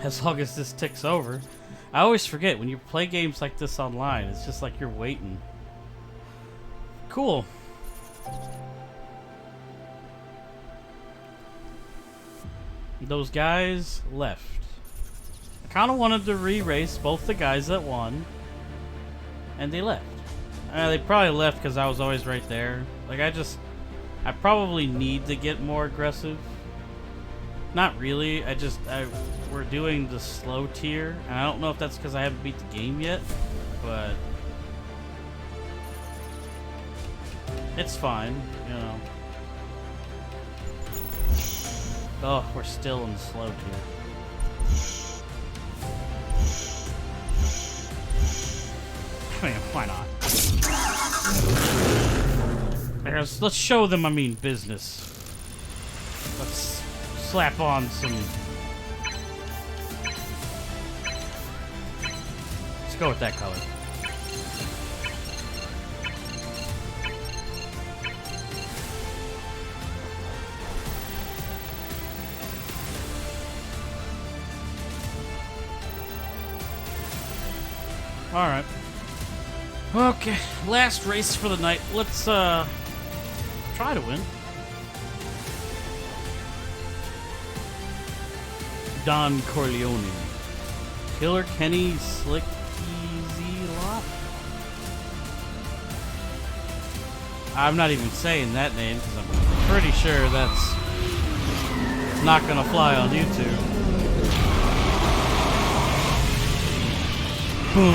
As long as this ticks over. I always forget when you play games like this online, it's just like you're waiting. Cool. Those guys left. I kind of wanted to re-race both the guys that won, and they left. They probably left because I was always right there. Like I probably need to get more aggressive. Not really. We're doing the slow tier, and I don't know if that's because I haven't beat the game yet, but it's fine, you know. Oh, we're still in the slow tier. I mean, why not? Let's show them, I mean, business. Let's slap on some... Let's go with that color. Alright. Okay, last race for the night. Let's try to win. Don Corleone. Killer Kenny Slick Easy Lot. I'm not even saying that name because I'm pretty sure that's not gonna fly on YouTube. Boom,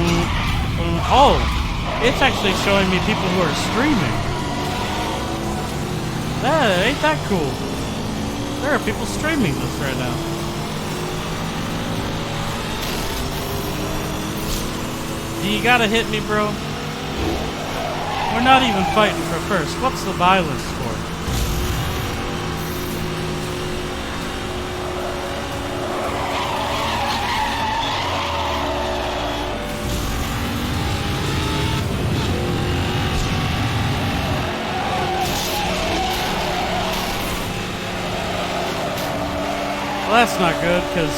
boom. Oh, it's actually showing me people who are streaming. Ain't that cool? There are people streaming this right now. You gotta hit me, bro. We're not even fighting for first. What's the violence for? Well, that's not good, because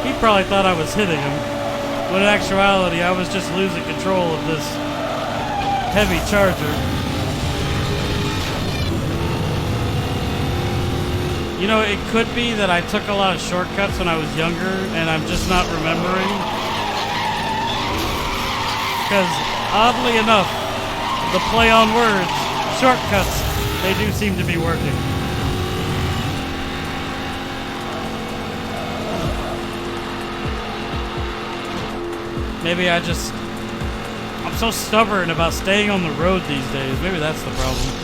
he probably thought I was hitting him. When in actuality, I was just losing control of this heavy charger. You know, it could be that I took a lot of shortcuts when I was younger, and I'm just not remembering. Because, oddly enough, the play on words, shortcuts, they do seem to be working. Maybe I'm so stubborn about staying on the road these days. Maybe that's the problem.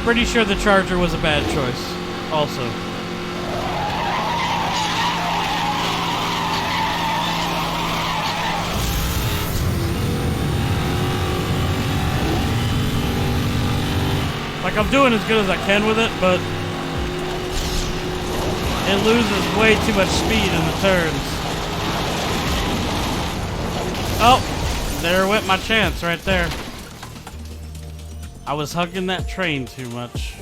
Pretty sure the Charger was a bad choice, also. Like, I'm doing as good as I can with it, but it loses way too much speed in the turns. Oh, there went my chance right there. I was hugging that train too much.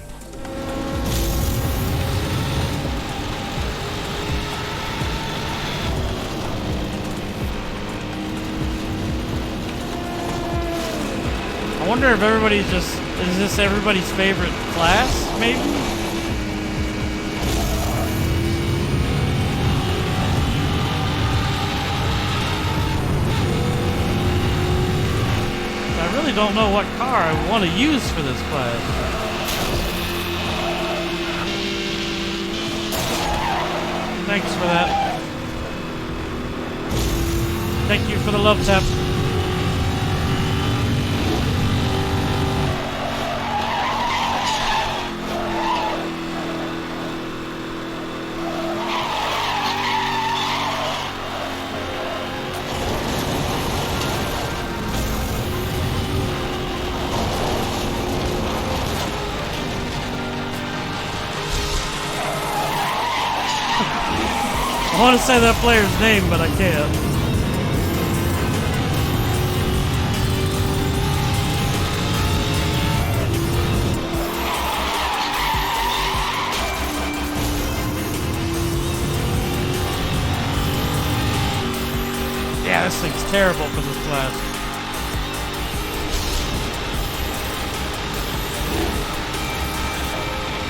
I wonder if everybody's just... Is this everybody's favorite class, maybe? I really don't know what car I want to use for this class. Thanks for that. Thank you for the love tap. I want to say that player's name, but I can't. Yeah, this thing's terrible for this class.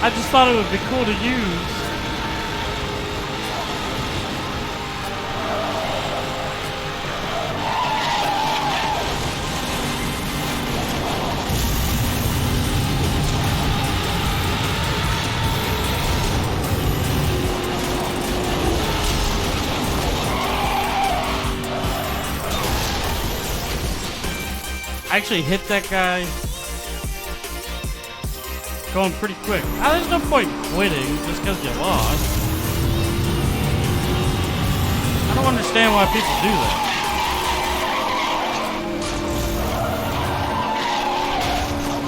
I just thought it would be cool to use. I actually hit that guy going pretty quick. There's no point quitting just because you lost. I don't understand why people do that.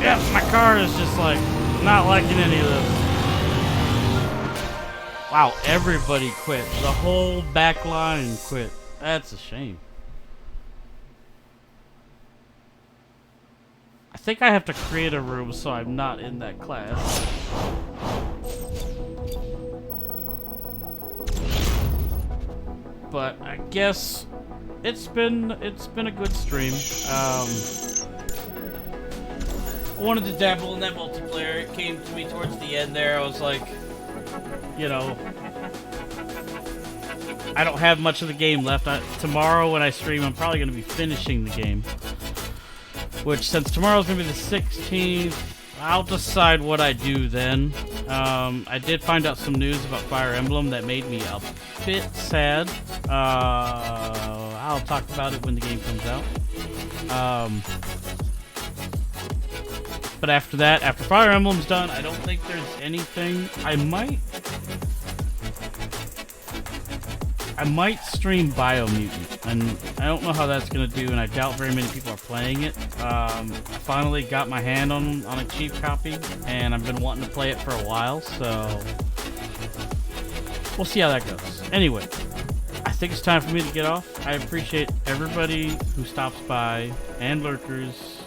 Yeah, my car is just like not liking any of this. Wow, everybody quit. The whole back line quit. That's a shame. I think I have to create a room so I'm not in that class. But I guess it's been a good stream. I wanted to dabble in that multiplayer. It came to me towards the end there. I was like, you know, I don't have much of the game left. Tomorrow when I stream, I'm probably going to be finishing the game. Which, since tomorrow's going to be the 16th, I'll decide what I do then. I did find out some news about Fire Emblem that made me a bit sad. I'll talk about it when the game comes out. But after that, after Fire Emblem's done, I don't think there's anything. I might stream Biomutant, and I don't know how that's going to do, and I doubt very many people are playing it. I finally got my hand on a cheap copy, and I've been wanting to play it for a while, so we'll see how that goes. Anyway, I think it's time for me to get off. I appreciate everybody who stops by, and lurkers,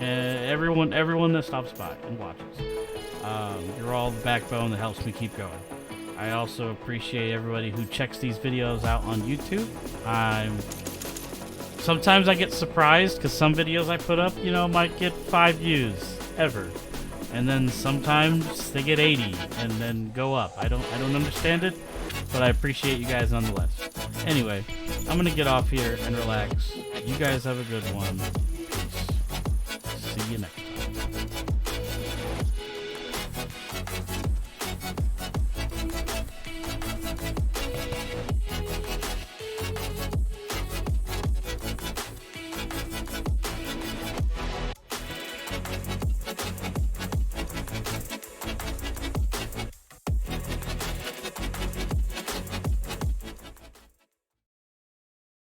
everyone that stops by and watches. You're all the backbone that helps me keep going. I also appreciate everybody who checks these videos out on YouTube. Sometimes I get surprised because some videos I put up, you know, might get 5 views ever, and then sometimes they get 80 and then go up. I don't understand it, but I appreciate you guys nonetheless. Anyway, I'm gonna get off here and relax. You guys have a good one. Peace. See you next time.